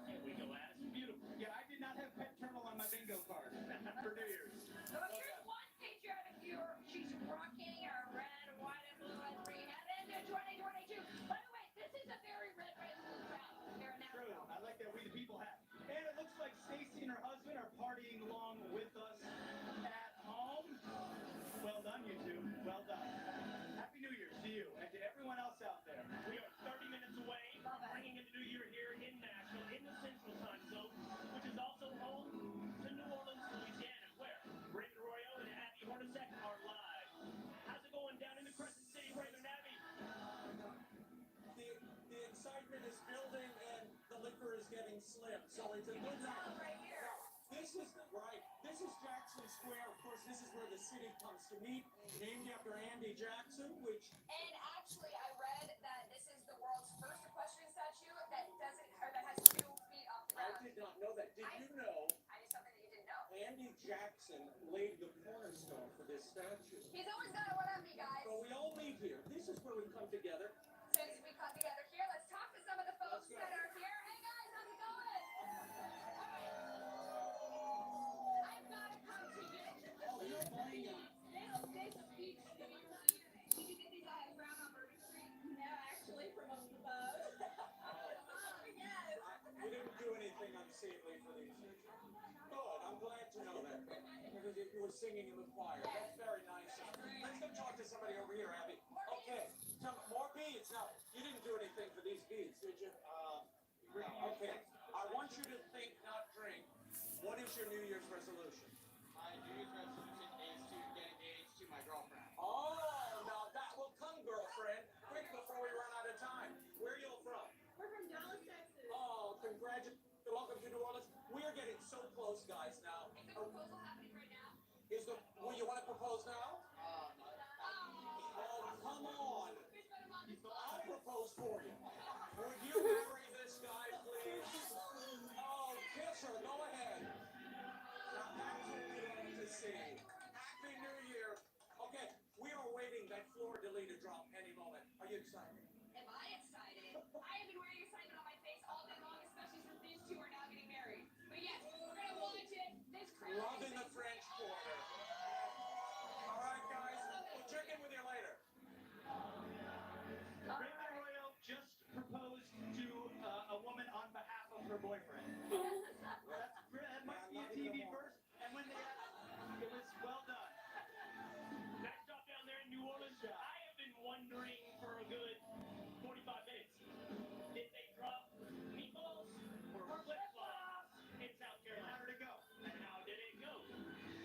Here we go, Addison. Beautiful. Yeah, I did not have pet turtle on my bingo card for New Year's.
So here's one patriotic viewer. She's rocking her red, white, and blue and green headed into 2022. By the way, this is a very red, white, and blue crowd here in
True.
Nashville.
I like that we the people hat. And it looks like Stacy and her husband are partying along with us at home. Well done, you two. Well done. Happy New Year's to you and to everyone else out there. We are 30 minutes away from bringing in the new year here in Nashville, in the Central Time Zone, which is also home to New Orleans, Louisiana, where Raymond Royal and Abby Hornacek are live. How's it going down in the Crescent City, Raymond and Abby?
The excitement is building and the liquor is getting slim, so it's a good night.
Right here.
This is right. This is Jackson Square. Of course, this is where the city comes to meet, named after Andy Jackson, which
And actually, I read that this is the world's first equestrian statue that doesn't, or that has 2 feet off the
I
ground.
did not know that. Did you know
I knew something that you didn't know.
Andy Jackson laid the cornerstone for this statue?
He's always got a one on me, guys.
So we all meet here. This is where we come together.
Since we come together here, let's talk to some of the folks that are here. Hey guys, how's it going? I've got to come to you.
Oh, you're playing
Days of Beach New Year's Eve. Did you get these guys around on Bourbon Street?
No, actually, from up above.
Yes.
We didn't do anything unseemly for these. because you were singing in the choir. That's very nice. Let's go talk to somebody over here, Abby. Okay, tell me, more beads. Now, you didn't do anything for these beads, did you? No. Okay. I want you to think, not drink. What is your New Year's resolution?
My New Year's resolution is to get engaged to my girlfriend.
Oh, now that will come, girlfriend. Quick, before we run out of time. Where are you from?
We're from Dallas, Texas.
Oh, congratulations. Welcome to New Orleans. We are getting so close, guys, now.
Is the proposal happening right now?
Well, you want to propose now? Oh, come on. I'll propose for you. Would you marry this guy, please? Oh, kiss her. Go ahead. Now, that's what we love to see. Happy New Year. Okay, we are waiting that Fleur-de-lis to drop any moment. Are you excited?
Am I excited? I have been wearing excitement on my face all day long, especially since these two are now getting married. But yes, we're gonna watch it. This crowd
Love in the French Quarter. All right, guys. We'll check in with you later.
Raymond Royal just proposed to a woman on behalf of her boyfriend. That must be a TV first. And when they it was well done. Next stop down there in New Orleans, I have been wondering for a good 45 minutes. Did they drop meatballs or flip-flops in South Carolina? How did it go? And how did it go?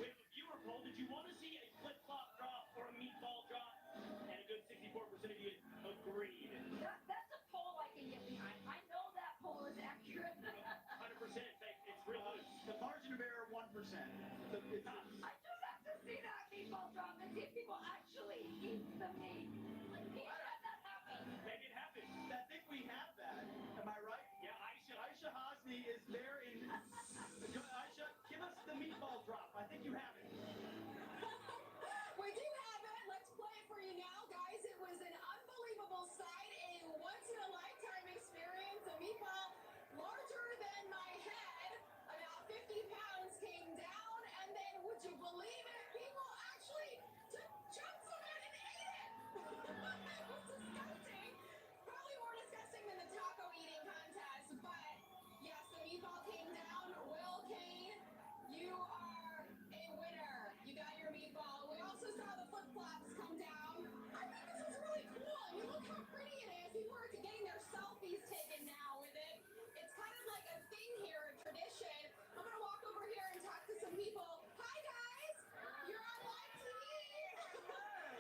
We have a viewer poll. Did you want to see a flip-flop drop or a meatball drop? And a good 64% of you agreed.
That's a poll I can get behind. I know that poll is accurate.
100%. It's real loose. The margin of error 1%. So it's
I just have to see that meatball drop and see if people actually eat the meat. Like, he had that happen.
Make it happen. I think we have that. Am I right? Yeah, Aisha Hosni is there in. Aisha, give us the meatball drop. I think you have it.
We do have it. Let's play it for you now, guys. It was an unbelievable sight, a once-in-a-lifetime experience. A meatball larger than my head, about 50 pounds, came down, and then, would you believe it? People actually took chunks of it and ate it. It was disgusting. Probably more disgusting than the taco eating contest, but yes, the meatball came down. Will Kane, you are a winner. You got your meatball. We also saw the flip-flops come down. I think this is really cool. I mean, look how pretty it is. People are getting their selfies taken now with it. It's kind of like a thing here, a tradition. I'm going to walk over here and talk to some people. Hi, guys. You're on live TV.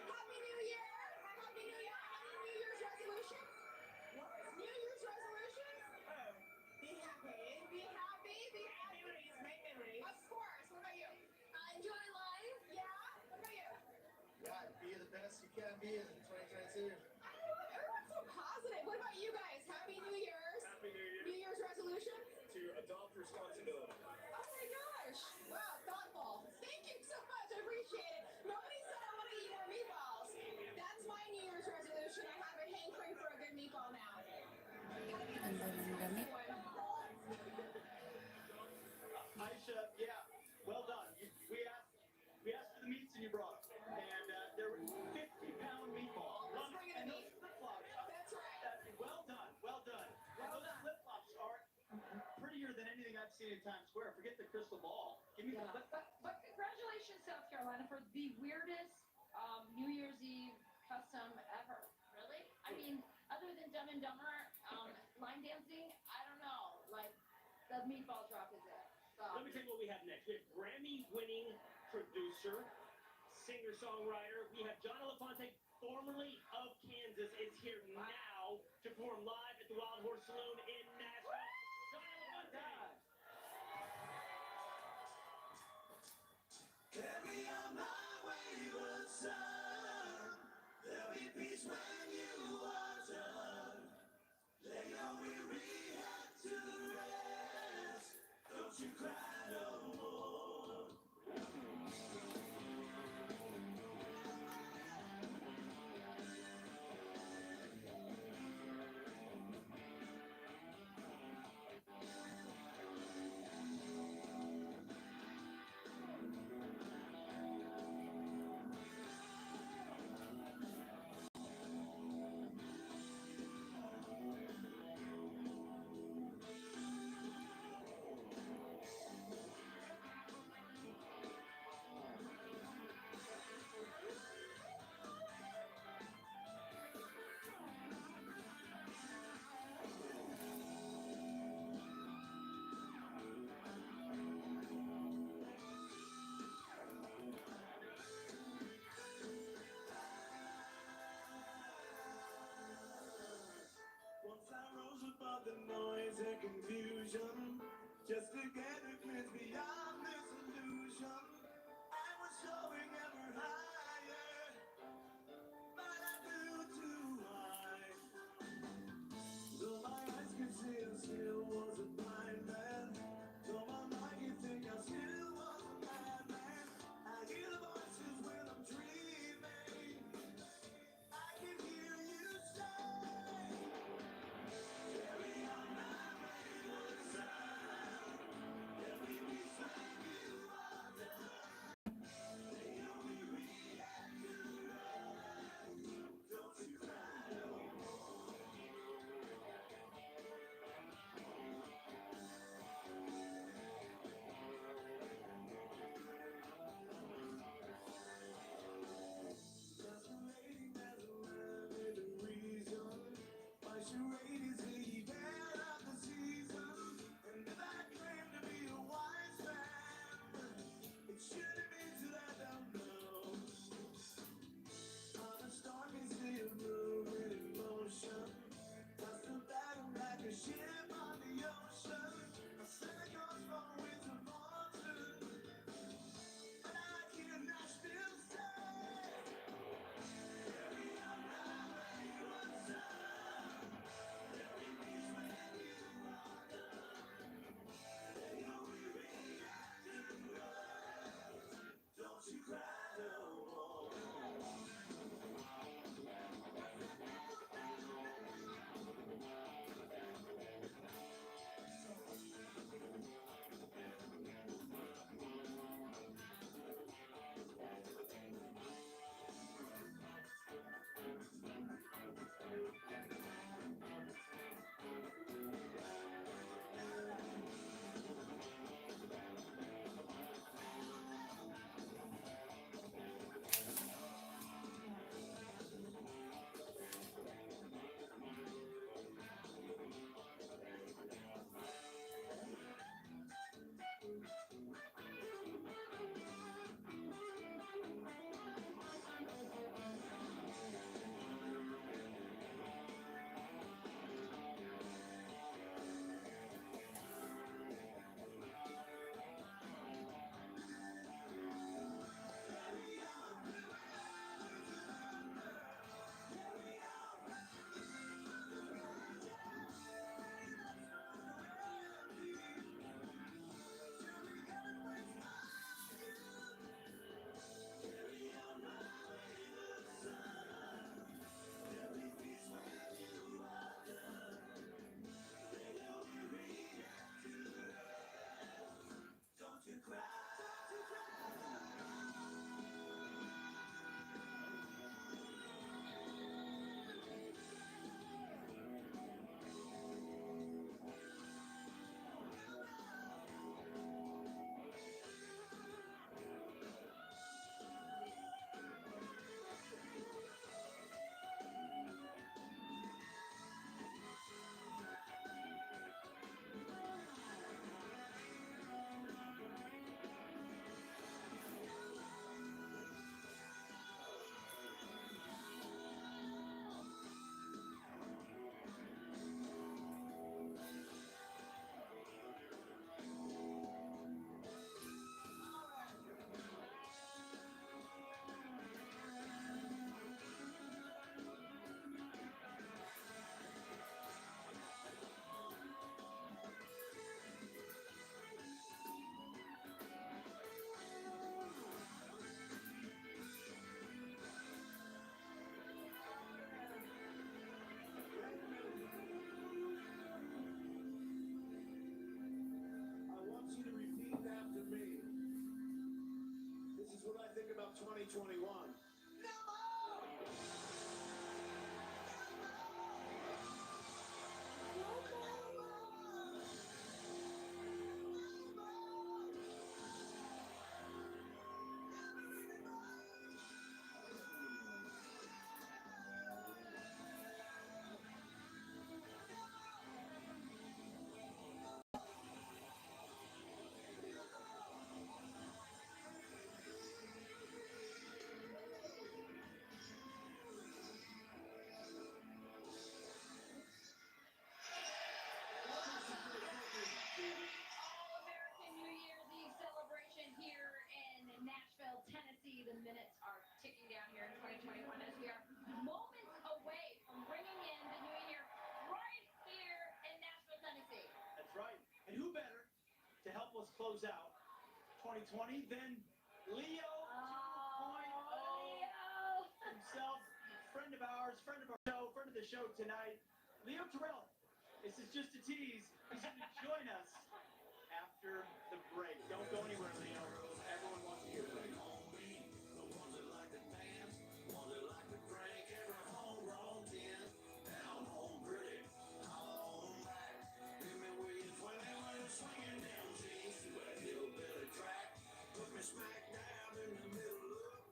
Happy New Year. Happy New Year. Any New Year's resolution? New Year's resolution? Be happy. Be happy. Be happy. Make memories. Of course. What about you? Enjoy life. Yeah. What about you?
Yeah, be the best you can be in 2022.
I love everyone's so positive. What about you guys? Happy New Year's.
Happy New Year.
New Year's resolution?
To adopt responsibility.
Oh my gosh. Wow, thoughtful. Thank you so much. I appreciate it. Nobody said I want to eat more meatballs. That's my New Year's resolution. I have a hankering for a good meatball now. Gotta get myself one.
Aisha, yeah, well done. We asked for the meats and you brought them. And there were 50-pound meatballs.
Let's bring it
And
to
those
me.
flip-flops.
That's right.
Well done, well done. Those flip-flops are prettier than anything I've seen in Times Square. Forget the crystal ball. Give me
Yeah,
the
but congratulations, South Carolina, for the weirdest New Year's Eve custom ever. Really? I mean, other than Dumb and Dumber, line dancing, I don't know. Like, the meatball drop is it. So.
Let me tell you what we have next. We have Grammy-winning producer, singer-songwriter. We have John Lafonte, formerly of Kansas, is here now to perform live at the Wild Horse Saloon in Nashville. John Lafonte.
Carry on my wayward son. There'll be peace when you are done. Lay your weary head to rest. Don't you cry no more. Just to get a glimpse beyond this illusion. I was soaring ever higher, but I flew too high. Though my eyes could see, I still was a blind man. Though my mind could think, I still was a madman. I hear the voices when I'm dreaming. I can hear you say, carry on my wayward son. Every piece when you are done. The only react to love. Don't you cry no more. Masquerading as a man with a reason. My charade is the event of the season. And if I claim to be a wise man, it shouldn't be till I don't know. On a stormy sea of moving emotion, tossed about like a ship on the ocean. I said it goes from winds of fortune, but I hear Nashville say, carry on my wayward son. Every piece when you are done. They only react to love. Don't you cry no more. I want you to repeat after me. This is what I think about 2021.
to help us close out 2020. Then Leo 2.0 himself, friend of ours, friend of the show tonight, Leo Terrell. This is just a tease. He's going to join us after the break. Don't go anywhere, Leo. Everyone wants to hear from you.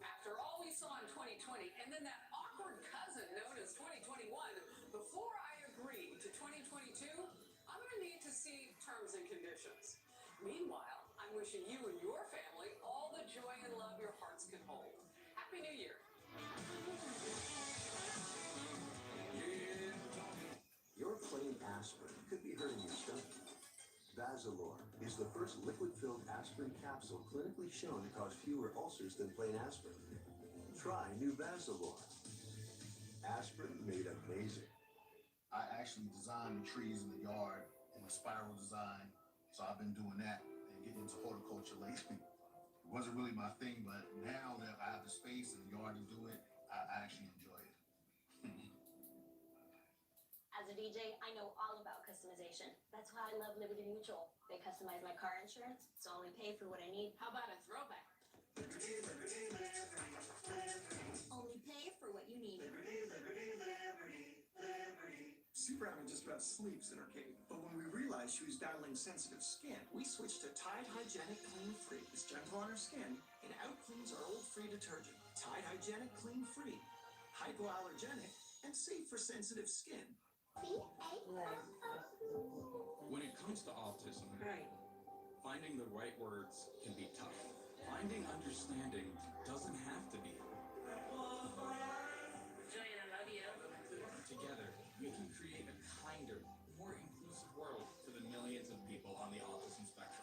After all we saw in 2020, and then that awkward cousin known as 2021, before I agree to 2022, I'm going to need to see terms and conditions. Meanwhile, I'm wishing you and your family all the joy and love your hearts can hold. Happy New Year.
Your plain aspirin could be hurting your stomach. Vazalore is the first liquid-filled aspirin capsule clinically shown to cause fewer ulcers than plain aspirin. Try new Vazalore. Aspirin made amazing.
I actually designed the trees in the yard in a spiral design, so I've been doing that and getting into horticulture lately. It wasn't really my thing, but now that I have the space and the yard to do it, I actually enjoy it.
As a DJ, I know all about customization. That's why I love Liberty Mutual. They customize my car insurance, so I only pay for what I need.
How about a throwback?
Only pay for what you need.
Super Evan just about sleeps in her cave, but when we realized she was battling sensitive skin, we switched to Tide Hygienic Clean Free. It's gentle on her skin and out-cleans our old free detergent. Tide Hygienic Clean Free, hypoallergenic, and safe for sensitive skin.
When it comes to autism, finding the right words can be tough. Finding understanding doesn't have to be.
Julian, I love you.
Together, we can create a kinder, more inclusive world for the millions of people on the autism spectrum.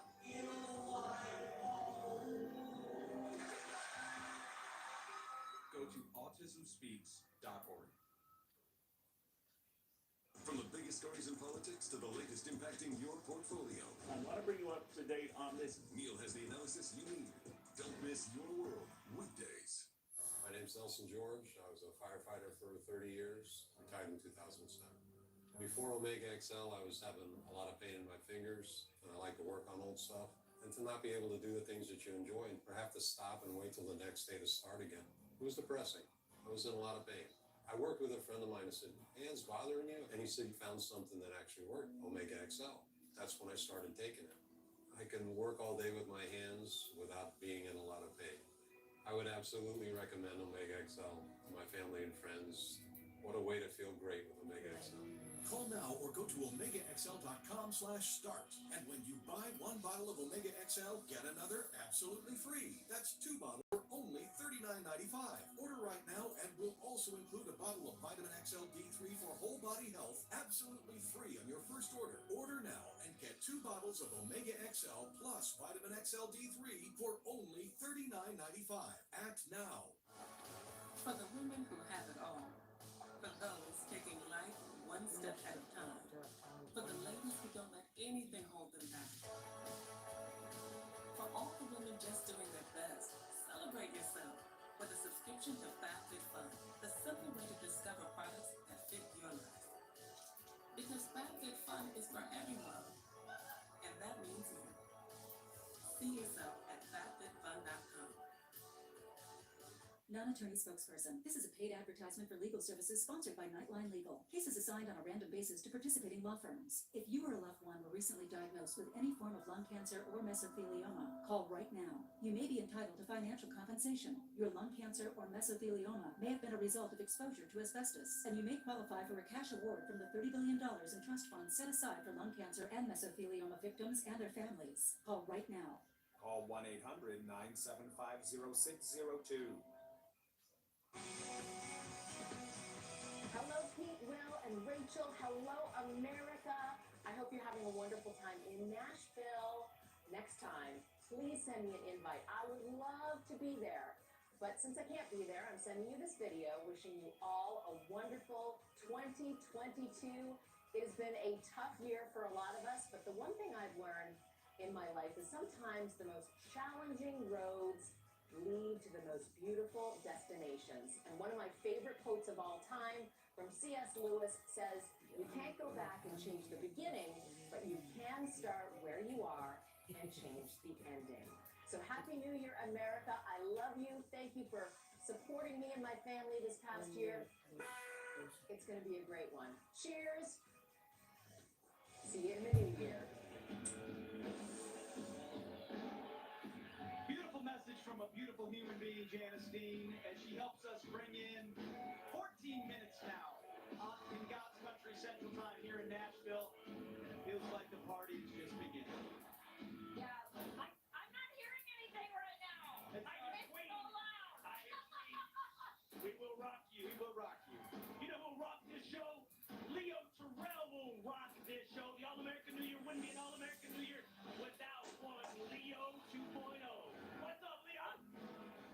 Go to autismspeaks.org.
From the biggest stories in politics to the latest impacting your portfolio,
I want to bring you up to date on this.
Neil has the analysis you need. Don't miss Your World weekdays.
My name's Nelson George. I was a firefighter for 30 years, retired in 2007. Before Omega XL, I was having a lot of pain in my fingers, and I like to work on old stuff. And to not be able to do the things that you enjoy and have to stop and wait till the next day to start again, it was depressing. I was in a lot of pain. I worked with a friend of mine who said, "Hands bothering you?" And he said he found something that actually worked, Omega XL. That's when I started taking it. I can work all day with my hands without being in a lot of pain. I would absolutely recommend Omega XL to my family and friends. What a way to feel great with Omega XL.
Call now or go to OmegaXL.com/start. And when you buy one bottle of Omega XL, get another absolutely free. That's 2 bottles for only $39.95. Order right now and we'll also include a bottle of Vitamin XL D3 for whole body health absolutely free on your first order. Order now and get 2 bottles of Omega XL plus Vitamin XL D3 for only $39.95. Act now.
For the women who have it all. For those taking life one step at a time. For the ladies who don't let anything hold them back. For all the women just doing their best, celebrate yourself with a subscription to FabFitFun, the simple way to discover products that fit your life. Because FabFitFun is for everyone, and that means you. See yourself at FabFitFun.com.
Non-attorney spokesperson. This is a paid advertisement for legal services sponsored by Nightline Legal. Cases assigned on a random basis to participating law firms. If you or a loved one were recently diagnosed with any form of lung cancer or mesothelioma, call right now. You may be entitled to financial compensation. Your lung cancer or mesothelioma may have been a result of exposure to asbestos, and you may qualify for a cash award from the $30 billion in trust funds set aside for lung cancer and mesothelioma victims and their families. Call right now.
Call 1-800-975-0602.
Hello, Pete, Will, and Rachel. Hello, America. I hope you're having a wonderful time in Nashville. Next time, please send me an invite. I would love to be there. But since I can't be there, I'm sending you this video wishing you all a wonderful 2022. It has been a tough year for a lot of us, but the one thing I've learned in my life is sometimes the most challenging roads lead to the most beautiful destinations. And one of my favorite quotes of all time from C.S. Lewis says, "You can't go back and change the beginning, but you can start where you are and change the ending." So Happy New Year, America. I love you. Thank you for supporting me and my family this past year. It's going to be a great one. Cheers. See you in the new year.
Beautiful message from a beautiful human being, Janice Dean, as she helps us bring in 14 minutes now in God's country, Central Time here in Nashville. Feels like the party is just beginning.
Yeah, I'm not hearing anything right now.
It's
so loud.
We will rock you. We will rock you. You know who'll rock this show? Leo Terrell will rock this show. The All-American New Year wouldn't be an All-American New Year without one Leo 2.0. What's up, Leo?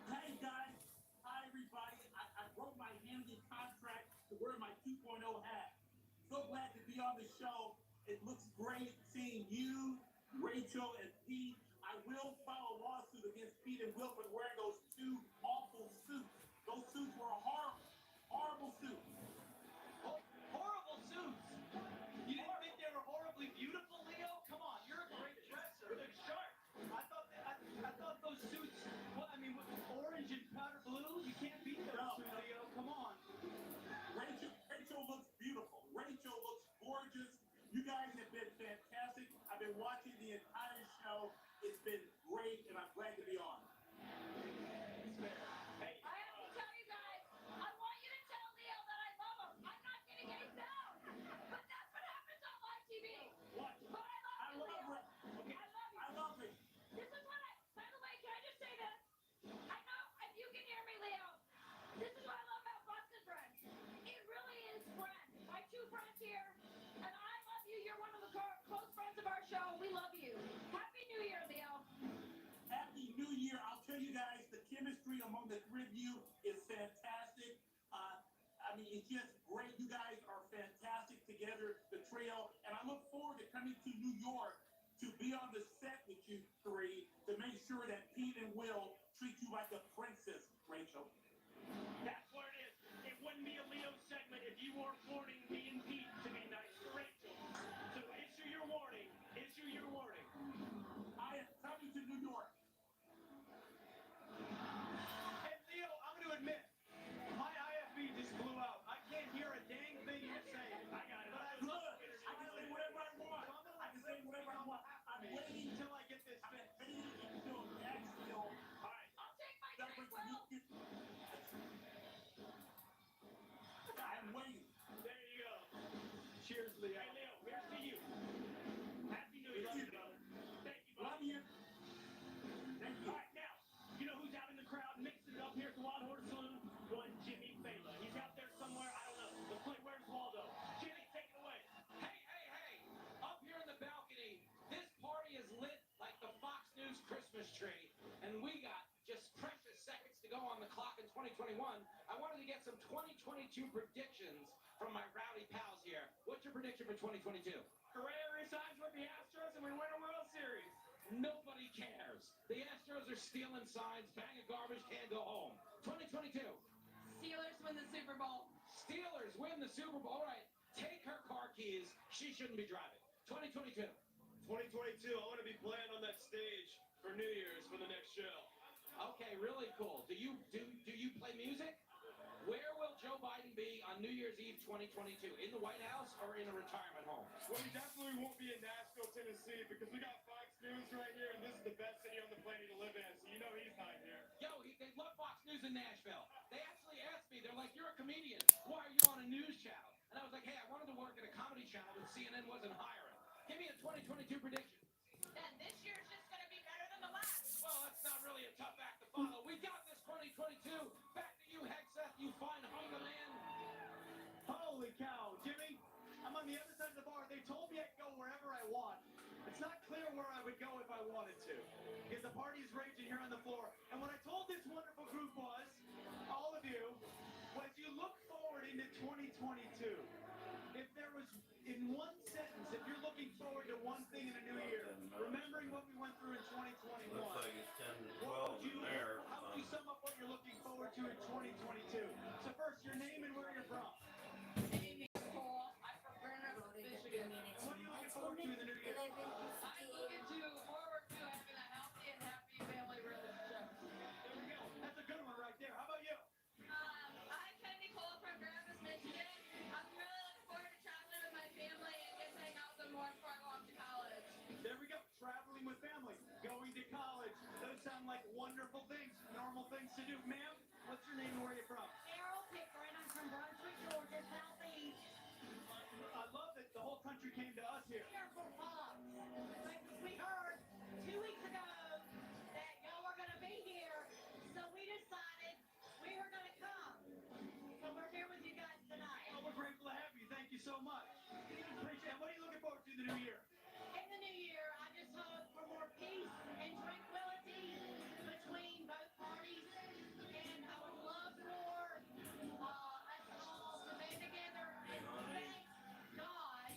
Hey guys, hi everybody. I wrote my handy contract to wear my 2.0 hat. So glad to be on the show. It looks great seeing you, Rachel, and Pete. I will file a lawsuit against Pete and Will for wearing those two awful suits. Those suits were horrible, horrible suits.
Horrible suits. You didn't think they were horribly beautiful, Leo? Come on, you're a great dresser. They're sharp. I thought those suits. Well, I mean, with orange and powder blue, you can't beat those suits, Leo. Come on.
Rachel looks beautiful. Rachel looks gorgeous. You guys have been fantastic. I've been watching the entire show. It's been great, and I'm glad to be on.
It's fair. Hey,
I have to tell you guys, I want you to tell Leo that I love him. I'm not getting any sound, but that's what happens on live TV.
What?
But I love you, Leo.
Okay.
I love you.
I love it.
This is what by the way, can I just say this? I know if you can hear me, Leo. This is what I love about Boston Friends. It really is friends. My two friends here, and I love you. You're one of the close friends of our show. We love you. Happy New Year, Leo.
Happy New Year. I'll tell you guys, the chemistry among the three of you is fantastic. I mean, it's just great. You guys are fantastic together, the trio. And I look forward to coming to New York to be on the set with you three to make sure that Pete and Will treat you like a princess, Rachel.
that's what it is. It wouldn't be a Leo segment if you weren't warning me and Pete to be nice to Rachel. So issue your warning. Issue your warning.
I am coming to New York.
Hey, Leo, I'm going to admit, my IFB just blew out. I can't hear a dang thing you're saying. I got it. But I
Good.
love it.
I can say whatever I want. I can say whatever I want. I'm waiting
until I get this
I'm
fixed.
waiting until Nashville.
All right.
I'll take my drink, Will.
I'm waiting.
There you go. Cheers, Leo. Hey, Leo, here's to you. Happy New Year, brother. Thank you,
Love
buddy.
you. Thank you.
All right, now, you know who's out in the crowd mixing it up here at the Wild Horse Saloon? One Jimmy Fela. He's out there somewhere. I don't know. Let's play Where's Waldo? Jimmy, take it away.
Hey. Up here in the balcony, this party is lit like the Fox News Christmas tree. And we got just precious seconds to go on the clock in 2021. I wanted to get some 2022 predictions from my rowdy pals here. What's your prediction for 2022?
Correa resigns with the Astros and we win a World Series.
Nobody cares. The Astros are stealing signs, bang a garbage can, go home. 2022.
Steelers win the Super Bowl.
Steelers win the Super Bowl. All right, take her car keys. She shouldn't be driving. 2022.
2022, I want to be playing on that stage for New Year's for the next show.
Okay, really cool. Do you play music? Where will Joe Biden be on New Year's Eve 2022? In the White House or in a retirement home?
Well, we definitely won't be in Nashville, Tennessee, because we got Fox News right here, and this is the best city on the planet to live in, so you know he's not here.
Yo, they love Fox News in Nashville. They actually asked me, they're like, you're a comedian. Why are you on a news channel? And I was like, hey, I wanted to work at a comedy channel that CNN wasn't hiring. Give me a 2022 prediction.
And this year's just going to be better than the last.
Well, that's not really a tough act to follow. We got this 2022. Back to you, Hexeth, you fine hunger man.
Holy cow, Jimmy, I'm on the other side of the bar. They told me I can go wherever I want. It's not clear where I would go if I wanted to, because the party is raging here on the floor. And what I told this wonderful group was, all of you, was you look forward into 2022. If there was, in one sentence, if you're looking forward to one thing in a new year, remembering what sound like wonderful things, normal things to do. Ma'am, what's your name and where are you from?
Carol Pickering, I'm from Bourbon Street, Georgia, Southeast.
I love that the whole country came to us here.
Here for Fox. We heard 2 weeks ago that y'all were going to be here, so we decided we were going to come. So we're here with you guys tonight.
Well, we're grateful to have you. Thank you so much. Appreciate it. What are you looking forward to in the new year?
In the new year, I just hope for more peace and tranquility between both parties, and I would love for us all to band together and thank God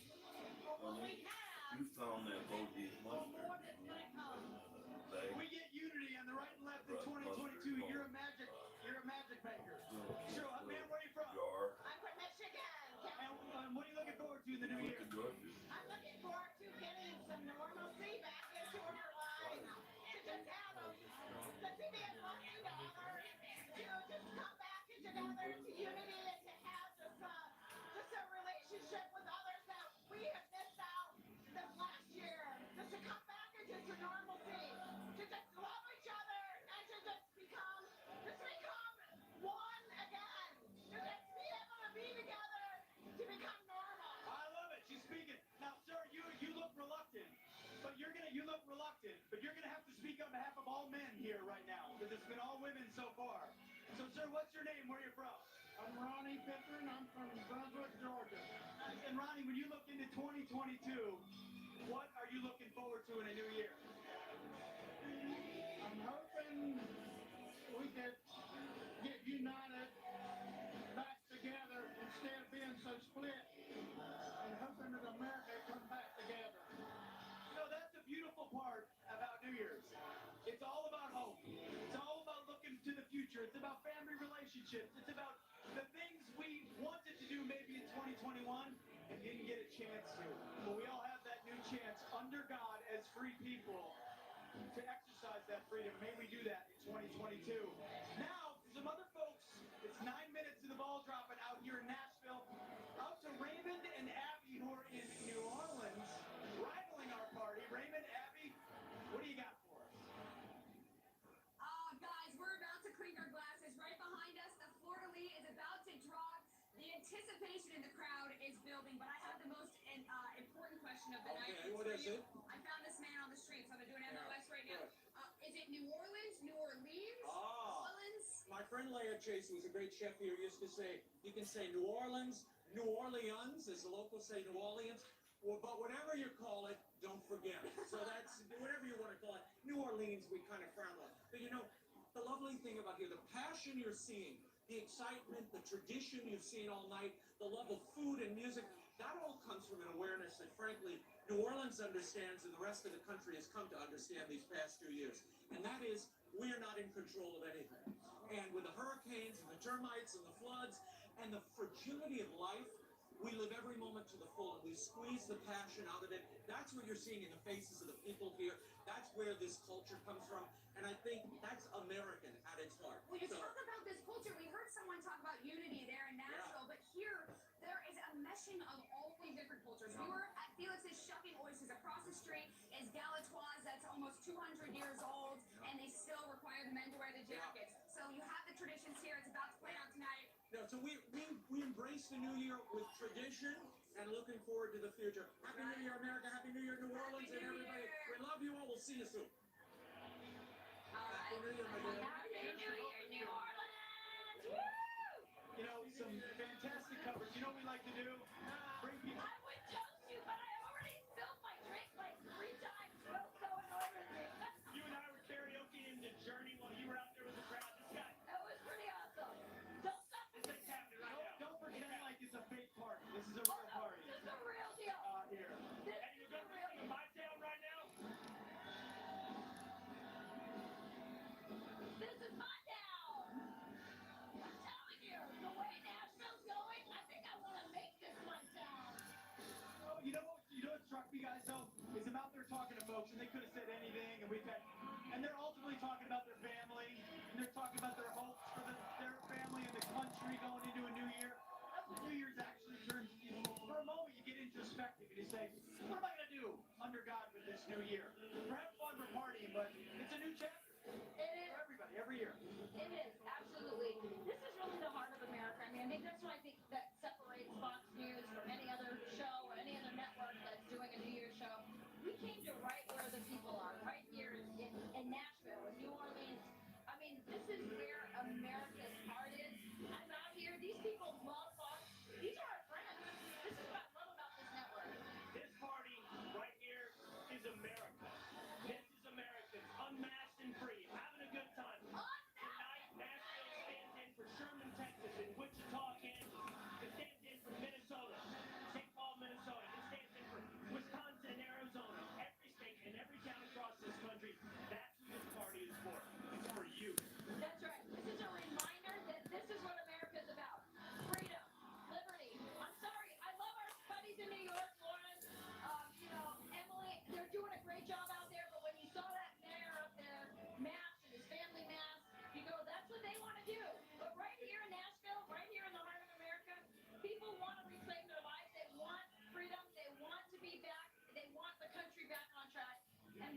for what we have.
You found that OG
For more that's going to come.
We get unity on the right and left in 2022. You're a magic maker. Sure, man, where are you from?
I'm from Michigan.
And what are you looking forward to in the new year?
I'm looking forward to getting some normalcy back into our lives, to just have to be a fucking daughter, to just come back and together to unity and to have just a relationship with others that we have missed out this last year. Just to come back and just to normalcy, to just love each other and to just become one again. To just be able to be together, to become normal.
I love it. She's speaking. Now, sir, you look reluctant, but you're gonna have to speak on behalf of all men here right now, because it's been all women so far. So, sir, what's your name? Where are you from?
I'm Ronnie Pickering. I'm from Brunswick, Georgia.
And Ronnie, when you look into 2022, what are you looking forward to in a new year?
I'm hoping we could get united back together instead of being so split, and hoping that America come back together.
No, that's the beautiful part about New Year's. It's all about hope. It's all about looking to the future. It's about family relationships. It's about the things we wanted to do maybe in 2021 and didn't get a chance to. But we all have that new chance under God as free people to exercise that freedom. May we do that in 2022. Now, some other folks, it's 9 minutes to the ball dropping out here in Nashville. Out to Raymond and Abby, who are in New Orleans, rivaling our party. Raymond, Abby, what do you got for us?
Guys, we're about to clink our glasses. Right behind us, the Florida League is about to drop. The anticipation in the crowd is building, but I have the most important question of the night.
Okay, what is it?
I found this man on the street, so I'm going to do an MOS right now. Is it New Orleans, New Orleans, Orleans?
My friend Leah Chase, who was a great chef here, used to say, you can say New Orleans, New Orleans, as the locals say New Orleans, but whatever you call it, don't forget it. So that's, whatever you want to call it. New Orleans, we kind of frown on. But you know, the lovely thing about here, the passion you're seeing, the excitement, the tradition you've seen all night, the love of food and music, that all comes from an awareness that, frankly, New Orleans understands and the rest of the country has come to understand these past 2 years. And that is, we are not in control of anything. And with the hurricanes and the termites and the floods and the fragility of life, we live every moment to the full and we squeeze the passion out of it. That's what you're seeing in the faces of the people here. That's where this culture comes from. And I think that's American at its heart.
When you talk about this culture, we heard someone talk about unity there in Nashville, but here there is a meshing of all these different cultures. We were at Felix's Shucking Oysters. Across the street is Galatoire's that's almost 200 years old, and they still require the men to wear the jackets. So you have the traditions here. It's about to play out tonight.
No, so we embrace the new year with tradition and looking forward to the future. Happy New Year, America. Happy New Year, New Orleans, and everybody. We love you all. We'll see you soon. Happy New Year, my dear.
Happy New Year, New Orleans! Woo!
You know, some fantastic coverage. You know what we like to do? Bring people.
I would toast you, but I already spilled my drink like 3 times. So annoying me.
You and I were karaoke in the Journey while you were out there with the crowd. This guy.
That was pretty awesome. Don't stop.
This thing's happening right now. Don't pretend like it's a fake party. This is a real party.
This is a real deal.
Here.
This is a real deal.
My town right now.
This is my town. I'm telling you, the way Nashville's going, I think I want to make this my town.
Oh, you know what struck me, guys, though, is I'm out there talking to folks, and they could have said anything, and they're ultimately talking about their family, and they're talking about their hopes for their family and the country going into a new year. That's what New Year's actually turns into. For a moment, you get introspective, and you say, what am I going to do under God with this new year? Perhaps fun for partying, but it's a new chapter.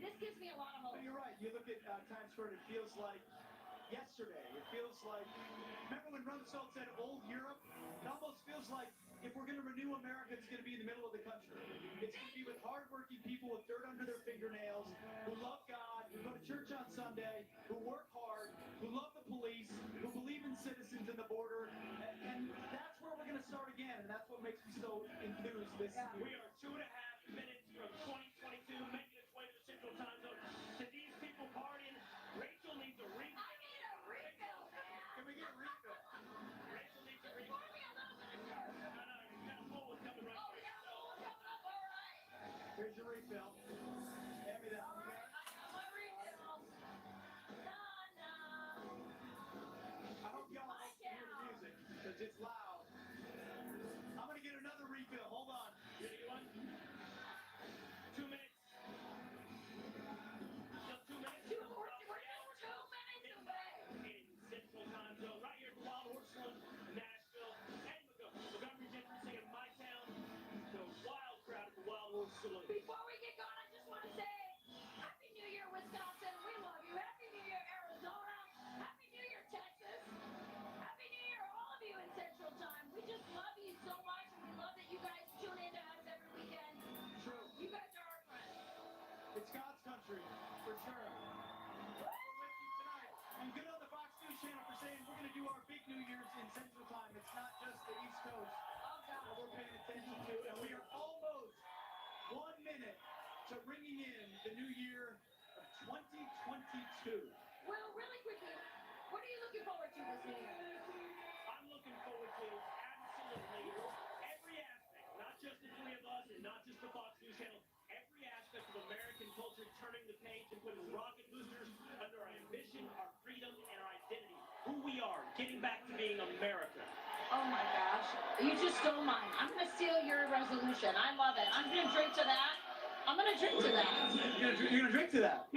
this gives me a lot of hope.
You're right. You look at Times Square, it feels like yesterday. It feels like, remember when Rumsfeld said old Europe? It almost feels like if we're going to renew America, it's going to be in the middle of the country. It's going to be with hardworking people with dirt under their fingernails, who love God, who go to church on Sunday, who work hard, who love the police, who believe in citizens and the border. And that's where we're going to start again, and that's what makes me so enthused this year.
We are 2.5 minutes from 2022, making its way to the Central Time Zone. To these people partying, Rachel needs a refill.
I need a refill, man.
Can we get a refill?
Rachel needs a refill.
Pour me a little bit of sir.
No, you got a full one coming right
Oh,
there.
we got a full one coming up. All right.
Here's your refill. Hand me that.
All right. I got my refill.
I hope y'all like to hear the music, because it's loud. I'm going to get another refill. Hold on.
You ready, one? 2 minutes. Just 2 minutes.
We're 2 minutes away.
In Central Time Zone, right here at the Wild Horse Saloon, Nashville, and Montgomery Gentry singing My Town. The wild crowd at the Wild Horse Saloon.
Before we get going, I just want to say Happy New Year, Wisconsin. We love you. Happy New Year, Arizona. Happy New Year, Texas. Happy New Year, all of you in Central Time. We just love you so much, and we love that you guys tune in to us every weekend.
True.
You guys are our friends.
It's God's country, for sure. We're with you tonight. And good on the Fox News channel for saying we're going to do our big New Year's in Central Time. It's not just the East Coast that we're paying attention to. And we are almost 1 minute to ringing in the new year of 2022.
Well, really quickly, what are you looking forward to this new year?
I'm looking forward to absolutely every aspect, not just the three of us and not just the Fox News channel, every aspect of American culture turning the page and putting rocket boosters under our ambition, our freedom, and our identity. Who we are, getting back to being America.
Oh my gosh. You just stole mine. I'm going to steal your resolution. I love it. I'm going to drink to that. I'm going to drink to that.
You're going to drink to that?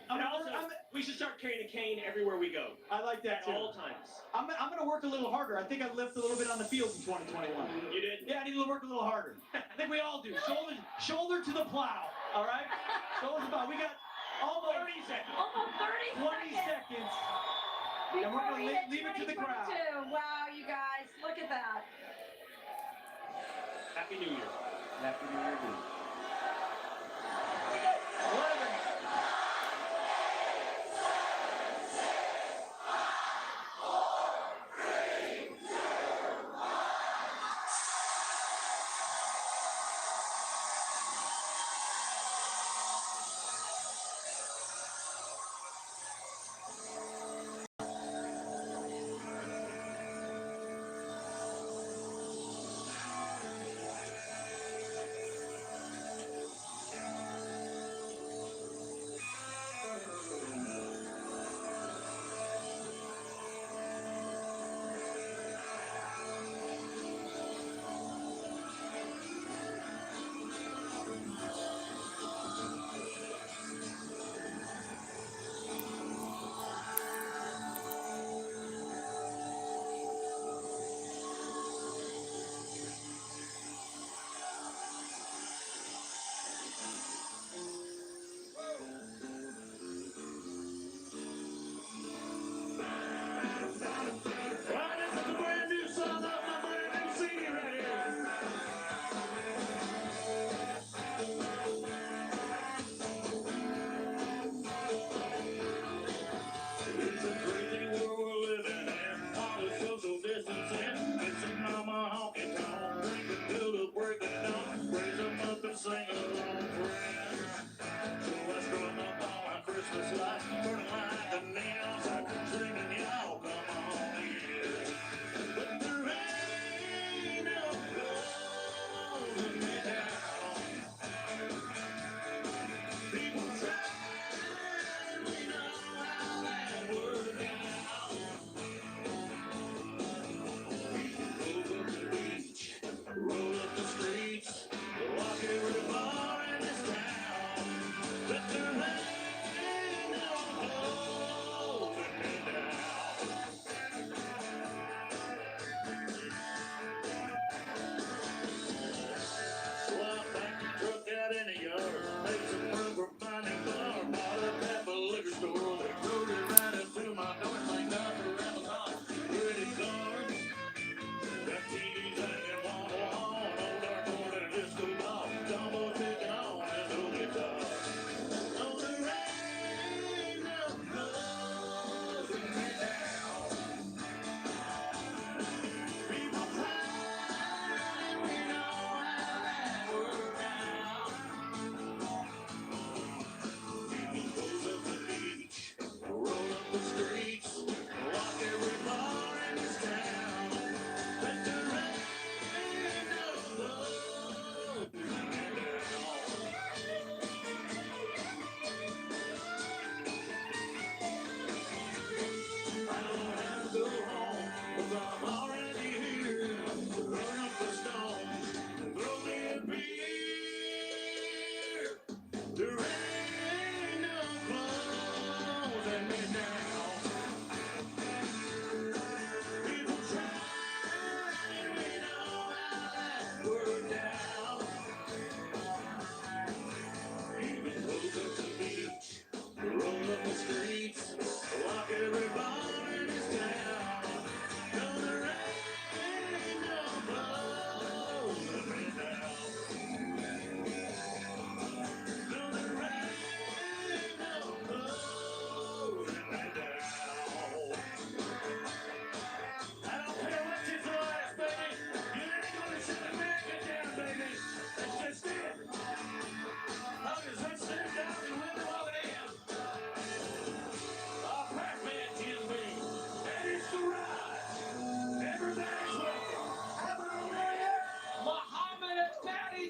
And also, we should start carrying a cane everywhere we go.
I like that
At
too.
all times.
I'm going to work a little harder. I think I lift a little bit on the field in 2021.
You did?
Yeah, I need to work a little harder. I think we all do. Shoulder to the plow. All right? Shoulder to the plow. We got almost
30 seconds.
Almost 30
20 seconds. And we're going to leave it to the crowd.
Wow, you guys, look at that.
Happy New Year.
Happy New Year, dude.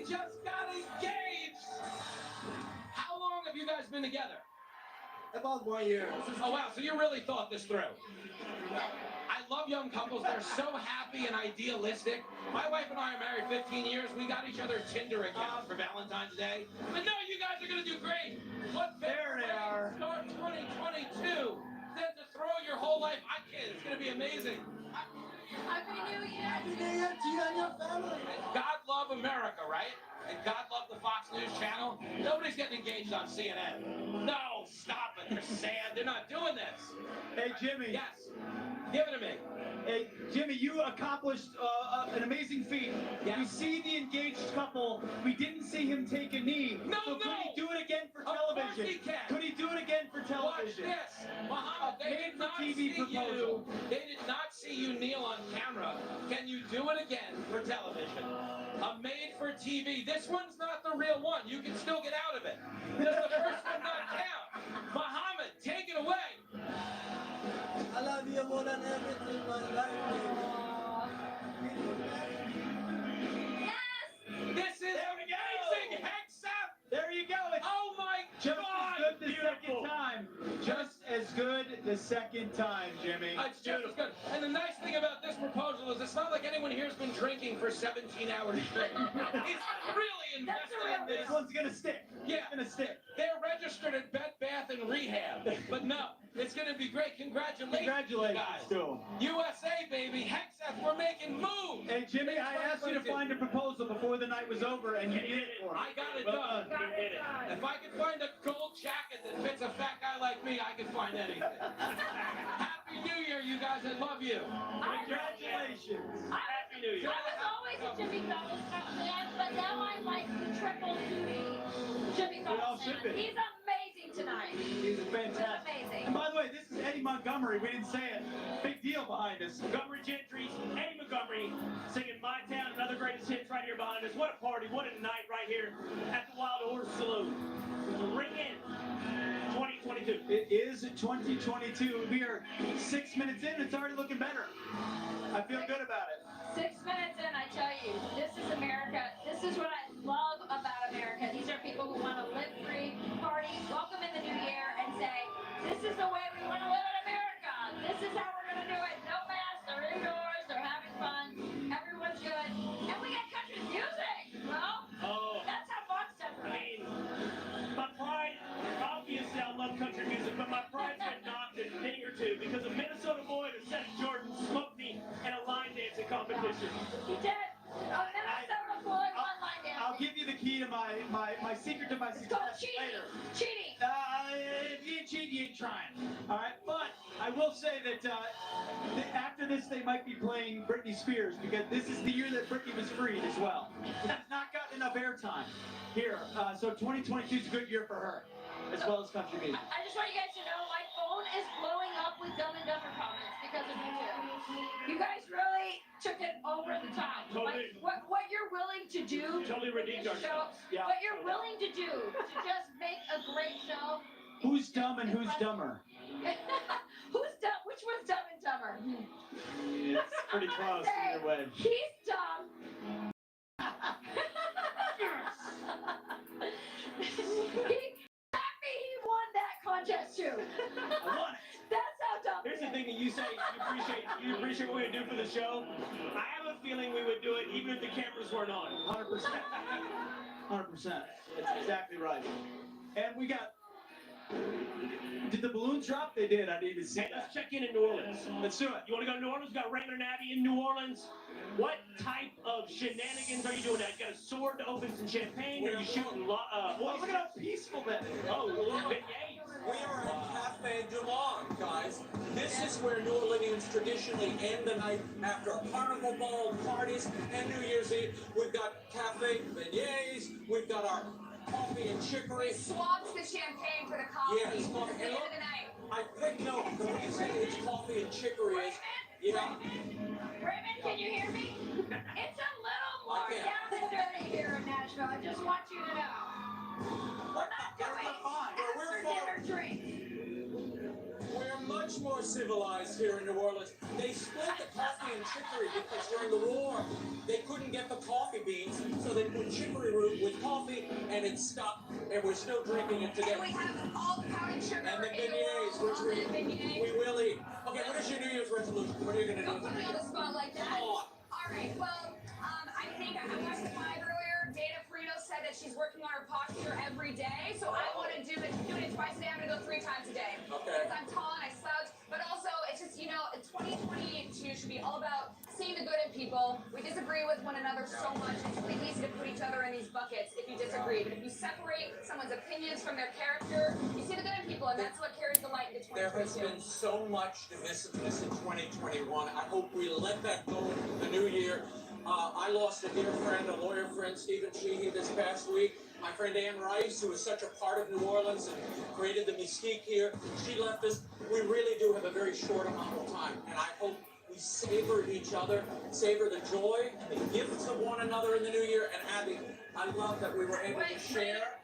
just got engaged. How long have you guys been together?
About 1 year.
Oh, wow, so you really thought this through. I love young couples. They're so happy and idealistic. My wife and I are married 15 years. We got each other Tinder accounts for Valentine's Day. But no, you guys are going to do great. What better way to start 2022 than to throw your whole life? I can't. It's going to be amazing.
Happy New Year.
Happy New Year to you and your family.
God love America, right? And God love the Fox News channel. Nobody's getting engaged on CNN. No, stop it. They're sad. They're not doing this.
Hey, Jimmy.
Yes. Give it to me.
Hey, Jimmy, you accomplished an amazing feat.
Yes.
We see the engaged couple. We didn't see him take a knee.
No,
so could he do it again for television?
Of course he can.
Could he do it again for television?
Watch this. Muhammad, they did not
TV
see
proposal.
you. They did not see you kneel on camera. Can you do it again for television? A made-for-TV. This one's not the real one. You can still get out of it. Does the first one not count? Muhammad, take it away.
I love you more than everything in my life.
Yes! This is amazing, Hexap!
There you go. It's
Oh my
just
God!
as good the second time. Just as good the second time, Jimmy.
It's just as good. And the nice thing about this proposal is it's not like anyone here has been drinking for 17 hours straight. He's really invested in this.
This one's gonna stick.
Yeah.
It's gonna stick.
They're registered at Bed Bath and Rehab. But no, it's going to be great. Congratulations,
Congratulations
guys.
to him.
USA, baby. Hexap, we're making moves.
Hey, Jimmy, I asked you to find a proposal before the night was over, and you did it for me.
I got it
Well
done.
done.
You did it. If I could find a gold jacket that fits a fat guy like me, I could find anything. Happy New Year, you guys. I love you.
Congratulations.
Happy New Year.
I was always a Jimmy Fallon fan, but now I like the triple duty Jimmy
We all
Fallon
should
fan.
be.
He's amazing tonight.
He's fantastic.
Amazing.
And by the way, this is Eddie Montgomery. We didn't say it. Big deal behind us.
Montgomery Gentry's Eddie Montgomery singing My Town, another greatest hits right here behind us. What a party, what a night right here at the Wild Horse Saloon. Ring in 2022.
It is 2022. We are 6 minutes in. It's already looking better. I feel good about it.
6 minutes in, I tell you, this is America. This is what I love about America. These are people who want to live free, party, welcome in the new year, and say, this is the way we want to live in America. This is how we're going to do it. No masks, they're indoors, they're having fun, everyone's good. And we got country music. Well, that's how Fox does it.
I mean, my pride, obviously I love country music, but my pride's been knocked a thing or two because a Minnesota boy that said Jordan smoked me in a line dancing competition.
He did. Minnesota boy, one line dancing.
I'll give you the key to my secret to my
It's called
success
cheating.
later.
Cheating.
If you ain't cheating, you ain't trying. All right, but I will say that after this, they might be playing Britney Spears because this is the year that Britney was freed as well. She's not gotten enough airtime here, so 2022 is a good year for her, as well as country music.
I just want you guys to know my phone is blowing up with Dumb and Dumber comments because of you two. You guys really took it over the top.
Totally.
Like, what you're willing to do.
Totally redeemed
with this show,
ourselves. Yeah.
What you're willing to do to just make a great show.
Who's dumb and who's dumber?
Who's dumb? Which one's Dumb and Dumber?
It's pretty close either way.
He's dumb. Happy he won that contest too.
I won it.
That's how dumb.
Here's
he
the
is.
thing that you say you appreciate what we would do for the show. I have a feeling we would do it even if the cameras weren't on.
100%. 100%. That's exactly right. And we got. Did the balloons drop? They did. I didn't even see
Hey,
that.
let's check in New Orleans.
Let's do it.
You want to go to New Orleans? We got Raymond and Abby in New Orleans. What type of shenanigans are you doing now? You got a sword to open some champagne? Are you shooting
Well, look at how peaceful that is.
Oh, beignets.
We are at Cafe Du Monde, guys. This is where New Orleans traditionally end the night after carnival ball parties and New Year's Eve. We've got cafe beignets. We've got our coffee and chicory.
We swapped the champagne for the coffee.
Yes,
It's
coffee.
the end of the night.
I think no, the reason it's coffee and chicory is, yeah.
Raymond, can you hear me? It's a little more
I can.
down and dirty here in Nashville. I just want you to know. We're not doing
We're
after
fine.
dinner drinks.
We're much much more civilized here in New Orleans. They split the coffee and chicory because during the war, they couldn't get the coffee beans, so they put chicory root with coffee, and it stuck, and we're still drinking it today.
And we have all the powdered sugar
And the
in the
beignets,
world,
which
all the beignets.
we will eat. Okay, what is your New Year's resolution? What are you going to do?
Don't put me on the spot like that.
Oh.
All right, well, I think I watched the live earlier. Dana Frito said that she's working on her posture every day, so I want to do it twice a day. I'm going to go 3 times a day.
Okay.
Because I'm tall and I slouch, but also it's just, 2022 should be all about seeing the good in people. We disagree with one another so much. It's really easy to put each other in these buckets if you disagree. But if you separate someone's opinions from their character, you see the good in people, and that's what carries the light into 2022.
There has been so much divisiveness in 2021. I hope we let that go in the new year. I lost a dear friend, a lawyer friend, Stephen Sheehy, this past week. My friend Ann Rice, who is such a part of New Orleans and created the mystique here, she left us. We really do have a very short amount of time, and I hope we savor each other, savor the joy and the gifts of one another in the new year. And Abby, I love that we were able to share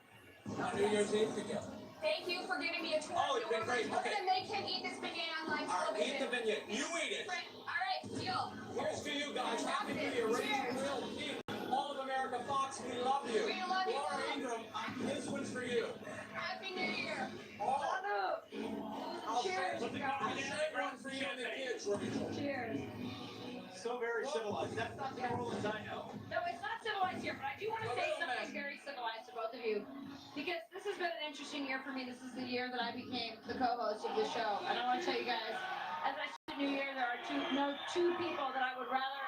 on New Year's Eve together.
Thank you for giving me a tour.
Oh, it's been great.
We're going to make him eat this beignet on live television.
Eat the beignet. You eat it.
All right, deal.
Here's to you guys. Happy New Year. Rachel, Will, Keith, all of America Fox, we love you.
We love you.
Laura Ingram, this one's for you.
Happy New Year.
Oh.
Cheers.
I'll shave one for you and the kids, Rachel.
Cheers.
So very civilized. That's not the New Orleans I know.
No, it's not civilized here, but I do want to say something very civilized to both of you. Because this has been an interesting year for me. This is the year that I became the co-host of the show. And I want to tell you guys, as I start the new year, there are two people that I would rather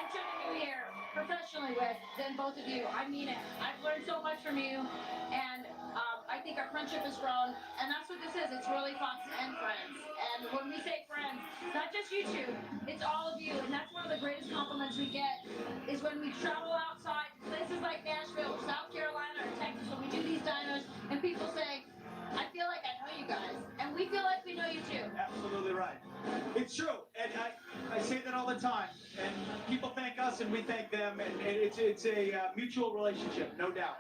enter the new year professionally with than both of you. I mean it. I've learned so much from you, and I think our friendship has grown, and that's what this is. It's really Fox and friends. And when we say friends, it's not just you two, it's all of you, and that's one of the greatest compliments we get is when we travel outside places like Nashville or South Carolina or Texas, when we do these dinos, and people say, I feel like I know you guys, and we feel like we know you too.
Absolutely right. It's true, and I say that all the time, and people thank us and we thank them, and it's a mutual relationship, no doubt.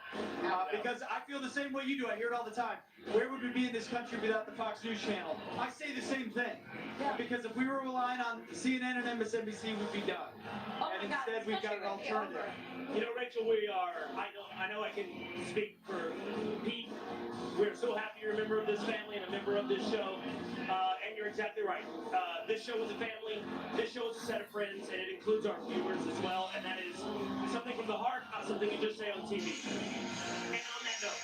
Because I feel the same way you do. I hear it all the time. Where would we be in this country without the Fox News Channel? I say the same thing.
Yeah.
Because if we were relying on CNN and MSNBC, we'd be done.
Oh
and
my God,
instead, we've got an
especially with the
alternative.
You know, Rachel, we are, I know I can speak for Pete. We're so happy you're a member of this family and a member of this show. And you're exactly right. This show is a family. This show is a set of friends, and it includes our viewers as well. And that is something from the heart, not something you just say on TV. And on that note,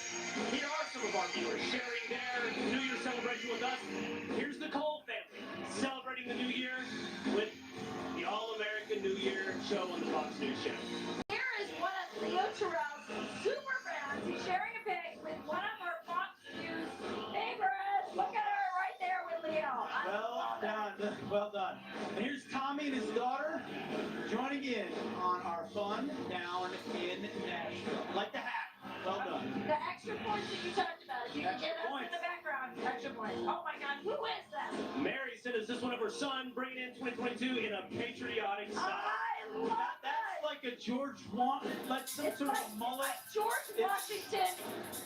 here are some of our viewers sharing their New Year celebration with us. Here's the Cole family celebrating the New Year with the All-American New Year show on the Fox News Channel.
Here is one of Leo Terrell's super fans. He's sharing a pic with one of our Fox News favorites. Look at her right there with Leo.
Well done. Well done. And here's Tommy and his daughter joining in on our fun down in Nashville. Like the hat. Well done.
The extra points that you talked about. If you can get us in the background, extra points. Oh my God, who is that?
Mary sent us this one of her son, bringing in 2022 in a patriotic style.
I love
That's like a George like some
it's
sort
like,
of mullet.
George Washington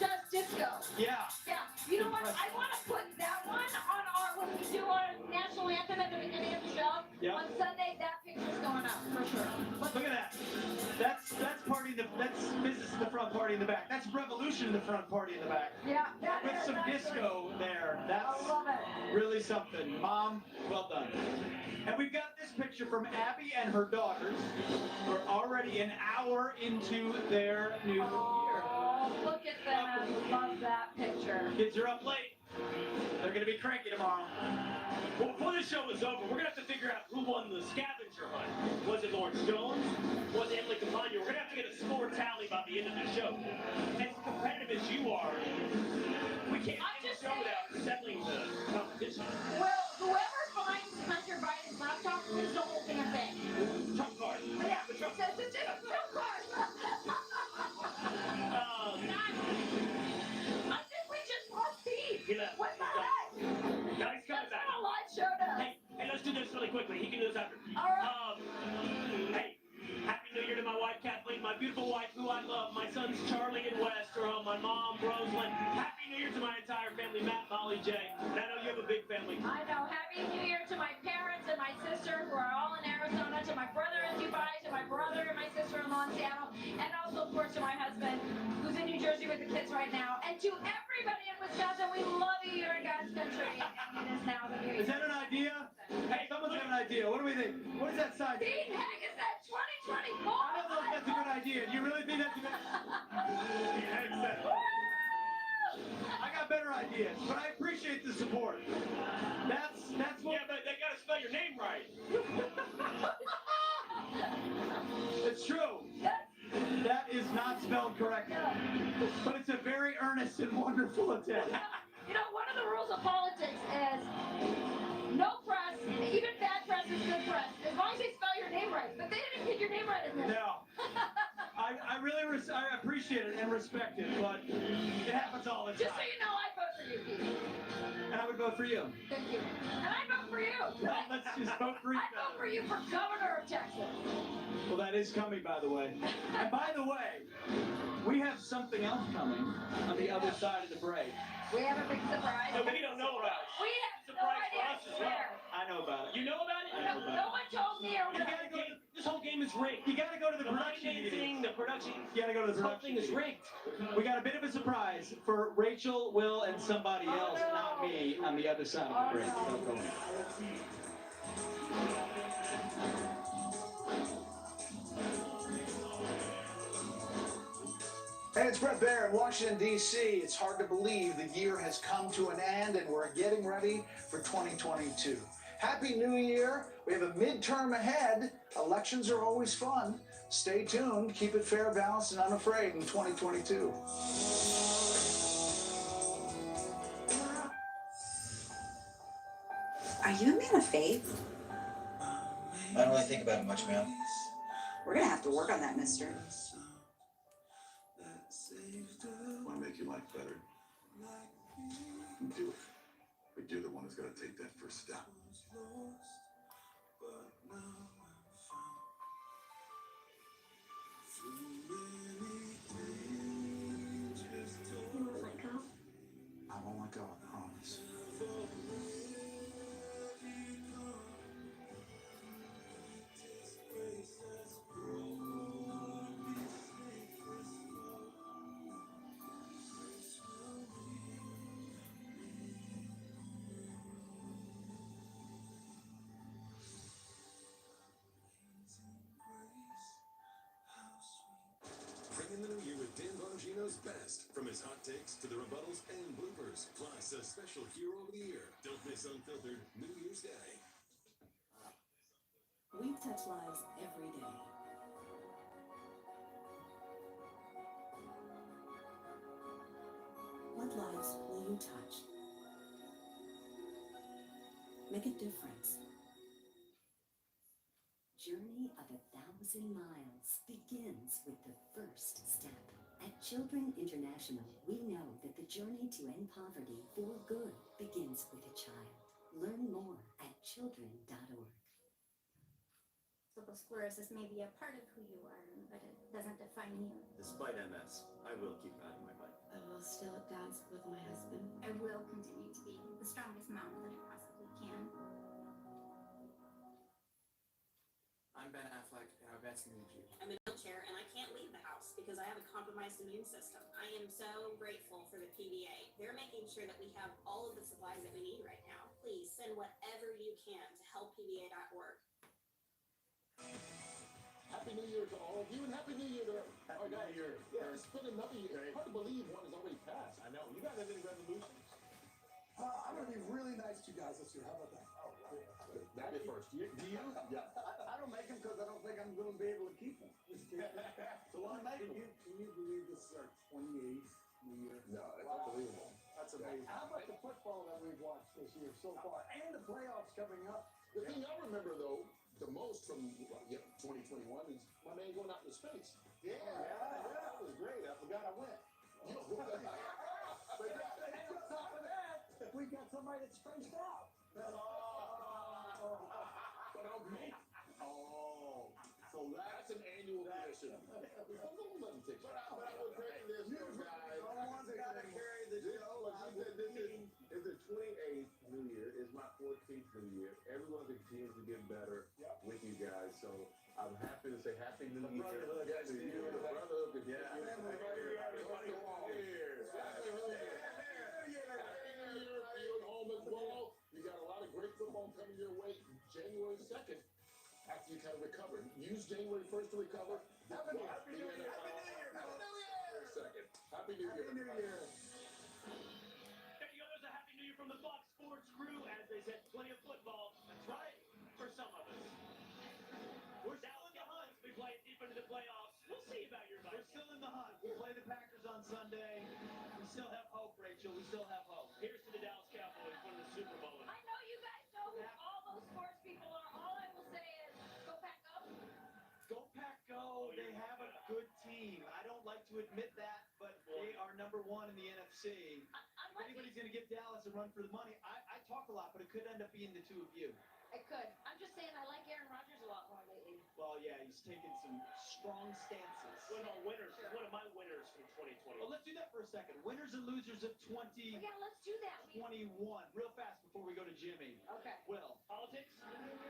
does disco.
Yeah.
Yeah. You know what? I want to put that one on when we do our national anthem at the beginning of the show.
Yep.
On Sunday, that picture's going up for sure.
Look at that. That's business in the front, party in the back. That's revolution in the front, party in the back.
Yeah.
With some disco there. That's
I love it.
really something. Mom, well done. And we've got this picture from Abby and her daughters. We're already an hour into their new year.
Oh, look at them. Love that picture.
Kids are up late. They're going to be cranky tomorrow.
Well, before the show is over, we're going to have to figure out who won the scavenger hunt. Was it Lawrence Jones? Was it Emily Campagna? We're going to have to get a score tally by the end of the show. As competitive as you are, we can't end the show without settling the competition.
Well, whoever finds Hunter Biden's laptop wins the whole damn thing.
Trump card.
Yeah, it's a Trump card. I think we just lost Pete.
He left.
What the heck?
No, he's coming back.
That's not a live show to us.
Hey, let's do this really quickly. He can do this after.
All right.
Hey, Happy New Year to my wife, Kathleen, my beautiful wife, who I love, my sons, Charlie and West, my mom, Rosalind. Happy New Year to my entire family, Matt, Molly, Jay. And I know you have a big family.
I know. Happy Montana, and also, of course, to my husband, who's in New Jersey with the kids right now, and to everybody in Wisconsin. We love you here in God's country, and it is now the new year.
Is that an idea? Hey, someone's got an idea. What do we think? What is that sign?
The heck is that 2024?
I don't know if that's a good idea. Do you really think that's a good idea? I got better ideas, but I appreciate the support. That's what.
Yeah, but they gotta spell your name right.
It's true. That is not spelled correctly. But it's a very earnest and wonderful attempt.
You know, one of the rules of politics is no press, even bad press is good press, as long as they spell your name right. But they didn't get your name right in this.
No. I really I appreciate it and respect it, but it happens all the time.
Just so you know, I vote for you, Pete.
And I would vote for you.
Thank you. And I vote for you.
Well, let's just vote for each
I vote for you for governor of Texas.
Well, that is coming, by the way. And by the way, we have something else coming on the other side of the break.
We have a big surprise.
No, we don't know about it.
We have no
Surprise
idea
for us as well.
where.
I know about it.
You know about it?
No one told me or
You gotta go to,
This whole game is rigged.
you gotta go to the
The line
production
dancing,
meeting.
the production.
You gotta go to the
This whole
production
thing is
meeting.
rigged.
We got a bit of a surprise for Rachel, Will, and somebody else, not me, on the other side of the break. Don't go in.
Hey, it's Brett Baer in Washington, D.C. It's hard to believe the year has come to an end and we're getting ready for 2022. Happy New Year. We have a midterm ahead. Elections are always fun. Stay tuned. Keep it fair, balanced, and unafraid in 2022.
Are you a man of faith?
I don't really think about it much, ma'am.
We're gonna have to work on that, mister.
Want to make your life better? Do it. But you're the one who's got to take that first step.
You wanna let go?
I won't let go, I promise.
Bring in the new year with Dan Bongino's best, from his hot takes to the rebuttals and bloopers, plus a special Hero of the Year. Don't miss Unfiltered New Year's Day.
We touch lives every day. What lives will you touch? Make a difference.
Journey of 1,000 miles begins with the first step. At Children International, we know that the journey to end poverty for good begins with a child. Learn more at children.org.
Multiple sclerosis may be a part of who you are, but it doesn't define you.
Despite MS, I will keep riding my bike.
I will still dance with my husband.
I will continue to be the strongest mom that I possibly can.
I'm Ben Affleck, and I'm best to meet you.
I'm in a wheelchair and I can't leave the house because I have a compromised immune system. I am so grateful for the PBA. They're making sure that we have all of the supplies that we need right now. Please send whatever you can to helppba.org.
Happy New Year to all of you, and Happy New Year to our guys. Yeah, it's been another year. Hard to believe one has already passed. I know. You guys have any resolutions?
I'm going to be really nice to you guys this year. How about that?
Oh, that'd be first. Do you?
Yeah. I don't make them because I don't think I'm going to be able to keep them.
So why make them?
Can you believe this is our 28th New Year?
No, it's unbelievable.
That's amazing. How about the football that we've watched this year so far, and the playoffs coming up?
The thing I remember, though, the most from 2021 is my man going out into space.
Yeah, that was great. I forgot I went. But on top of that, we got somebody that's spaced out.
But on me? Oh, so that's an annual tradition. But I will carry this, guys.
Someone's got to carry the show.
This is the 28th New Year. It's my 14th New Year. Everyone continues to get better with you guys. So I'm happy to say Happy New Year to Happy New Year.
Happy New Year.
There you go. There's a Happy New Year from the Fox Sports crew. As they said, plenty of football. That's right. For some of us. We're still in the hunt. We play deep into the playoffs. We'll see about your
We're
Vikings.
still in the hunt. We play the Packers on Sunday. We still have hope, Rachel. We still have hope.
Here's to the Dallas Cowboys for the Super Bowl.
I know you guys know who all those sports people are. All I will say is, go back up.
Go Pack Go. They have a good team. I don't like to admit that, but they are number one in the NFC. If anybody's going to give Dallas a run for the money, I talk a lot, but it could end up being the two of you.
It could. I'm just saying I like Aaron Rodgers a lot more lately.
Well, yeah, he's taken some strong stances.
One of our winners. One of my winners from 2020.
Well, let's do that for a second. Winners and losers of 2021.
Yeah, let's do that.
Real fast before we go to Jimmy.
Okay.
Will.
Politics?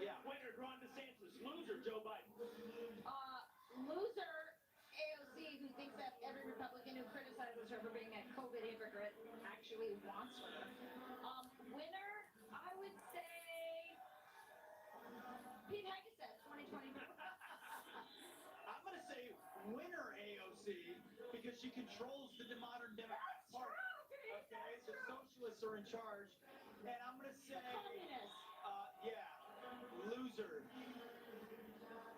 Yeah.
Winner, Ron DeSantis. Loser, Joe Biden.
Loser, AOC, who thinks that every Republican who criticizes her for being a COVID hypocrite actually wants her. Winner, I would say Pete Hegseth, 2020.
I'm going to say winner AOC because she controls the modern Democrat Party. Okay, the socialists are in charge. And I'm going to say,
Communist.
Loser.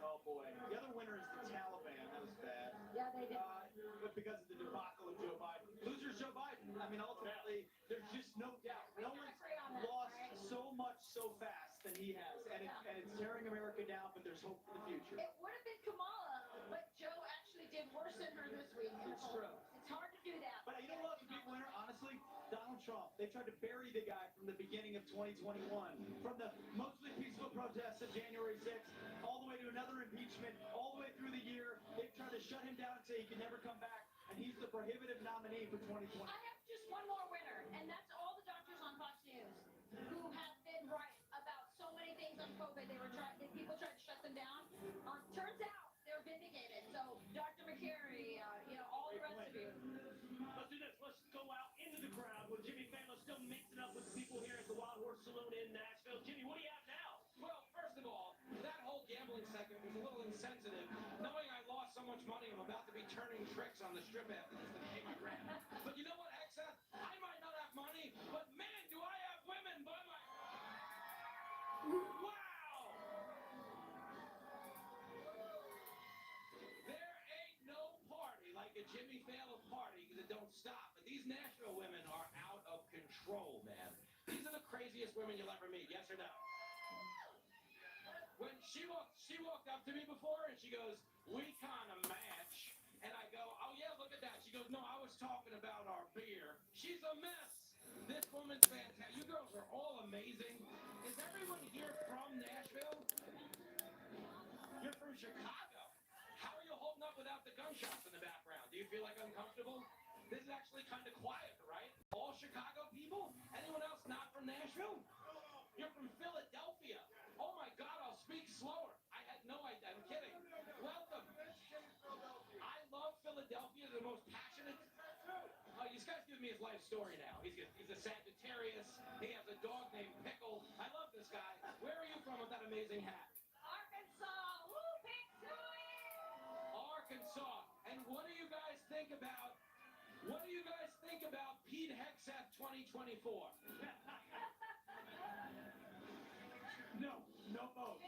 Oh boy. The other winner is the Taliban. That was bad.
Yeah, they did.
But because of the debacle of Joe Biden. Loser's Joe Biden. I mean, ultimately, there's just no doubt. No one's lost so much so fast than he has. And it's tearing America down, but there's hope for the future.
It would have been Kamala, but Joe actually did worse than her this week.
It's true.
It's hard to do that.
But you know what? The big winner, honestly, Donald Trump. They tried to bury the guy from the beginning of 2021. From the mostly peaceful protests of January 6th, all the way to another impeachment, all the way through the year. They've tried to shut him down and say he can never come back. And he's the prohibitive nominee for 2020.
I have just one more winner, and that's all the doctors on Fox News who have been right about so many things on COVID. People tried to shut them down. Turns out they're vindicated. So Dr. McCary, all the rest of you.
Let's do this. Let's go out into the crowd where Jimmy Fallon still mixing up with the people here at the Wild Horse Saloon in Nashville. Jimmy, what do you have now?
Well, first of all, that whole gambling segment was a little insensitive. Knowing I lost so much money, I'm about to be turning tricks on the strip after this to pay my rent. But you know what, Hexa? I might not have money, but man, do I have women by my... Wow! There ain't no party like a Jimmy Fallon party because it don't stop. But these Nashville women are out of control, man. These are the craziest women you'll ever meet, yes or no? When she walked up to me before and she goes, "We kind of match." And I go, "Oh yeah, look at that." She goes, "No, I was talking about our beer." She's a mess. This woman's fantastic. You girls are all amazing. Is everyone here from Nashville? You're from Chicago. How are you holding up without the gunshots in the background? Do you feel like uncomfortable? This is actually kind of quiet, right? All Chicago people? Anyone else not from Nashville? You're from Philadelphia. Oh my God, I'll speak slower. I had no idea. I'm kidding. Welcome. I love Philadelphia. The most passionate. Oh, this guy's giving me his life story now. He's a Sagittarius. He has a dog named Pickle. I love this guy. Where are you from with that amazing hat?
Arkansas. Woo, pick
Arkansas. And what do you guys think about? What do you guys think about Pete Hegseth 2024?
No votes.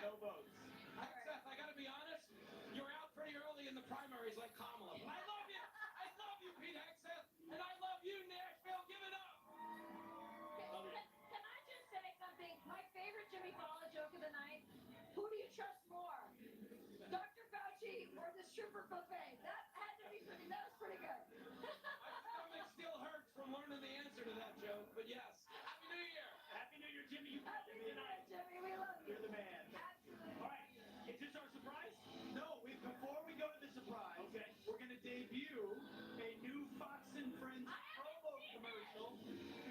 No votes.
Hegseth, I gotta be honest, you're out pretty early in the primaries like Kamala. But I love you. I love you, Pete Hegseth. And I love you, Nashville. Give it up.
Can I just say something? My favorite Jimmy Fallon joke of the night. Who do you trust more? Dr. Fauci or the stripper buffet? That had to be pretty, that was pretty good.
My stomach still hurts from learning the answer to that joke, but yes. Happy New Year.
Happy New Year, Jimmy. You got
Happy
me
New
tonight.
Year, Jimmy. We love you.
You're the man.
Absolutely.
All right. Is this our surprise?
No, before we go to the surprise,
Okay.
we're going to debut a new Fox and Friends promo commercial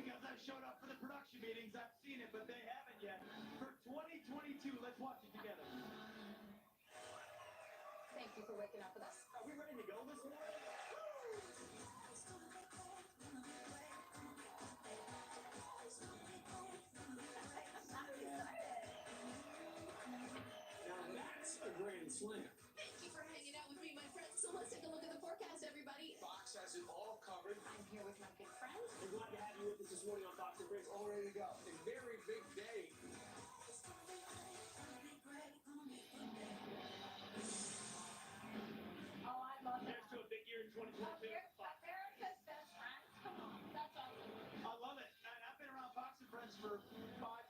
because I showed up for the production meetings. I've seen it, but they haven't yet. For 2022, let's watch it together.
Thank you for waking up with us.
Are we ready to go this morning?
Now that's a grand slam.
Thank you for hanging out with me, my friends. So let's take a look at the forecast, everybody.
ready to go.
A very big day.
Oh, I love that.
Here's to a big year in 2022.
America's best friend. Come on, that's awesome.
I love it. I've been around Fox and Friends for 5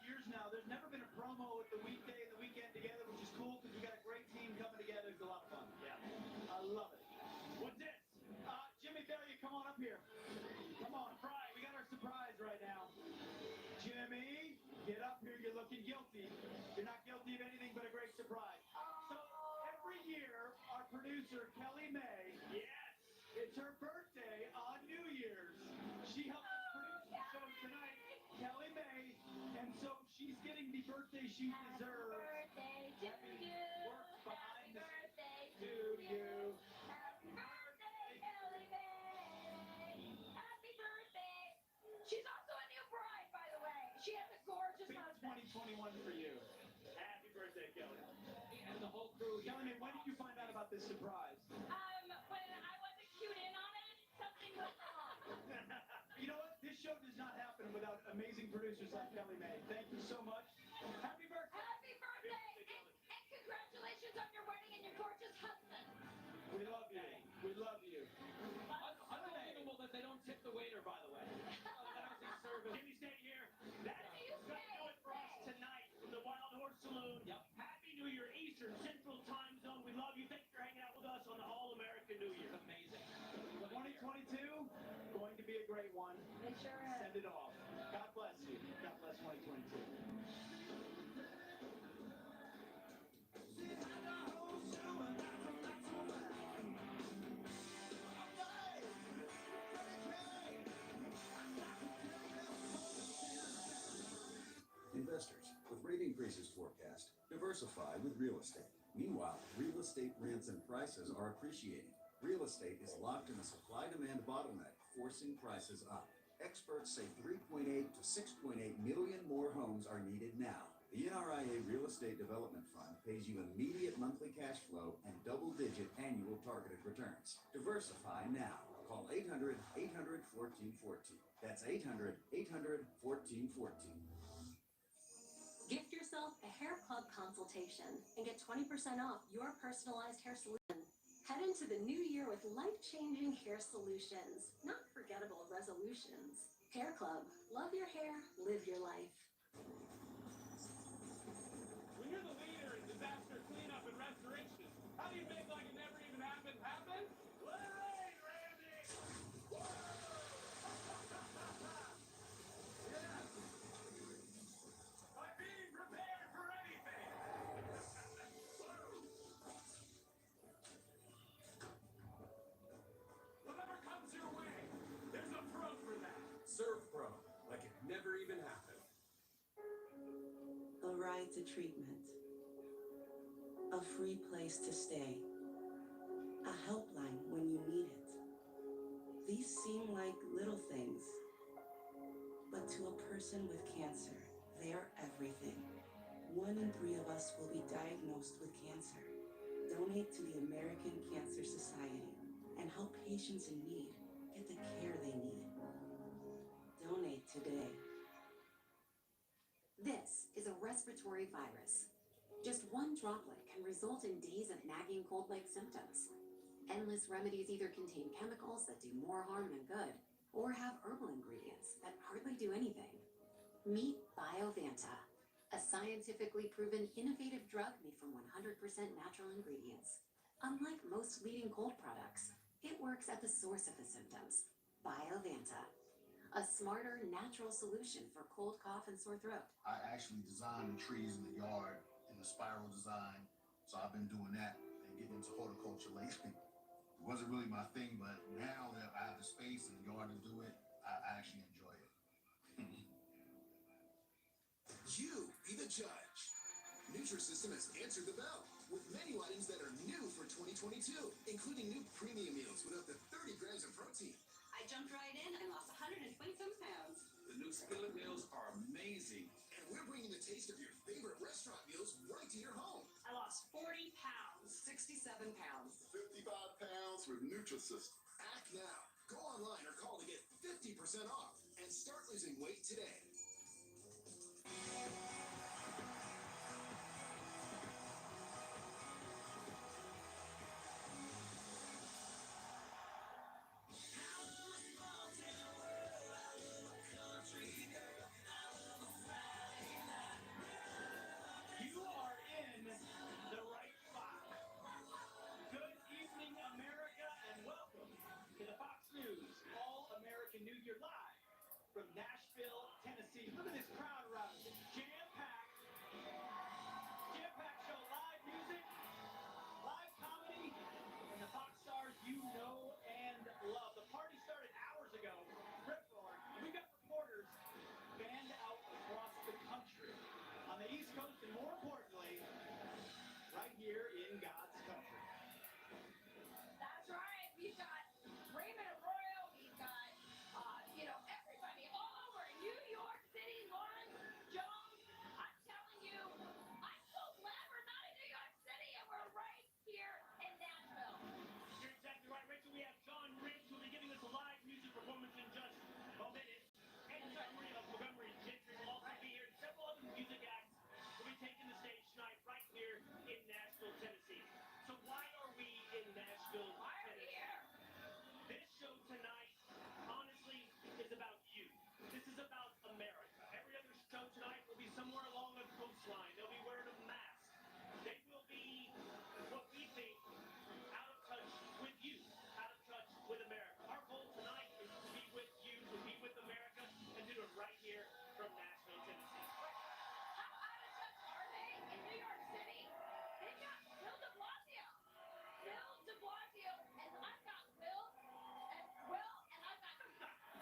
years now. There's never been a promo with the weekday and the weekend together, which is cool because we got a great team coming together. It's a lot of fun.
Yeah.
I love it.
What's this?
Jimmy Bellion, come on up here. Come on, Fry. We got our surprise right now. Jimmy, get up here. You're looking guilty. You're not guilty of anything but a great surprise. So every year, our producer, Kelly May,
Yes.
it's her birthday on New Year's. She helped us produce the show tonight, Kelly May, and so she's getting the birthday she deserves.
Birthday to you.
Work behind the
Birthday
to you.
Happy birthday, Kelly May. Happy birthday. She's also a new bride, by the way. She has a gorgeous
Big
husband.
2021 for you.
Happy birthday, Kelly.
And the whole crew.
Kelly May, when did you find out about this surprise?
When I wasn't cued in on it, something went wrong.
You know what? This show does not happen without amazing producers like Kelly May. Thank you so much. Happy birthday.
Happy birthday, and congratulations on your wedding and your gorgeous husband.
We love you. We love you.
Unbelievable that they don't tip the waiter, by the way. That was a service.
Jimmy, stay here. That's going to do it for us tonight from the Wild Horse Saloon.
Yep.
Happy New Year, Eastern Central Time Zone. We love you. Thanks for hanging out with us on the All-American New Year.
Amazing.
2022, going to be a great one.
It sure is.
Send it off. God bless you. God bless 2022.
Investors, with rate increases forecast, diversify with real estate. Meanwhile, real estate rents and prices are appreciating. Real estate is locked in a supply-demand bottleneck, forcing prices up. Experts say 3.8 to 6.8 million more homes are needed now. The NRIA Real Estate Development Fund pays you immediate monthly cash flow and double-digit annual targeted returns. Diversify now. Call 800-800-1414. That's 800-800-1414.
Gift yourself a hair club consultation and get 20% off your personalized hair solution. Head into the new year with life-changing hair solutions, not forgettable resolutions. Hair Club. Love your hair, live your life.
When you're the leader in disaster cleanup and restoration, how do you make like it never even happened happen? Let it rain, Randy! Yes! By being prepared for anything! Whatever comes your way, there's a pro for that.
Surf Pro, like it never even happened.
A ride to treatment. A free place to stay. A helpline when you need it. These seem like little things, but to a person with cancer, they're everything. 1 in 3 of us will be diagnosed with cancer. Donate to the American Cancer Society and help patients in need get the care they need. Donate today.
This is a respiratory virus. Just one droplet can result in days of nagging cold-like symptoms. Endless remedies either contain chemicals that do more harm than good, or have herbal ingredients that hardly do anything. Meet Biovanta, a scientifically proven innovative drug made from 100% natural ingredients. Unlike most leading cold products, it works at the source of the symptoms. Biovanta, a smarter, natural solution for cold, cough, and sore throat.
I actually designed the trees in the yard in the spiral design, so I've been doing that and getting into horticulture lately. It wasn't really my thing, but now that I have the space and the yard to do it, I actually enjoy it.
You be the judge. Nutrisystem has answered the bell with menu items that are new for 2022, including new premium meals with up to 30 grams of protein.
I jumped right in and lost 120 pounds.
The new skillet meals are amazing. And we're bringing the taste of your favorite restaurant meals right to your home.
I lost 40 pounds. 67 pounds.
55 pounds with Nutrisystem. Act now. Go online or call to get 50% off and start losing weight today.
New Year live from Nashville, Tennessee. Look at this crowd around us. It's jam-packed. Jam-packed show, live music, live comedy, and the pop stars you know and love. The party started hours ago. Rip roaring. We got reporters banned out across the country, on the East Coast, and more importantly, right here in God's country.
That's right. We've got Raymond Arroyo. We've got, everybody all over New York City. Lawrence Jones. I'm telling you, I'm so glad we're not in New York City and we're right here in Nashville.
You're exactly right, Rachel. We have John Rich who will be giving us a live music performance in just a minute. And Nria of Montgomery Gentry will also be here. And several other music acts will be taking the stage tonight right here in Nashville, Tennessee. So why are we in Nashville,
Why are we here?
This show tonight, honestly, is about you. This is about America. Every other show tonight will be somewhere along the coastline. They'll be wearing a mask. They will be, what we think, out of touch with you, out of touch with America. Our goal tonight is to be with you, to be with America, and do it right here from Nashville, Tennessee.
How out of touch are they in New York City? They've got Bill de Blasio. Bill de Blasio, and I've got Will, and I've got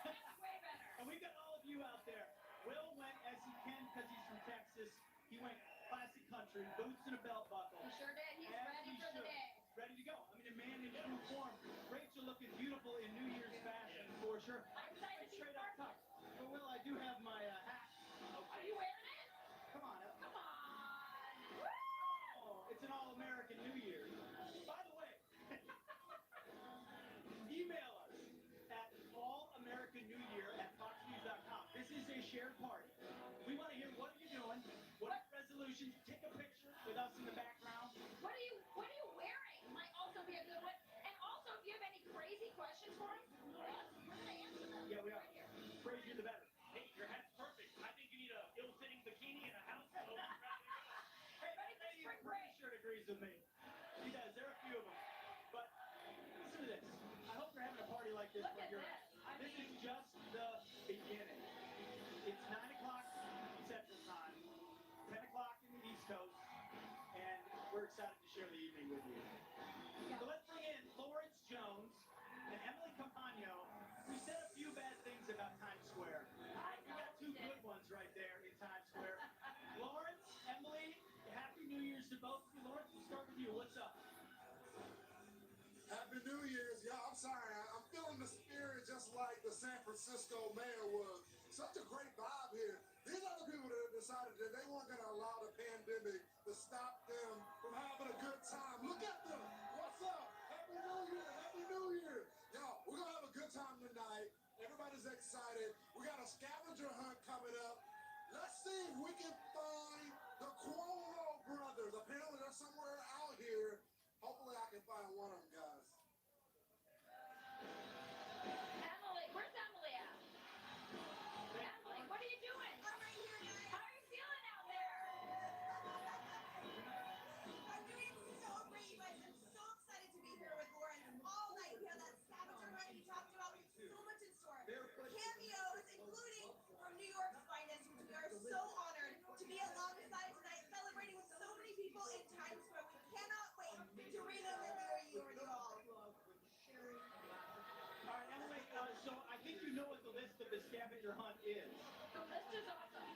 that's way better.
And we've got all of you out there. Will went as he can because he's from Texas. He went classic country, boots and a belt buckle.
He sure did. He's
As
ready
he
for the
should.
day.
Ready to go. I mean, a man in true form. Rachel looking beautiful in New Year's fashion for sure.
I'm excited to see
Straight up
Mark.
tuck. But Will, I do have my hat.
Are you wearing it?
Come on.
Come on. Woo!
Oh, it's an all-American New Year. By the way, email us at allamericanNewYear@foxnews.com. This is a shared party. We want to hear what are you doing, what are your resolutions, take a picture with us in the background.
What are you wearing? Might also be a good one. And also, if you have any crazy questions for him, we're gonna answer them.
Yeah, we are.
Right here.
Crazier the better.
Hey, your hat's perfect. I think you need a ill-fitting bikini and a house coat.
Hey,
Ready for spring
Brady
break.
shirt agrees with me. He does. There are a few of them. But listen to this. I hope you're having a party like this.
Look
where
at
you're-
this.
This is just the beginning. It's 9 o'clock Central Time, 10 o'clock in the East Coast, and we're excited to share the evening with you. So let's bring in Lawrence Jones and Emily Campagno, who said a few bad things about Times Square. We got two good ones right there in Times Square. Lawrence, Emily, Happy New Year's to both of you. Lawrence, we'll start with you. What's up?
Happy New Year's, y'all. I'm sorry, I'm feeling the spirit just like the San Francisco mayor was. Such a great vibe here. These are the people that decided that they weren't going to allow the pandemic to stop them from having a good time. Look at them. What's up? Happy New Year. Happy New Year. Y'all, we're going to have a good time tonight. Everybody's excited. We got a scavenger hunt coming up. Let's see if we can find the Cuomo brothers. Apparently they're somewhere out here. Hopefully I can find one of them, guys.
Emily, where's Emily at? Emily, what are you doing?
I'm right here, guys.
How are you feeling out there?
I'm doing so great, you guys. I'm so excited to be here with Lauren all night. We have that scavenger hunt you talked about. So much in store. Cameos, including from New York's finest, which we are so honored to be alongside tonight, celebrating with so many people in Times Square. We cannot wait to remember you with you all.
All right, Emily, so I think you know what the list of the scavenger hunt is.
The list is awesome.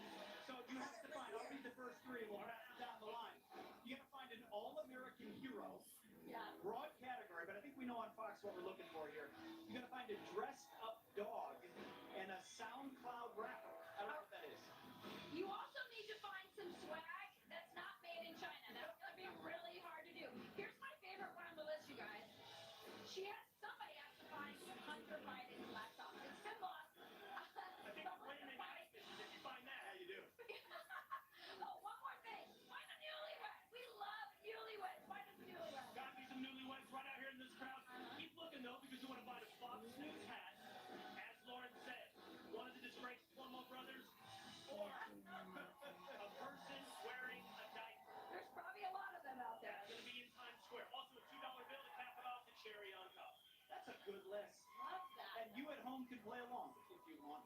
So you have to find, I'll read the first three and we'll pass it down the line. You got to find an all-American hero,
Yeah.
broad category, but I think we know on Fox what we're looking for here. You got to find a dressed-up dog and a SoundCloud rapper. I don't know what that is.
You also need to find some swag that's not made in China. That's going to be really hard to do. Here's my favorite one on the list, you guys. Somebody has to find Hunter Biden's laptop. It's been lost.
I think the women like this if you find that.
How you do?
Oh, one more thing. Find a newlywed. We love newlyweds. Find us a newlywed.
Gotta be some newlyweds right out here in this crowd. Keep looking though, because you want to buy the Fox News hat, as Lauren said. One of the disgraced Cuomo brothers, or a person wearing a diaper.
There's probably a lot of them out there.
That's gonna be in Times Square. Also a $2 bill to cap it off, the cherry on top.
That's a good list.
Love that.
And and you at home can play along if you want.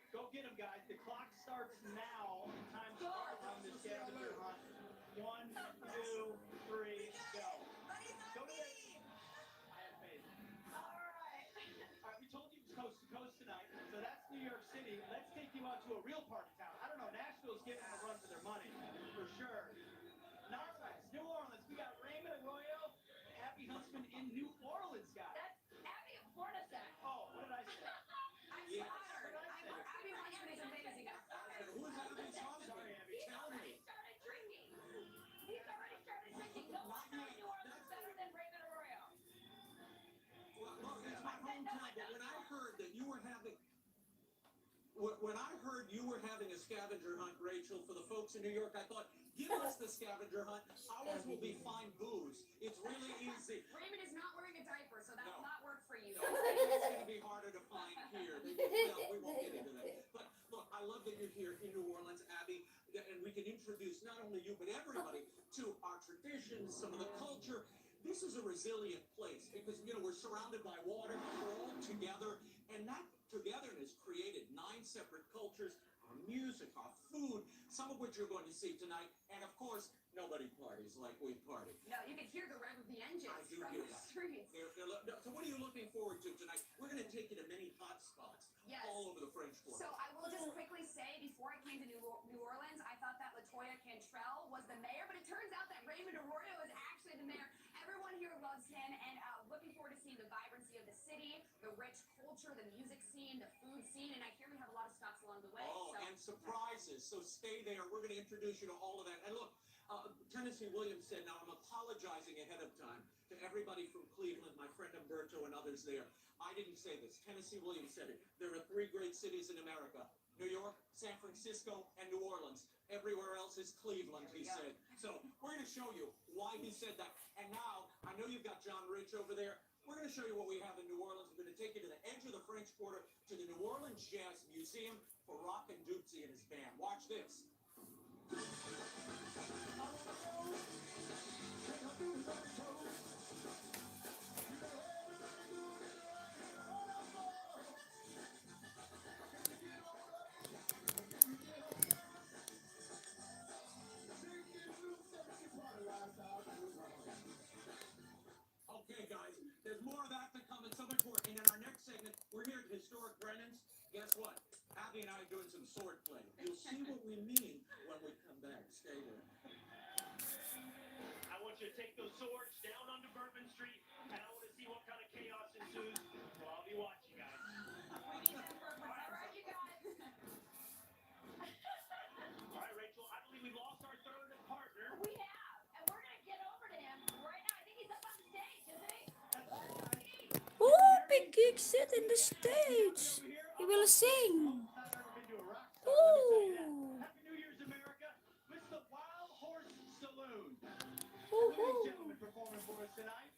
Go get them, guys. The clock starts now. Time starts on the scavenger hunt. 1, 2, 3, go. Go to it. I have faith. All right, we told you it was coast to coast tonight, so that's New York City. Let's take you out to a real party town. I don't know, Nashville's getting a run for their money, for sure. Next, New Orleans. We got Raymond Arroyo, Abby Huntsman in New Orleans, guys.
That's Abby of Florida said.
Oh, what did I say?
I'm flattered. Abby Huntsman is amazing.
And who is Abby's husband?
Sorry, Abby.
He's already started drinking. No one knows New Orleans better than Raymond Arroyo.
Well, look, it's my hometown, but when I heard that you were having... When I heard you were having a scavenger hunt, Rachel, for the folks in New York, I thought, give us the scavenger hunt. Ours will be fine booze. It's really easy.
Raymond is not wearing a diaper, so that will not work for you.
No, it's going to be harder to find here. We won't get into that. But look, I love that you're here in New Orleans, Abby, and we can introduce not only you, but everybody to our traditions, some of the culture. This is a resilient place because, we're surrounded by water, we're all together, and that togetherness created 9 separate cultures, our music, our food, some of which you're going to see tonight, and of course, nobody parties like we party.
No, you can hear the rev of the engines
I do
from
hear
the
that.
streets.
So what are you looking forward to tonight? We're going to take you to many hot spots all over the French Quarter.
So I will just quickly say, before I came to New Orleans, I thought that LaToya Cantrell was the mayor, but it turns out that Raymond Arroyo is actually the mayor. Everyone here loves him, and looking forward to seeing the vibrancy of the city, the rich culture, the music scene, the food scene, and I hear we have a lot of stops along the way.
And surprises. So stay there. We're going to introduce you to all of that. And look, Tennessee Williams said, now I'm apologizing ahead of time to everybody from Cleveland, my friend Umberto and others there. I didn't say this. Tennessee Williams said it. There are 3 great cities in America: New York, San Francisco, and New Orleans. Everywhere else is Cleveland, he said. So we're going to show you why he said that. And now, I know you've got John Rich over there. We're going to show you what we have in New Orleans. We're going to take you to the edge of the French Quarter, to the New Orleans Jazz Museum for Rock and Dootsy and his band. Watch this. Okay, guys, there's more of that to come and so much more. And in our next segment, we're here at Historic Brennan's. Guess what? Abby and I are doing some sword play. You'll see what we mean when we come back. Stay there.
I want you to take those swords down onto Bourbon Street, and I want to see what kind of chaos ensues. Well, I'll be watching, guys.
We need that purpose. All right, you guys.
All right, Rachel, I believe we lost our third partner.
We have, and we're going to get over to him right now. I think he's up on the stage, isn't he?
Oh, Big Geek sit in the stage. He will sing. Ooh.
Happy New Year's, America. It's the Wild Horse Saloon.
Ooh.
Ladies and gentlemen, performing for us tonight.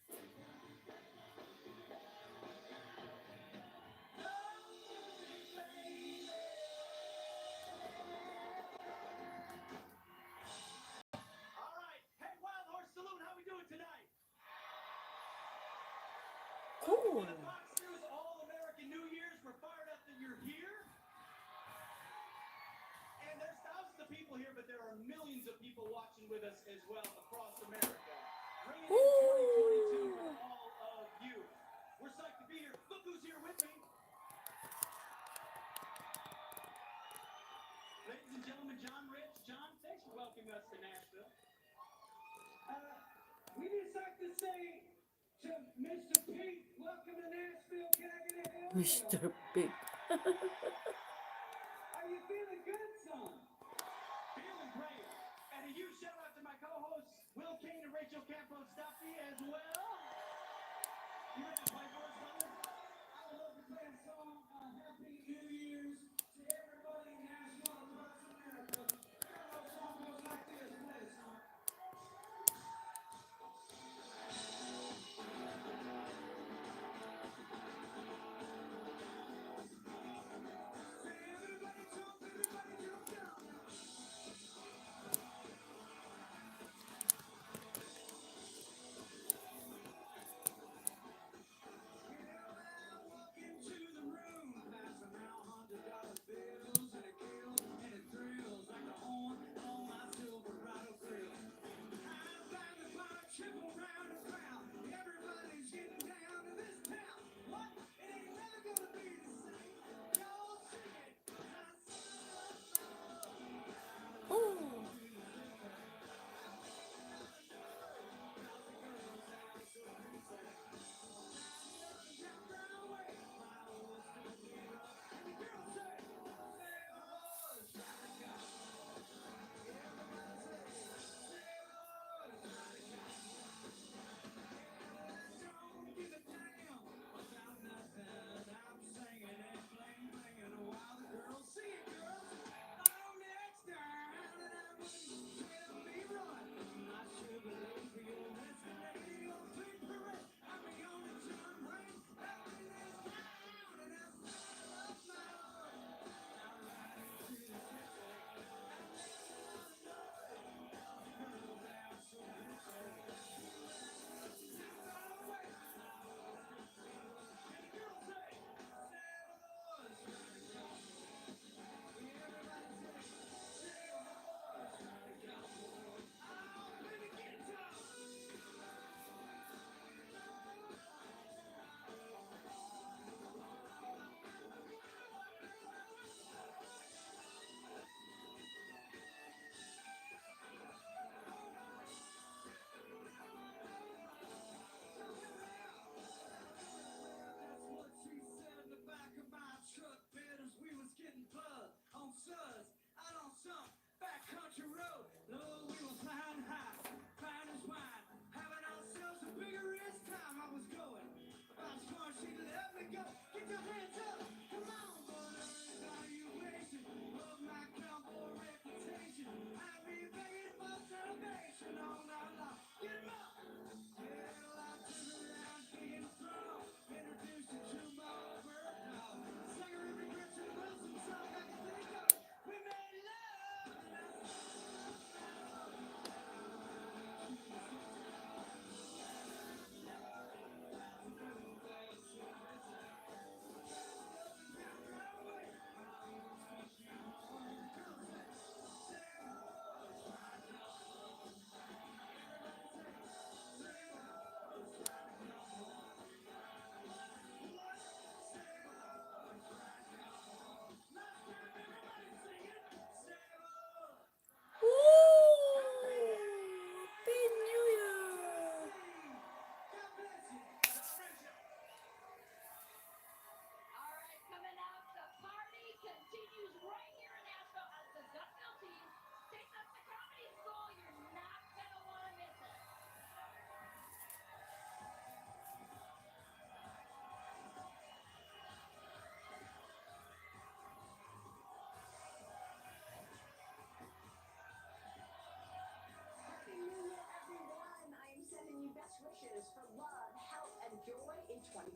All right. Hey, Wild Horse Saloon, how we doing tonight?
Cool.
The Fox News All-American New Year's. We're fired up that you're here. And there's thousands of people here, but there are millions of people watching with us as well across America. Ringing in 2022 with all of you. We're psyched to be here. Look who's here with me. Ladies and gentlemen, John Rich. John, thanks for welcoming us to Nashville. We just like to say to Mr. Pete, welcome to Nashville. Can I get a hell yeah?
Mr. Big.
Are you feeling good, son? Feeling great. And a huge shout out to my co-hosts, Will Kane and Rachel Campos Duffy as well. You ready to play for us, brother? I would love to play a song, Happy New Year's to everybody in Nashville and across America. Our song goes like this. Play it, son.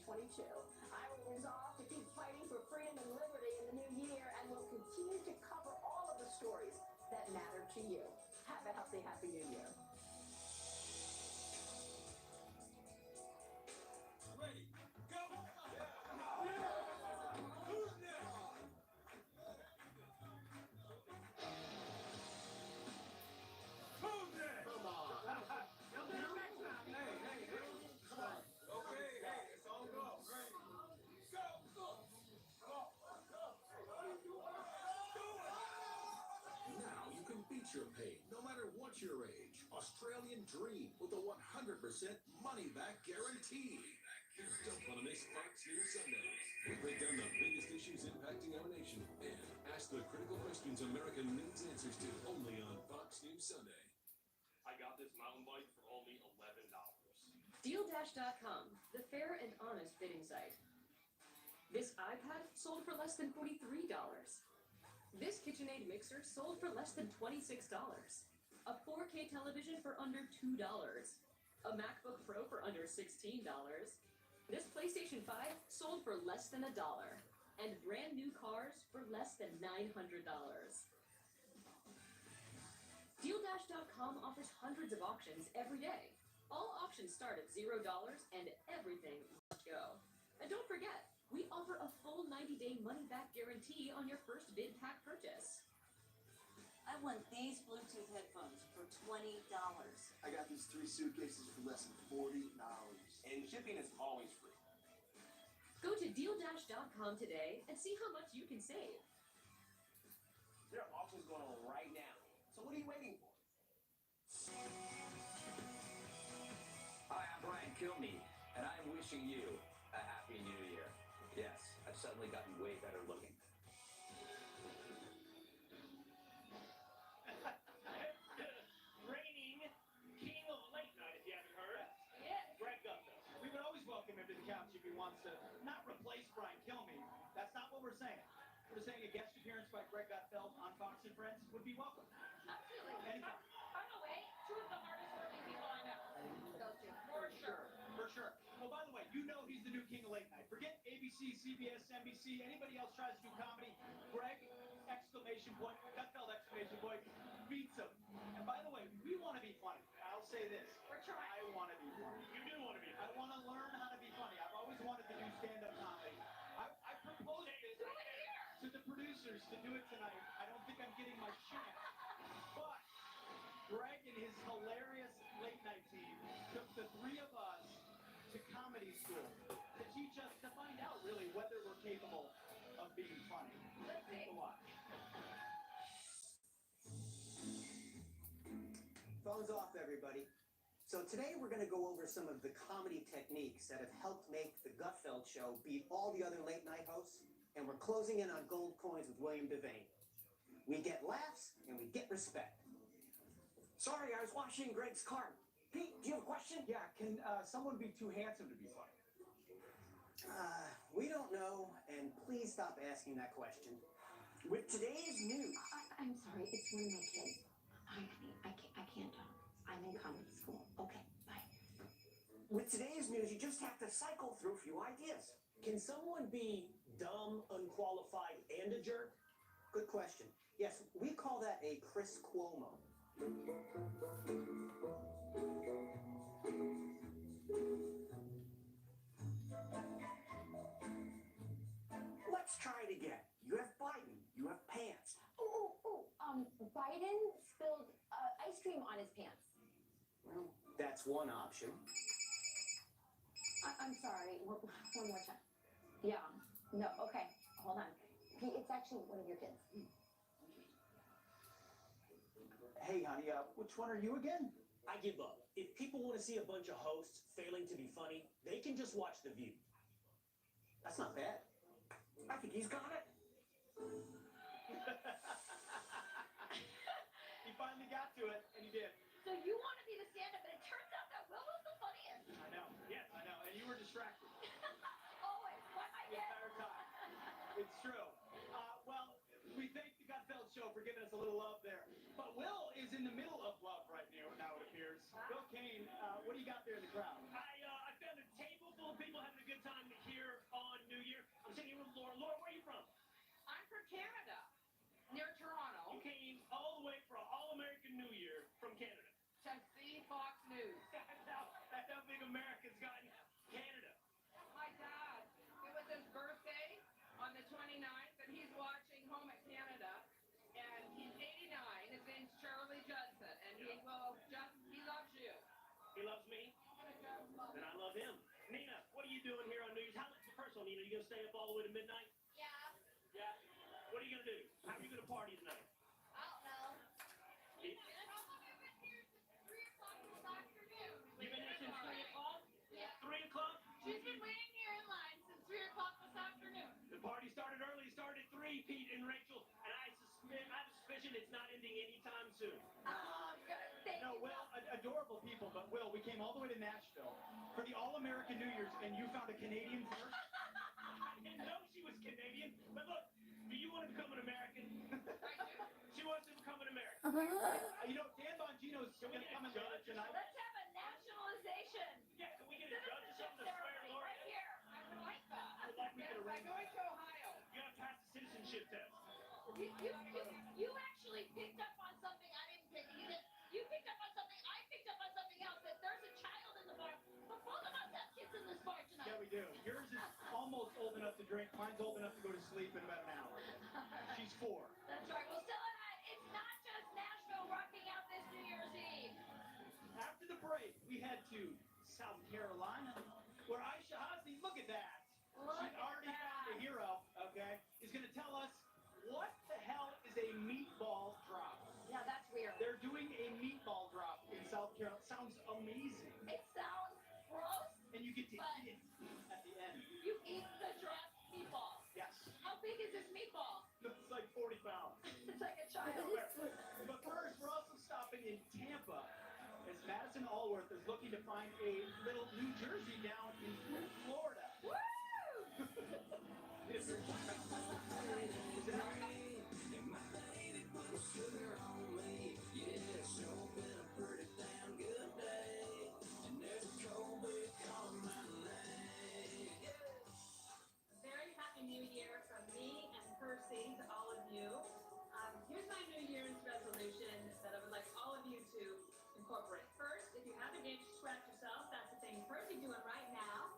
2022. I will resolve to keep fighting for freedom and liberty in the new year and will continue to cover all of the stories that matter to you. Have a healthy, happy new year.
Ready, go! Who's next? Who's next? Come on. Okay, hey, it's all go. Ready, go!
Now you can beat your pain, no matter what your age. Australian Dream with a 100% money-back guarantee. Don't want to miss Fox News Sundays. We break down the biggest issues impacting our nation and ask the critical questions America needs answers to only on Fox News Sunday.
I got this mountain bike for only $11.
DealDash.com, the fair and honest bidding site. This iPad sold for less than $43. This KitchenAid mixer sold for less than $26. A 4K television for under $2. A MacBook Pro for under $16. This PlayStation 5 sold for less than $1. And brand new cars for less than $900. DealDash.com offers hundreds of auctions every day. All auctions start at $0 and everything must go. And don't forget, we offer a full 90-day money-back guarantee on your first bid pack purchase.
I want these Bluetooth headphones for $20.
I got these 3 suitcases for less than $40.
And shipping is always free.
Go to DealDash.com today and see how much you can save.
There are auctions going on right now. So what are you waiting for?
Hi, I'm Brian Kilmeade, and I'm wishing you a happy new year. Yes, I've suddenly gotten way better looking.
Reigning king of late night, if you haven't heard.
Yeah.
Greg Gutfeld.
We would always welcome him to the couch if he wants to not replace Brian Kilmeade. That's not what we're saying. We're saying a guest appearance by Greg Gutfeld on Fox and Friends would be welcome.
Absolutely.
Anytime.
By the way, 2 of the hardest working people I know. Those 2. For sure.
For sure. Well, by the way, you know he's the new king of late night. Forget ABC, CBS, NBC, anybody else tries to do comedy. Greg, exclamation point, Gutfeld, exclamation point, beats him. And by the way, we want to be funny. I'll say this.
We're trying.
I want to be funny.
You do want to be.
I want to learn how to be funny. I've always wanted to do stand-up comedy. I proposed this to the producers to do it tonight. I don't think I'm getting my chance. But Greg and his hilarious late night team took the 3 of us to comedy school to teach us to find out really whether we're capable of being funny. Take a watch.
Phones off, everybody. So today we're going to go over some of the comedy techniques that have helped make the Gutfeld Show beat all the other late night hosts, and we're closing in on gold coins with William Devane. We get laughs and we get respect. Sorry, I was washing Greg's car. Pete, do you have a question?
Yeah, can someone be too handsome to be funny?
We don't know, and please stop asking that question. With today's news...
I'm sorry, it's one of my kids. Hi, honey, I can't talk. I'm in comedy school. Okay, bye.
With today's news, you just have to cycle through a few ideas. Can someone be dumb, unqualified, and a jerk? Good question. Yes, we call that a Chris Cuomo. Let's try it again. You have Biden. You have pants.
Biden spilled ice cream on his pants.
Well, that's one option.
I'm sorry. One more time. Yeah. No. Okay. Hold on. Pete, it's actually one of your kids.
Hey, honey, which one are you again? I give up. If people want to see a bunch of hosts failing to be funny, they can just watch The View. That's not bad. I think he's got it.
He finally got to it, and he did.
So you want to be the stand-up, but it turns out that Will was the funniest.
I know. Yes, I know. And you were distracted
Always. What I
the
get.
entire time. It's true. Well, we thank the Gutfeld Show for giving us a little love there. But Will is in the middle of love right now, it appears. Bill Kane, what do you got there in the crowd?
I found a table full of people having a good good time here on New Year. I'm sitting here with Laura. Laura, where are you from?
I'm from Canada, near Toronto.
You came all the way for an all-American New Year from Canada.
To see Fox News.
That's how big America's gotten. Canada.
My dad, it was his birthday on the 29th, and he's watching Home at Canada, and he's 89. His name's Charlie Judson, and he loves you.
He loves me, and I love him. Nina, what are you doing here on New Year's? First of all, Nina, you gonna stay up all the way to midnight?
Yeah.
Yeah. What are you gonna do? How are you gonna party tonight?
I don't know.
You- You've been here since 3 o'clock?
Yeah.
3 o'clock?
She's been waiting here in line since 3 o'clock this afternoon.
The party started early. It started at 3, Pete and Rachel, and I have a suspicion it's not ending anytime soon.
Oh, good. Thank
No,
you.
Will, adorable people, but Will, we came all the way to Nashville for the All-American New Year's, and you found a Canadian first?
I didn't know she was Canadian, but look, do you want to become an American?
I do.
She wants to become an American.
You know, Dan Bongino's going to come and judge tonight.
Let's have a nationalization.
Yeah, can we get a judge or something to swear
Ceremony
Laura?
right here.
I would like that.
I would like we could
Yes, I'm
arrange
going
that.
to Ohio.
You gotta pass the citizenship test.
You actually picked up on something I didn't pick. You picked up on something. I picked up on something else. That there's a child in the bar. But both of us have kids in this bar tonight.
Yeah, we do. Yours is almost old enough to drink. Mine's old enough to go to sleep in about an hour. She's 4.
That's right. Well, still, it's not just Nashville rocking out this New Year's Eve.
After the break, we head to South Carolina, where Aisha Hasni, look at that. She's already found a hero, okay? Is going to tell us what the hell is a meatball drop.
Yeah, that's weird.
They're doing a meatball drop in South Carolina. Sounds amazing.
It sounds gross.
And you get to
But-
eat it at the end.
You eat the drop meatball.
Yes.
How big is this meatball?
It's like 40 pounds.
It's like a child.
But first, we're also stopping in Tampa as Madison Allworth is looking to find a little New Jersey down in Florida.
Woo!
Is it
Very happy New Year from me and Percy to all of you. Here's my New Year's resolution that I would like all of you to incorporate. First, if you haven't itched, scratch yourself. That's the thing Percy's doing right now.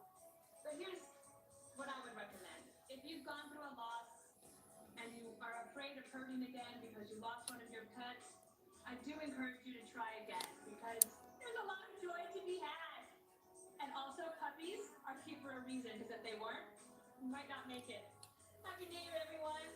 But here's what I would recommend. If you've gone through a loss and you are afraid of hurting again because you lost one of your pets, I do encourage you to try again because there's a lot of joy to be had. And also, puppies are cute for a reason because if they weren't, you might not make it. Happy New Year, everyone.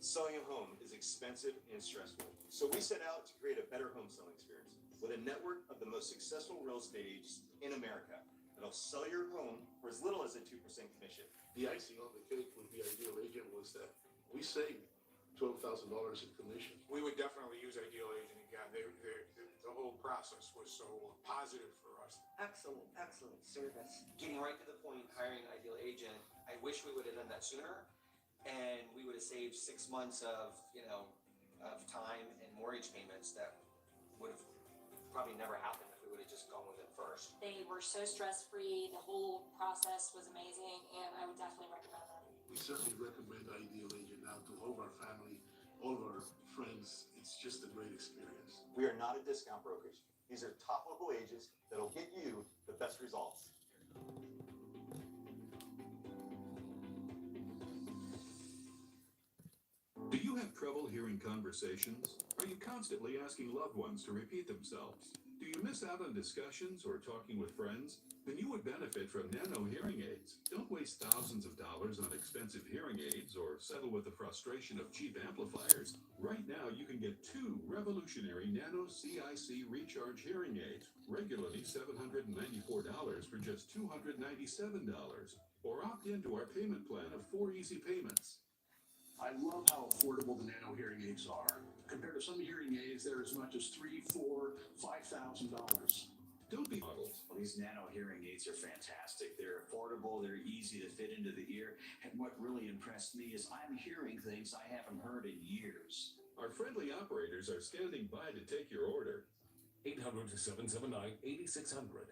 Selling a home is expensive and stressful, so we set out to create a better home selling experience with a network of the most successful real estate agents in America that'll sell your home for as little as a 2% commission.
The icing on the cake with the Ideal Agent was that we saved $12,000 in commission.
We would definitely use Ideal Agent again. The whole process was so positive for us.
Excellent, excellent service. Getting right to the point, hiring an Ideal Agent. I wish we would have done that sooner, and we would have saved 6 months of time and mortgage payments that would have probably never happened if we would have just gone with it first.
They were so stress-free. The whole process was amazing, and I would definitely recommend them.
We certainly recommend Ideal Agent now to all of our family, all of our friends. It's just a great experience.
We are not a discount brokerage. These are top local agents that'll get you the best results.
Do you have trouble hearing conversations? Are you constantly asking loved ones to repeat themselves? Do you miss out on discussions or talking with friends? Then you would benefit from Nano hearing aids. Don't waste thousands of dollars on expensive hearing aids or settle with the frustration of cheap amplifiers. Right now, you can get 2 revolutionary Nano CIC recharge hearing aids, regularly $794 for just $297. Or opt into our payment plan of 4 easy payments.
I love how affordable the Nano hearing aids are. Compared to some hearing aids, they're as much as $3,000, $4,000, $5,000.
Don't be muddled.
Well, these Nano hearing aids are fantastic. They're affordable, they're easy to fit into the ear, and what really impressed me is I'm hearing things I haven't heard in years.
Our friendly operators are standing by to take your order.
800-779-8600.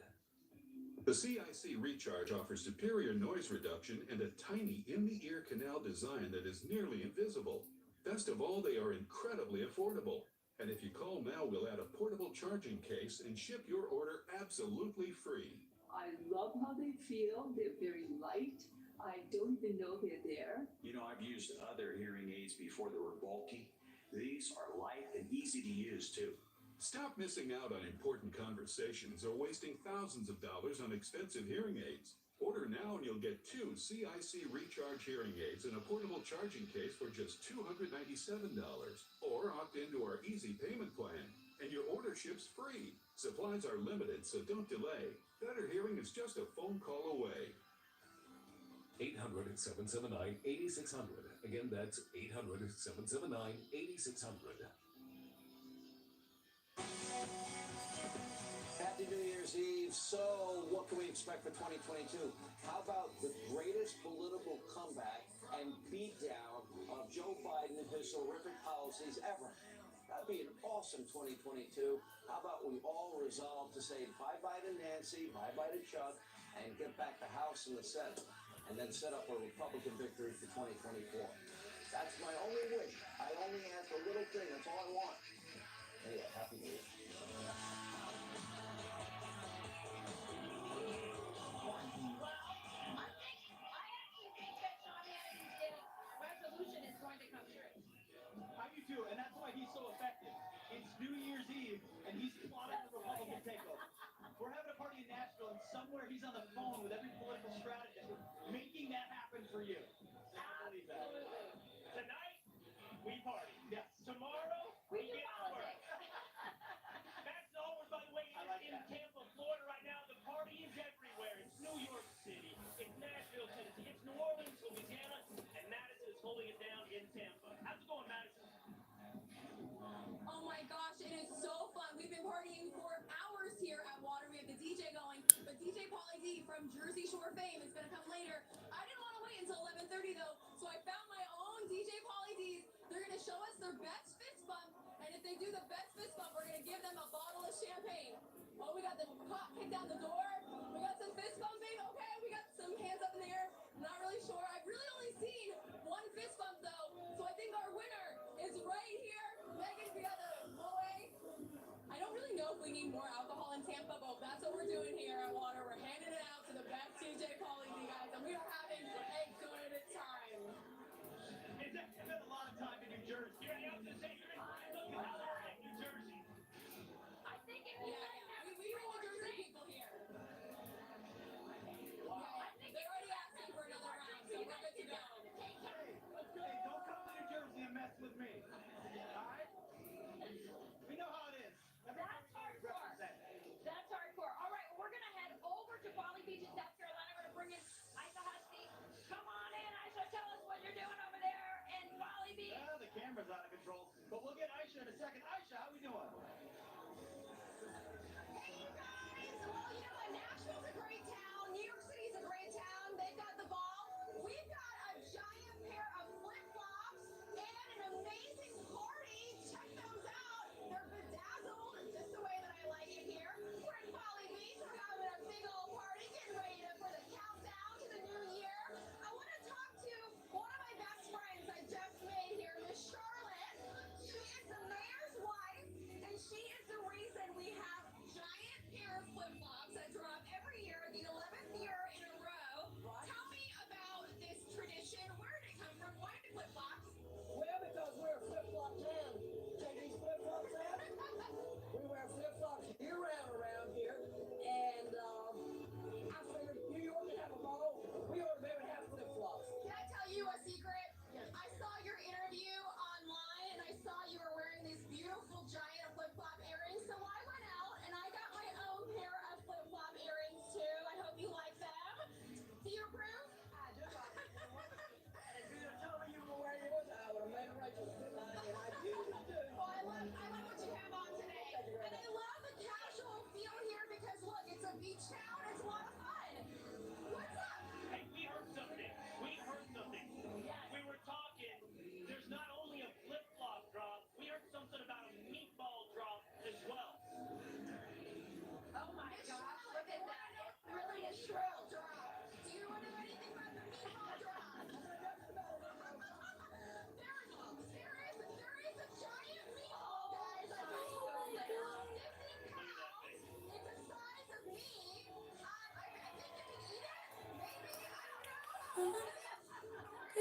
The CIC Recharge offers superior noise reduction and a tiny in-the-ear canal design that is nearly invisible. Best of all, they are incredibly affordable. And if you call now, we'll add a portable charging case and ship your order absolutely free.
I love how they feel. They're very light. I don't even know they're there.
You know, I've used other hearing aids before that were bulky. These are light and easy to use, too.
Stop missing out on important conversations or wasting thousands of dollars on expensive hearing aids. Order now and you'll get 2 CIC Recharge hearing aids and a portable charging case for just $297. Or opt into our easy payment plan, and your order ships free. Supplies are limited, so don't delay. Better hearing is just a phone call away.
800-779-8600. Again, that's 800-779-8600.
Happy New Year's Eve. So, what can we expect for 2022? How about the greatest political comeback and beatdown of Joe Biden and his horrific policies ever? That'd be an awesome 2022. How about we all resolve to say bye-bye to Nancy, bye-bye to Chuck, and get back the House and the Senate, and then set up a Republican victory for 2024. That's my only wish. I only ask a little thing. That's all I want. Anyway, Happy New Year.
And that's why he's so effective. It's New Year's Eve, and he's plotting the Republican takeover. We're having a party in Nashville, and somewhere he's on the phone with every political strategist, making that happen for you. I believe that.
Tonight, we party.
Yes.
Tomorrow, we get to work. That's Allward, by the way, in Tampa, Florida right now. The party is everywhere. It's New York City. It's Nashville, Tennessee. It's New Orleans, Louisiana, and Madison is holding it down in Tampa. How's it going, Madison?
Oh my gosh, it is so fun. We've been partying for hours here at Water. We have the DJ going, but DJ Pauly D from Jersey Shore fame is going to come later. I didn't want to wait until 11:30 though, so I found my own DJ Pauly D's. They're going to show us their best fist bump, and if they do the best fist bump, we're going to give them a bottle of champagne. Oh, we got the cop kicked down the door. We got some fist bumping. Okay, we got some hands up in the air. Not really sure. I've really only seen one fist bump though, so I think our winner is right here. Megan, we got the away. I don't really know if we need more alcohol in Tampa, but that's what we're doing here at Water. We're handing it out to the best DJ Pauly D guys, and we are having a good time.
It's been a lot of time in New Jersey.
You're the opposite say you're in New Jersey.
I think if we bring the Jersey people here. I think they're already asking for another round, so we're good to go.
Hey, don't come to New Jersey and mess with me. All right? We know how it is.
That's hardcore. That's hardcore. All right, well, we're going to head over to Folly Beach in South Carolina. We're going to bring in Aisha Husky. Come on in, Aisha. Tell us what you're doing over there in Folly Beach.
Well, the camera's out of control, but we'll get Aisha in a second. Aisha, how we doing?
Hey, you guys! Well, you know what? Nashville's a great town. New York City's a great town. They've got the ball. We've got a giant pair of flip-flops and an amazing party. Check those out. They're bedazzled just the way that I like it here. We're in Folly Beach. We're having a big old party, getting ready for the countdown to the new year. I want to talk to one of my best friends I just made here, Miss Charlotte. She is the mayor's wife,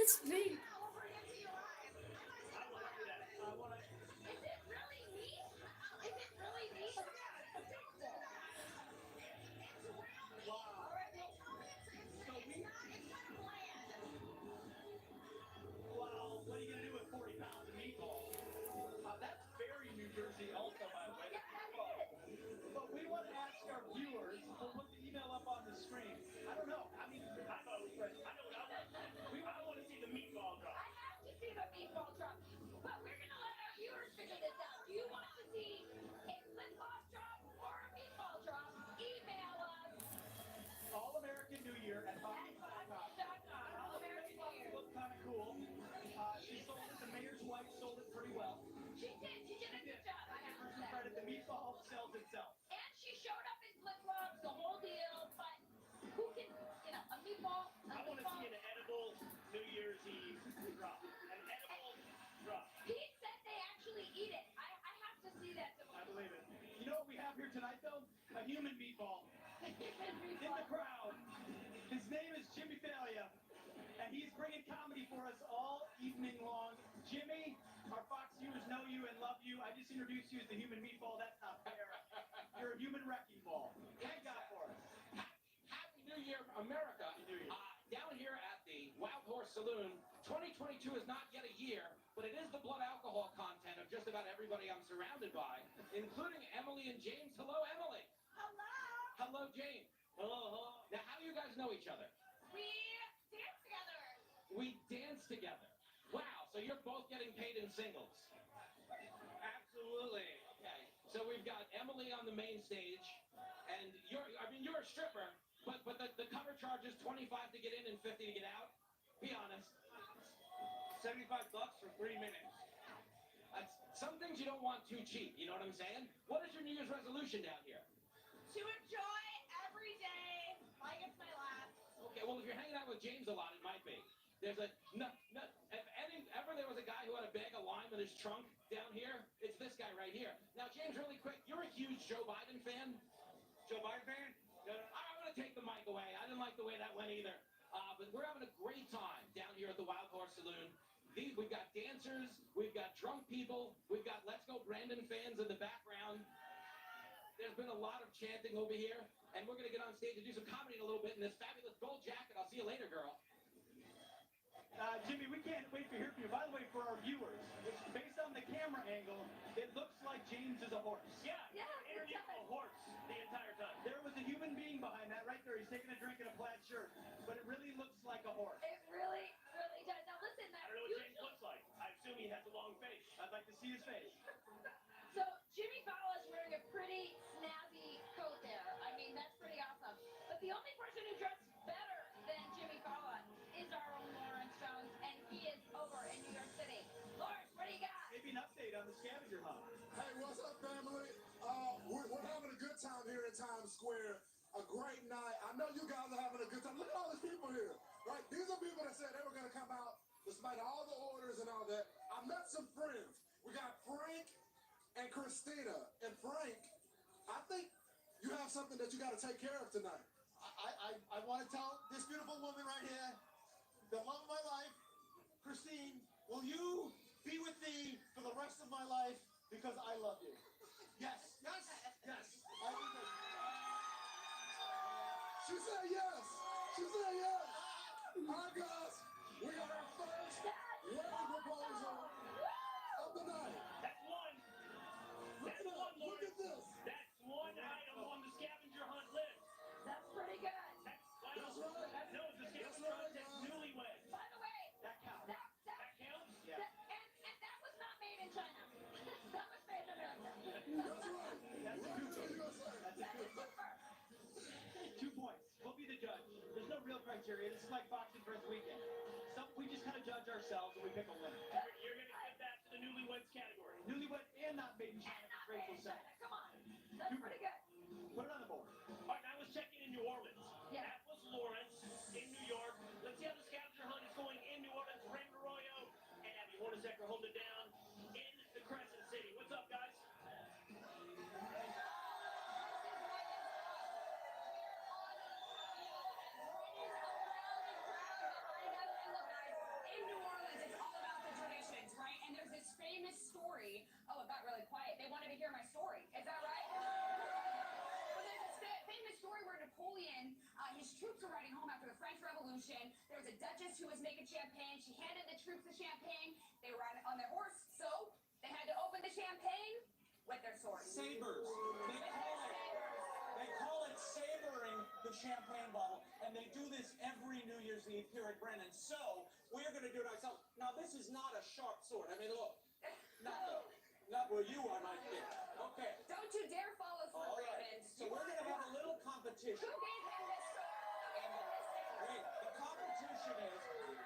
It's me.
I want to hear that. I want to.
Is it really me? Is it really me?
Wow. All right, well, so we. Wow, what are you gonna do with 40 pounds of meatballs? That's very New Jersey, also, by the way. But we want to ask our viewers. We'll put the email up on the screen. I don't know. I mean, I thought it was great. I know what I want. I want to see the meatball drop.
I have to see the meatball drop. But we're going to let our viewers figure this out. Do you want to see a flip-flop drop or a meatball drop? Email us.
All American New Year at Hotmail.com.
All American New Year.
Looked kind of cool. She sold it. The mayor's wife sold it pretty well.
She did. She did a good job. I have to say.
Credit, the meatball sells itself.
And she showed up in flip-flops, the whole deal. But who can, a meatball?
I want to see an edible New Year's Eve drop. An edible drop.
Pete said they actually eat it. I have to see that.
I believe it. You know what we have here tonight, though? A human meatball. In the crowd. His name is Jimmy Failure, and he's bringing comedy for us all evening long. Jimmy, our Fox viewers know you and love you. I just introduced you as the human meatball. That's not fair. You're a human wrecking ball. What you got for us?
Happy New Year, America.
Happy New Year.
Down here at the Wild Horse Saloon, 2022 is not yet a year, but it is the blood alcohol content of just about everybody I'm surrounded by, including Emily and James. Hello, Emily.
Hello.
Hello, James.
Hello, hello.
Now, how do you guys know each other?
We dance together.
We dance together. Wow, so you're both getting paid in singles.
Absolutely.
Okay, so we've got Emily on the main stage, and you're a stripper, but the cover charge is $25 to get in and $50 to get out. Be honest.
$75 for 3 minutes.
Some things you don't want too cheap, you know what I'm saying? What is your New Year's resolution down here?
To enjoy every day like it's my last.
Okay, well, if you're hanging out with James a lot, it might be. There's a, if ever there was a guy who had a bag of lime in his trunk down here, it's this guy right here. Now, James, really quick, you're a huge Joe Biden fan?
Joe Biden fan?
I'm going to take the mic away. I didn't like the way that went either. But we're having a great time down here at the Wild Horse Saloon. We've got dancers, we've got drunk people, we've got Let's Go Brandon fans in the background. There's been a lot of chanting over here, and we're going to get on stage and do some comedy in a little bit in this fabulous gold jacket. I'll see you later, girl.
Jimmy, we can't wait to hear from you. By the way, for our viewers, based on the camera angle, it looks like James is a horse.
Yeah, interview a horse the entire time.
There was a human being behind that right there. He's taking a drink in a plaid shirt, but it really looks like a horse.
It really, really does. Now listen,
I don't know what James looks like. I assume he has a long face.
I'd like to see his face.
So Jimmy Fallon's wearing a pretty snazzy coat there. I mean, that's pretty awesome. But the only person who dressed better than Jimmy Fallon is our own Lawrence Jones, and he is over in New York City. Lawrence, what do you got?
Maybe an update on the scavenger hunt.
Hey, what's up, family? We're having a good time here in Times Square. A great night. I know you guys are having a good time. Look at all these people here, right? These are people that said they were going to come out despite all the orders and all that. I met some friends. We got Frank and Christina. And Frank, I think you have something that you got to take care of tonight.
I want to tell this beautiful woman right here, the love of my life, Christine, will you be with me for the rest of my life because I love you? Yes, yes, yes. I think that.
She said yes. She said yes. All right, guys. We got our first wedding proposal of the night.
That's one. That's one,
Look at this.
That's one item on the scavenger hunt list.
That's pretty good.
That's right.
No, the scavenger hunt says newlyweds.
By the way,
that counts.
That counts?
Yeah.
And that was not made in China. That was made in America.
That's right.
That's a good one.
That is super.
2 points. We'll be the judge. There's no real criteria. This is like boxing first weekend. We just kind of judge ourselves and we pick a winner.
You're going to give that to the newlyweds category.
Newlywed and not made in China. Grateful said.
Come on. That's pretty good.
Put it on the board.
All right, I was checking in New Orleans.
Yeah.
That was Lawrence in New York. Let's see how the scavenger hunt is going in New Orleans. Raymond Arroyo and Abby Hornacek are holding it down in the Crescent City. What's up, guys?
It
story. Is that right? Well, there's a famous story where Napoleon, his troops were riding home after the French Revolution. There was a duchess who was making champagne. She handed the troops the champagne. They were on their horse, so they had to open the champagne with their swords.
Sabers. They call it sabering the champagne bottle, and they do this every New Year's Eve here at Brennan. So we're going to do it ourselves. Now, this is not a sharp sword. I mean, look, not where you are, my kid. Okay.
Don't you dare follow through,
All right.
Raymond.
So we're going to have a little competition.
Who gave him this sword?
Wait, the competition is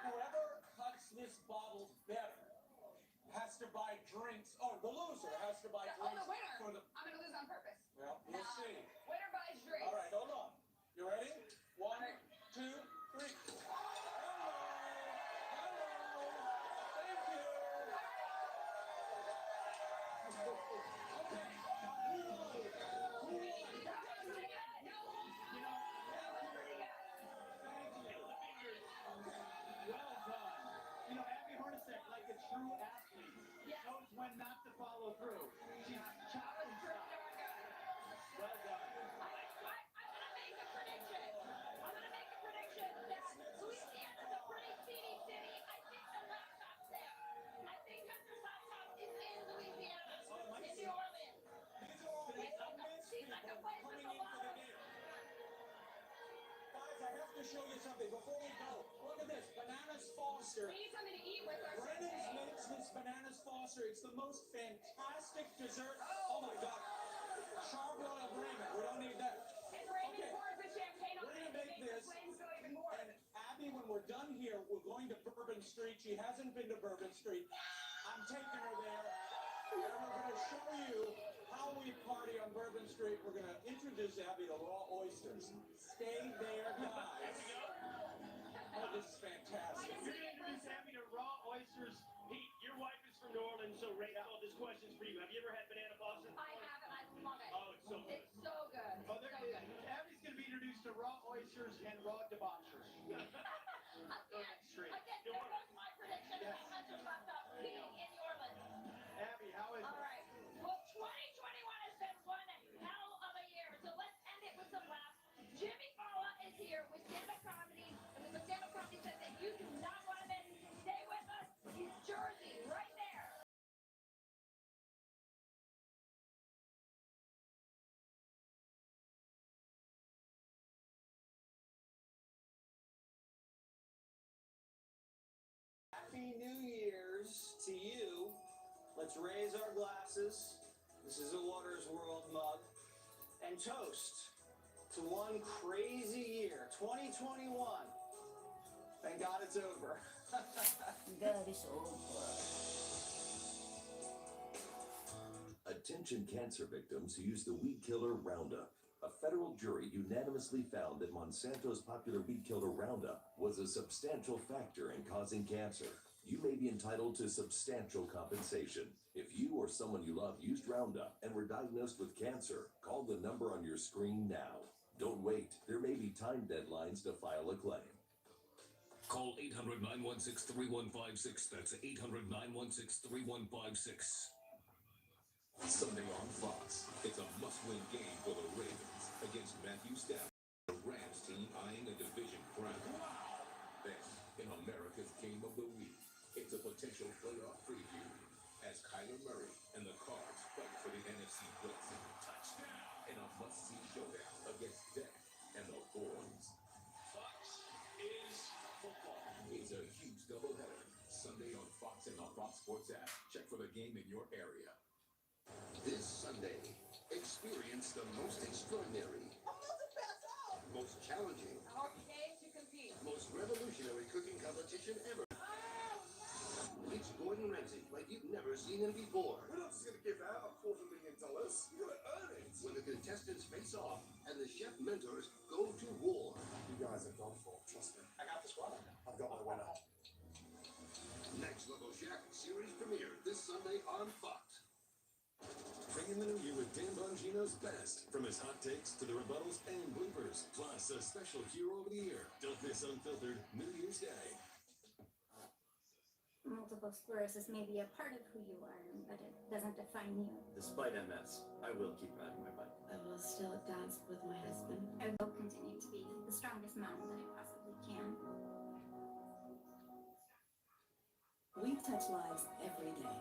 whoever cuts this bottle better has to buy drinks. Oh, the loser has to buy drinks.
The winner.
For the...
I'm going to lose on purpose.
Well, we'll see.
Winner buys drinks.
All right, hold on. You ready? 1, 2, 3. True athlete knows when not to follow through. She's chopping stuff. Well done.
I'm going to make a prediction. Louisiana's a pretty teeny city. I think the laptop's there. I think Hunter's laptop is in Louisiana. In New Orleans. Seems like a place with a lot of...
Guys, I have to show you something before we go. Look at this. Bananas Foster.
We need something to eat with our
Brennan's makes this Bananas Foster. It's the most fantastic dessert. Oh my God. Charbroiled Raymond. We don't need that.
And Raymond pours the champagne on
We're
it
going to make
the
this.
flames go even more.
And Abby, when we're done here, we're going to Bourbon Street. She hasn't been to Bourbon Street. I'm taking her there. And we're going to show you how we party on Bourbon Street. We're going to introduce Abby to raw oysters. Stay there, guys. Oh, this is fantastic.
You're going to introduce Abby to raw oysters. Pete, your wife is from New Orleans, so Ray, all this question's for you. Have you ever had banana foster?
I have, and I love it.
Oh, it's so good.
It's so good.
Oh, Abby's going to be introduced to raw oysters and raw debauchers.
Again, there goes my prediction about Hunter's laptop being in New Orleans.
Abby, how is
All right. Well, 2021 has been one hell of a year, so let's end it with some laughs. Jimmy Fallon is here with stand-up comedy, and when the stand-up comedy says that you do not want to miss, stay with us. He's Jersey, right there.
Happy New Year's to you. Let's raise our glasses. This is a Water's World mug. And toast to one crazy year, 2021. Thank God it's over.
God is over.
Attention cancer victims who use the weed killer Roundup. A federal jury unanimously found that Monsanto's popular weed killer Roundup was a substantial factor in causing cancer. You may be entitled to substantial compensation. If you or someone you love used Roundup and were diagnosed with cancer, call the number on your screen now. Don't wait. There may be time deadlines to file a claim.
Call 800-916-3156. That's 800-916-3156. Sunday on Fox. It's a must-win game for the Ravens against Matthew Stafford, the Rams team eyeing a division crown. Then, in America's Game of the Week, it's a potential playoff preview as Kyler Murray and the Cards fight for the NFC West. Touchdown! In a must-see showdown against Dak and the Boys. Fox is football. It's a huge doubleheader. Sunday on Fox and the Fox Sports app. Check for the game in your area.
This Sunday, experience the most extraordinary, most challenging,
Okay to compete.
most revolutionary cooking competition ever. Reach Gordon Ramsay like you've never seen him before.
We're not just going to give out $250,000. You're going to earn it.
When the contestants face off and the chef mentors go to war.
You guys are done for. Trust me. I got this one. I've got my winner.
Next Level Chef series premiere this Sunday on Fox.
Bring in the new year with Dan Bongino's best, from his hot takes to the rebuttals and bloopers, plus a special hero of the year. Don't miss Unfiltered New Year's Day.
multiple sclerosis may be a part of who you are, but it doesn't define you.
Despite MS, I will keep riding my bike.
I will still dance with my husband. I will continue to be the strongest mom that I possibly can.
We touch lives every day.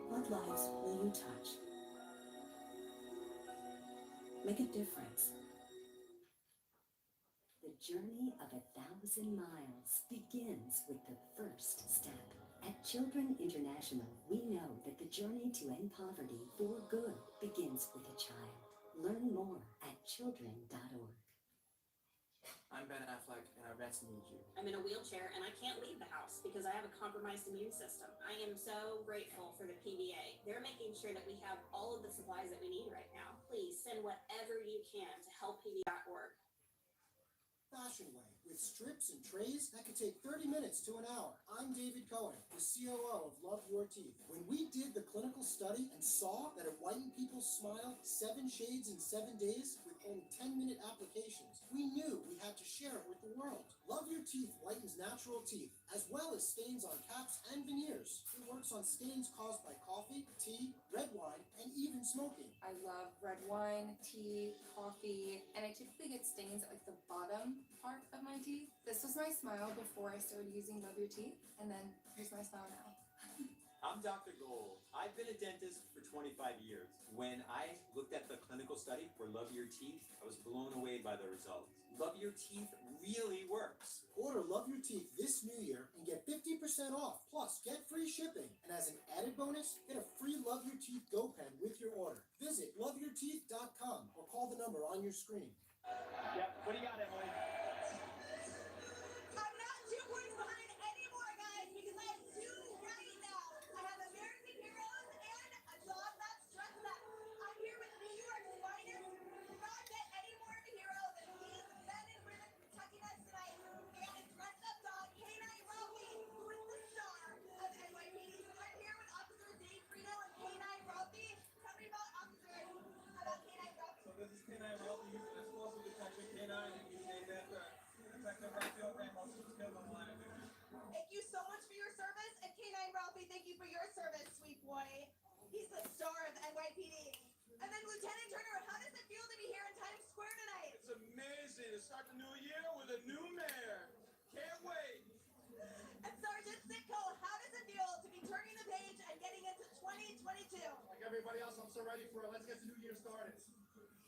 What lives will you touch? Make a difference.
The journey of 1,000 miles begins with the first step. At Children International, we know that the journey to end poverty for good begins with a child. Learn more at children.org.
I'm Ben Affleck, and our vets need you.
I'm in a wheelchair and I can't leave the house because I have a compromised immune system. I am so grateful for the PVA. They're making sure that we have all of the supplies that we need right now. Please send whatever you can to helppva.org.
Fashion Way, with strips and trays that could take 30 minutes to an hour. I'm David Cohen, the COO of Love Your Teeth. When we did the clinical study and saw that it whitened people's smile 7 shades in 7 days with only 10-minute applications, we knew we had to share it with the world. Love Your Teeth whitens natural teeth, as well as stains on caps and veneers. It works on stains caused by coffee, tea, red wine, and even smoking.
I love red wine, tea, coffee, and I typically get stains at like the bottom part of my teeth. This was my smile before I started using Love Your Teeth, and then here's my smile now.
I'm Dr. Gold. I've been a dentist for 25 years. When I looked at the clinical study for Love Your Teeth, I was blown away by the results. Love Your Teeth really works.
Order Love Your Teeth this new year and get 50% off. Plus, get free shipping. And as an added bonus, get a free Love Your Teeth Go Pen with your order. Visit loveyourteeth.com or call the number on your screen.
Yep. What do you got, Emily?
I'm not 2 points behind anymore, guys, because I have 2 right now. I have American Heroes and a dog that's dressed up. I'm here with New York's finest. You not get any more of a hero than these men and women protecting us tonight. And a dressed up dog, Canine Ralphie, who is the star of NYPD. So I'm here with Officer Dave Freno and Canine Ralphie. Tell me about Canine Ralphie.
So this is Canine Ralphie. He's an explosive detection canine, and he's named after Detective Raphael Ramos, who was killed on the line of duty.
Thank you so much for your service. And Canine Ralphie, thank you for your service, sweet boy. He's the star of NYPD. And then Lieutenant Turner, how does it feel to be here in Times Square tonight?
It's amazing to start the new year with a new mayor. Can't wait.
And Sergeant Sitko, how does it feel to be turning the page and getting into 2022?
Like everybody else, I'm so ready for it. Let's get the new year started.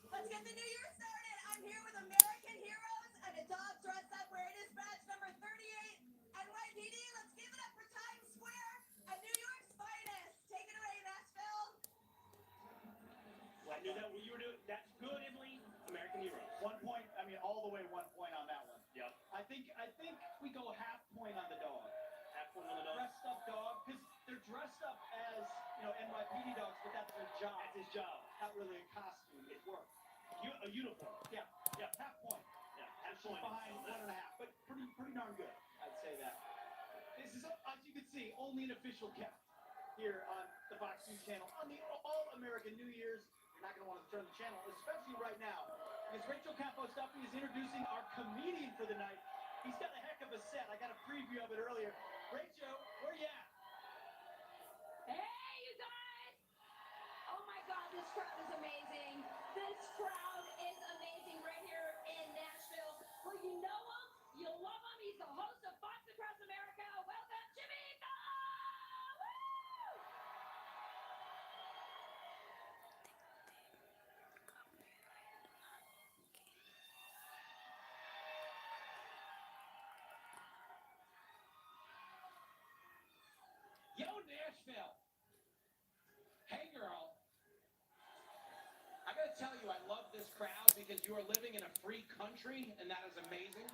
Let's get the new year started. I'm here with American Heroes and a dog dressed up wearing his badge number 38. NYPD, let's give it up for Times Square and New York's finest. Take it away, Nashville.
Well, I knew that you were doing. That's good, Emily. American Heroes.
1 point. I mean, all the way 1 point on that one.
Yep.
I think we go half point on the dog.
Half point on the dog.
Dressed up dog, because they're dressed up as NYPD dogs, but that's their job.
That's his job.
Not really a costume. It works.
A uniform.
Yeah. Half point.
Yeah. Half point.
Behind 1.5, but pretty darn good. I'd say that. This is, as you can see, only an official count here on the Fox News channel. On the All-American New Year's, you're not going to want to turn the channel, especially right now, because Rachel Campos Duffy is introducing our comedian for the night. He's got a heck of a set. I got a preview of it earlier. Rachel, where you at?
Hey, you guys! Oh my God, this crowd is amazing. This crowd is amazing right here in Nashville. Well, you know him, you love him. He's the host of Fox Across America. Welcome, Jimmy Fallon! Woo!
Yo, Nashville. Hey, girl. I gotta tell you, I love this crowd because you are living in a free country, and that is amazing.